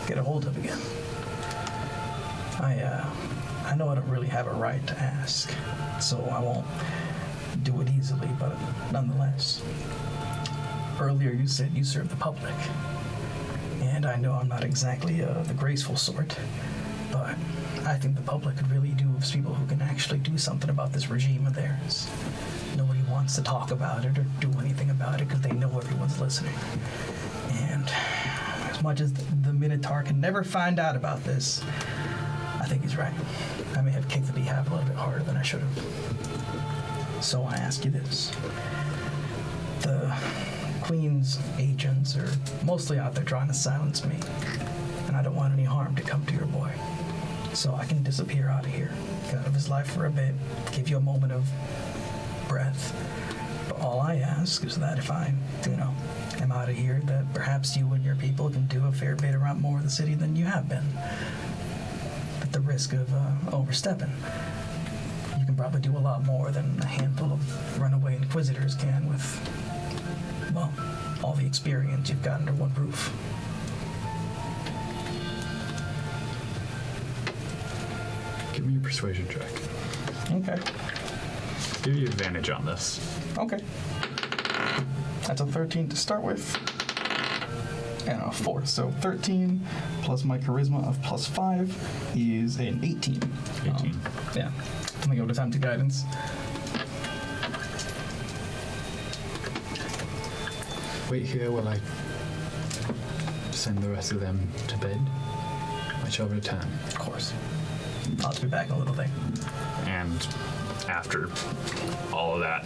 get a hold of again. I know I don't really have a right to ask, so I won't do it easily, but nonetheless. Earlier you said you serve the public, and I know I'm not exactly the graceful sort, but I think the public could really do with people who can actually do something about this regime of theirs. Nobody wants to talk about it or do anything about it because they know everyone's listening. And as much as the Minotaur can never find out about this, I think he's right. I may have kicked the beehive a little bit harder than I should have. So I ask you this. The Queen's agents are mostly out there trying to silence me, and I don't want any harm to come to your boy. So I can disappear out of here, get out of his life for a bit, give you a moment of breath. But all I ask is that if I, am out of here, that perhaps you and your people can do a fair bit around more of the city than you have been. At the risk of overstepping. You can probably do a lot more than a handful of runaway inquisitors can with, well, all the experience you've got under one roof. Give me a persuasion check. Okay. Give you advantage on this. Okay. That's a 13 to start with. And a 4. So 13 plus my charisma of +5 is an 18. 18. Yeah. I'm going to go to time to guidance. Wait here while I send the rest of them to bed. I shall return. Of course. I'll just be back in a little thing. And after all of that,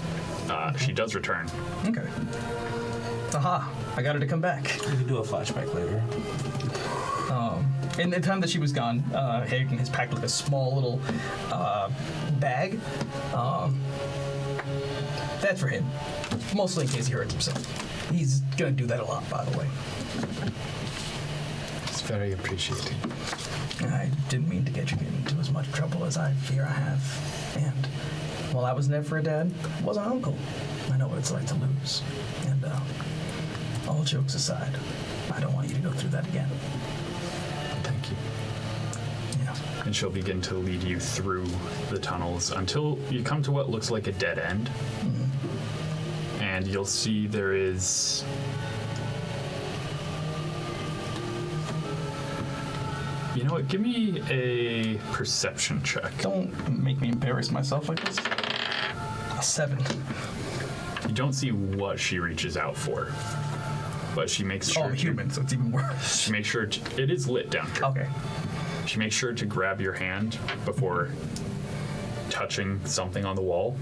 she does return. Okay. Aha! I got her to come back. We can do a flashback later. In the time that she was gone, Hadrian has packed like a small little bag. That's for him. Mostly in case he hurts himself. He's gonna do that a lot, by the way. It's very appreciated. I didn't mean to get you into as much trouble as I fear I have. And while I was never a dad, I was an uncle. I know what it's like to lose. And all jokes aside, I don't want you to go through that again. Thank you. Yeah. And she'll begin to lead you through the tunnels until you come to what looks like a dead end. Mm-hmm. And you'll see there is... You know what? Give me a perception check. Don't make me embarrass myself like this. A 7. You don't see what she reaches out for, but she makes sure. Oh, I'm human, so it's even worse. She makes sure it is lit down here. Okay. She makes sure to grab your hand before touching something on the wall,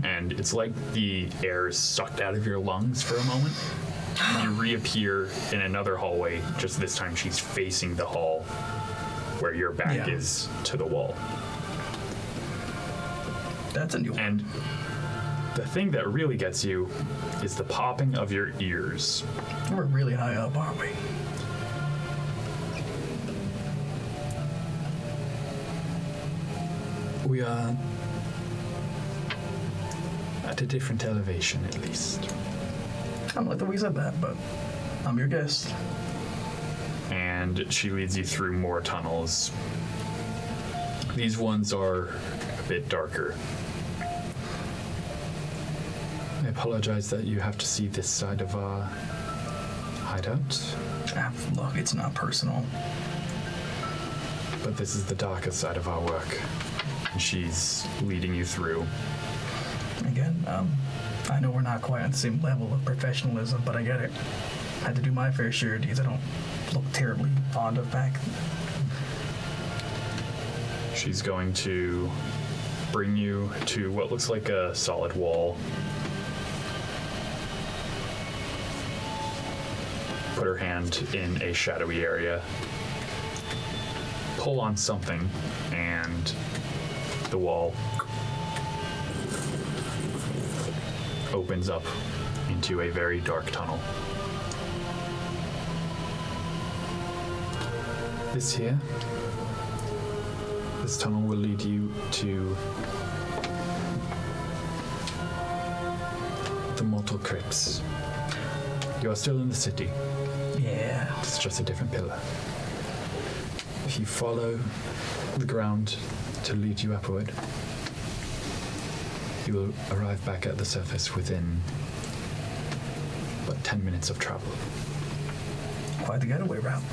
and it's like the air is sucked out of your lungs for a moment. And you reappear in another hallway. Just this time, she's facing the hall where your back is to the wall. That's a new one. And the thing that really gets you is the popping of your ears. We're really high up, aren't we? We are at a different elevation, at least. I'm like the way you said that, but I'm your guest. And she leads you through more tunnels. These ones are a bit darker. I apologize that you have to see this side of our hideout. Look, it's not personal. But this is the darkest side of our work. And she's leading you through. Again, I know we're not quite on the same level of professionalism, but I get it. I had to do my fair share of these I don't look terribly fond of back. She's going to bring you to what looks like a solid wall. Put her hand in a shadowy area. Pull on something, and the wall opens up into a very dark tunnel. This tunnel will lead you to the mortal crypts. You are still in the city. Yeah. It's just a different pillar. If you follow the ground to lead you upward, you will arrive back at the surface within about 10 minutes of travel. Quite the getaway route.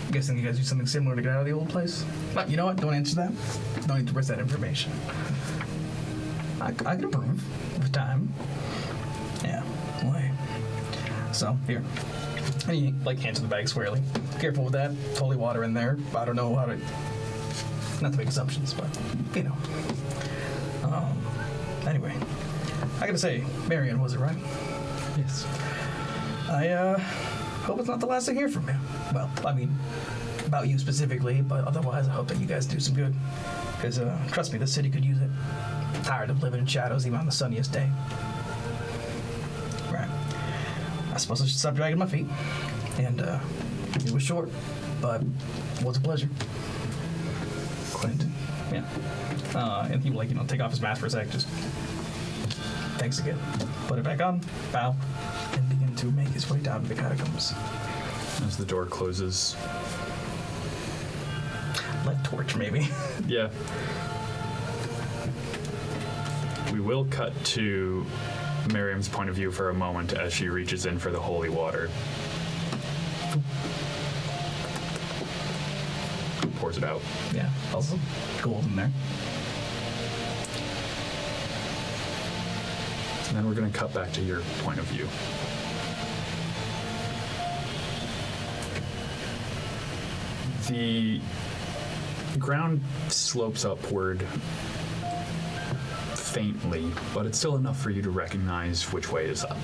I'm guessing you guys do something similar to get out of the old place? But you know what? Don't answer that. Don't need to risk that information. I can approve with time. Yeah. Wait. So, here. And he, hands the bag squarely. Careful with that. Holy water in there. I don't know how to... Not to make assumptions, but, you know. Anyway. I gotta say, Miriam, was it right? Yes. I, hope it's not the last I hear from you. Well, I mean, about you specifically, but otherwise I hope that you guys do some good. Because, trust me, the city could use it. I'm tired of living in shadows even on the sunniest day. Right. I suppose I should stop dragging my feet. And, it was short, but it was a pleasure. Quentin. Yeah. And he will, take off his mask for a sec, just... Thanks again. Put it back on, bow, and begin to make his way down to the catacombs. As the door closes. Light torch, maybe. Yeah. We will cut to Miriam's point of view for a moment as she reaches in for the holy water. Pours it out. Yeah, also gold in there. And then we're going to cut back to your point of view. The ground slopes upward faintly, but it's still enough for you to recognize which way is up.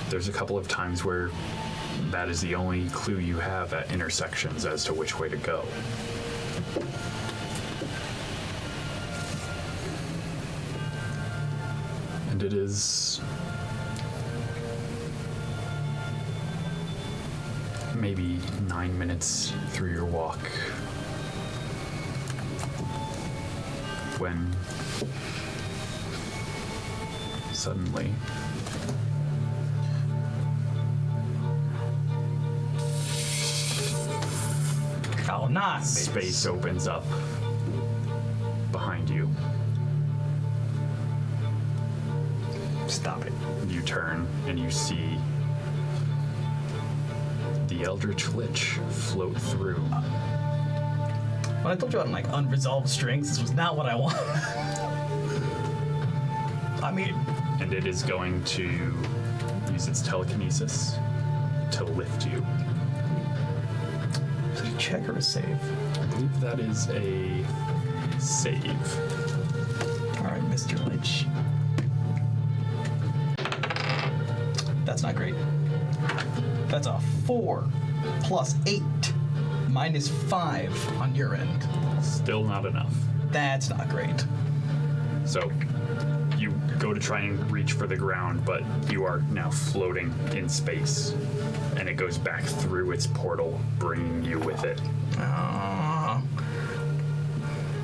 There's a couple of times where that is the only clue you have at intersections as to which way to go. And it is maybe 9 minutes through your walk when suddenly Oh, not space opens up behind you. Stop it. You turn and you see the Eldritch Lich float through. When I told you about unresolved strings, this was not what I wanted. I mean... And it is going to use its telekinesis to lift you. Is it a check or a save? I believe that is a save. All right, Mr. Lich. That's not great. That's a 4 plus 8 minus 5 on your end. Still not enough. That's not great. So you go to try and reach for the ground, but you are now floating in space. And it goes back through its portal, bringing you with it.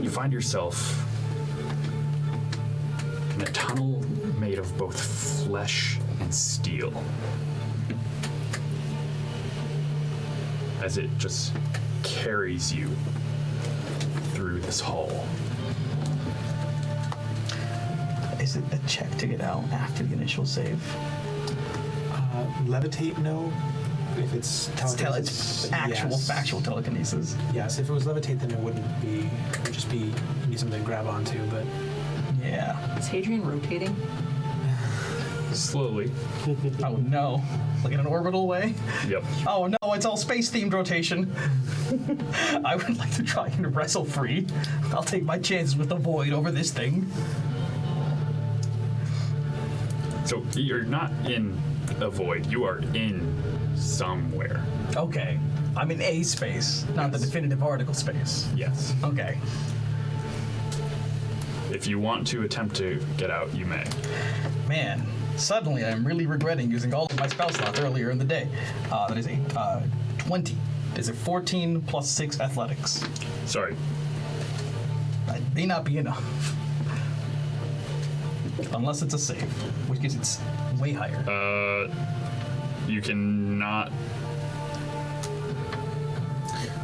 You find yourself in a tunnel made of both flesh and steel. As it just carries you through this hall. Is it a check to get out after the initial save? Levitate, no. If it's telekinesis, It's actual, yes. factual telekinesis. Yes, if it was levitate, then it wouldn't be. It would just be you need something to grab onto. But Yeah. Is Hadrian rotating? Slowly. Oh no. Like in an orbital way? Yep. Oh no, it's all space-themed rotation. I would like to try and wrestle free. I'll take my chances with the void over this thing. So you're not in a void. You are in somewhere. Okay. I'm in A space, not the definitive article space. Yes. Okay. If you want to attempt to get out, you may. Man, suddenly I'm really regretting using all of my spell slots earlier in the day. That is a 20. Is it 14 plus 6 athletics? Sorry. That may not be enough. Unless it's a save, which case it's way higher. You cannot.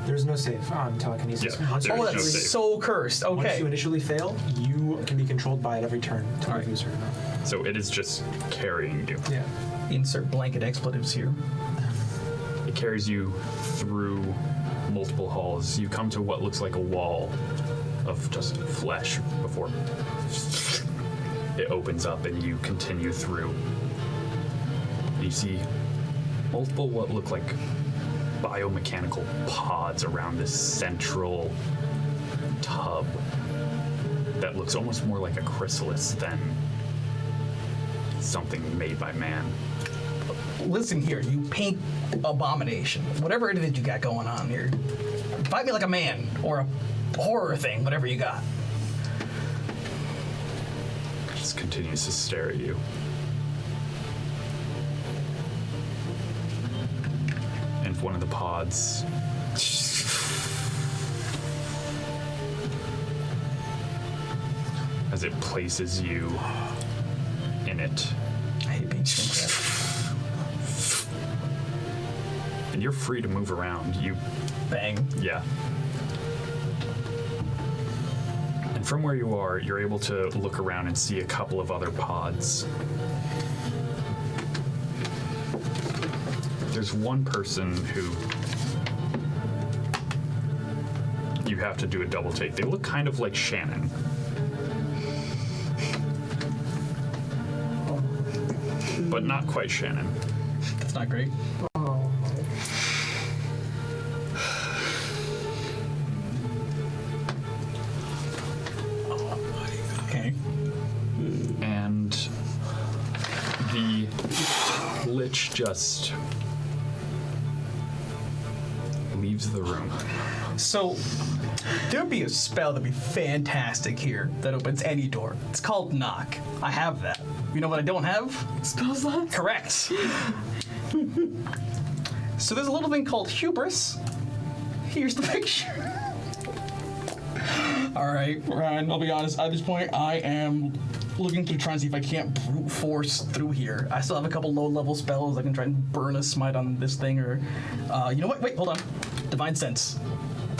There's no save on telekinesis. Yeah, Once there you- is no that's save. so cursed. Once Okay. you initially fail, you can be controlled by it every turn to Alright. reduce or not. So it is just carrying you. Yeah. Insert blanket expletives here. It carries you through multiple halls. You come to what looks like a wall of just flesh before it opens up and you continue through. You see multiple what look like biomechanical pods around this central tub that looks almost more like a chrysalis than something made by man. Listen here, you pink abomination. Whatever it is that you got going on here, fight me like a man or a horror thing, whatever you got. Just continues to stare at you. And one of the pods as it places you in it. I hate being so bad. And you're free to move around. You Bang. Yeah. And from where you are, you're able to look around and see a couple of other pods. There's one person who you have to do a double take. They look kind of like Shannon. But not quite Shannon. That's not great. Okay. And the lich just leaves the room. So, there'd be a spell that'd be fantastic here that opens any door. It's called Knock. I have that. You know what I don't have? Spell slots? Correct. So there's a little thing called Hubris. Here's the picture. All right, Ryan, I'll be honest. At this point, I am looking to try and see if I can't brute force through here. I still have a couple low-level spells. I can try and burn a smite on this thing, or you know what? Wait, hold on. Divine Sense.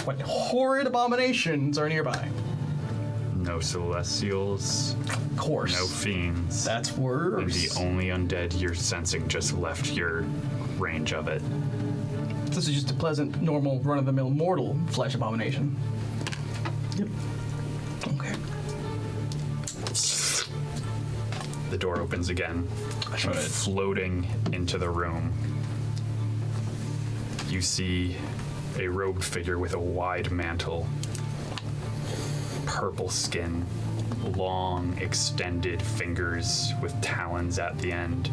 What horrid abominations are nearby? No celestials, Of course. no fiends. That's And worse. the only undead you're sensing just left your range of it. This is just a pleasant, normal, run-of-the-mill mortal flesh abomination. Yep. Okay. The door opens again. Shut it. Floating into the room, you see a robed figure with a wide mantle, purple skin, long extended fingers with talons at the end,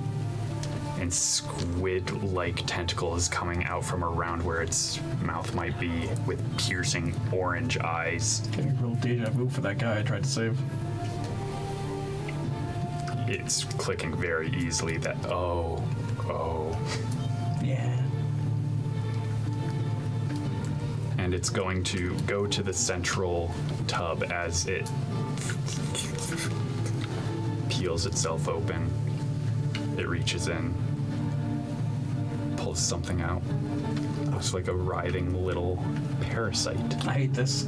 and squid-like tentacles coming out from around where its mouth might be, with piercing orange eyes. Getting a real deja vu for that guy I tried to save. It's clicking very easily that, oh. Yeah. And it's going to go to the central tub as it peels itself open. It reaches in, pulls something out. Looks like a writhing little parasite. I hate this.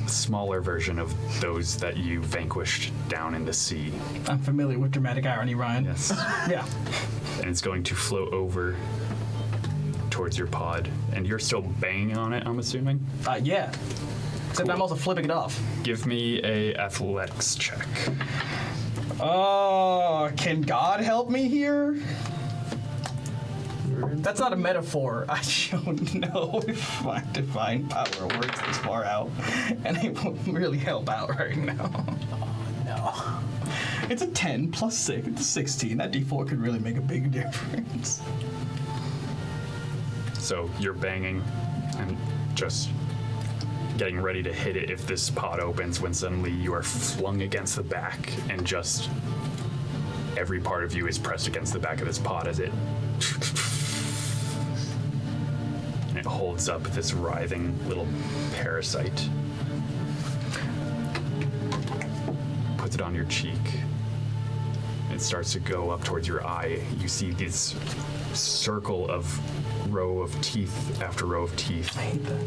A smaller version of those that you vanquished down in the sea. I'm familiar with dramatic irony, Ryan. Yes. Yeah. And it's going to float over towards your pod. And you're still banging on it, I'm assuming? Yeah. Except I'm also flipping it off. Give me a athletics check. Can God help me here? That's not a metaphor. I don't know if my divine power works this far out, and it won't really help out right now. No. It's a 10 plus 6, it's a 16. That D4 could really make a big difference. So you're banging and just getting ready to hit it if this pod opens, when suddenly you are flung against the back and just every part of you is pressed against the back of this pod as it and it holds up this writhing little parasite. Puts puts it on your cheek. It starts to go up towards your eye. You see this circle of row of teeth after row of teeth. I hate that.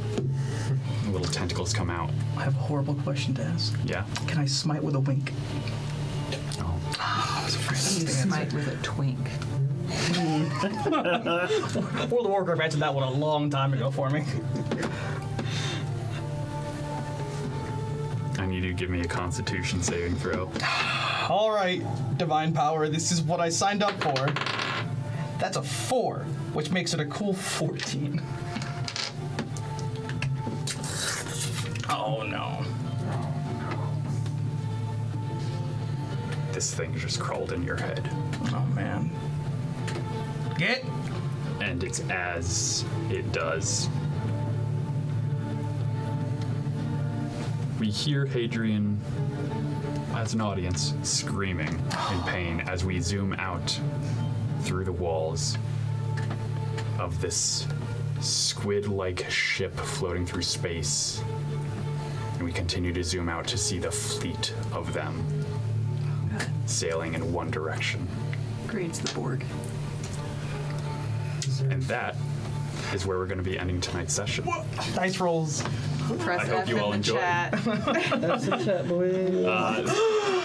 Little tentacles come out. I have a horrible question to ask. Yeah. Can I smite with a wink? Oh. I was afraid You that's the smite answer. with a twink. World of Warcraft answered that one a long time ago for me. I need you to give me a Constitution saving throw. All right, Divine Power, this is what I signed up for. That's a 4, which makes it a cool 14. Oh no. This thing just crawled in your head. Oh man. Get. And it's as it does. We hear Hadrian, as an audience, screaming in pain as we zoom out through the walls of this squid-like ship floating through space. And we continue to zoom out to see the fleet of them sailing in one direction. Great, it's the Borg. And that is where we're going to be ending tonight's session. Dice rolls. Press I hope F you in all the enjoy. chat. That's the chat, boys.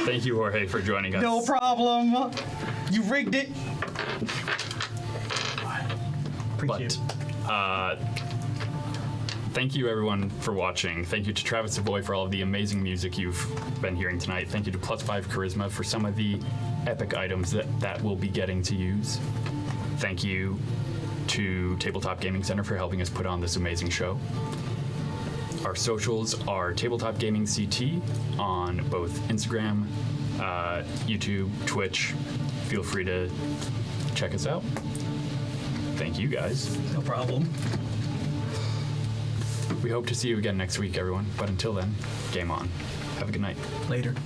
Thank you, Jorge, for joining us. No problem. You rigged it. Appreciate But, it. thank you, everyone, for watching. Thank you to Travis Savoy for all of the amazing music you've been hearing tonight. Thank you to +5 Charisma for some of the epic items that we'll be getting to use. Thank you to Tabletop Gaming Center for helping us put on this amazing show. Our socials are Tabletop Gaming CT on both Instagram, YouTube, Twitch. Feel free to check us out. Thank you, guys. No problem. We hope to see you again next week, everyone. But until then, game on. Have a good night. Later.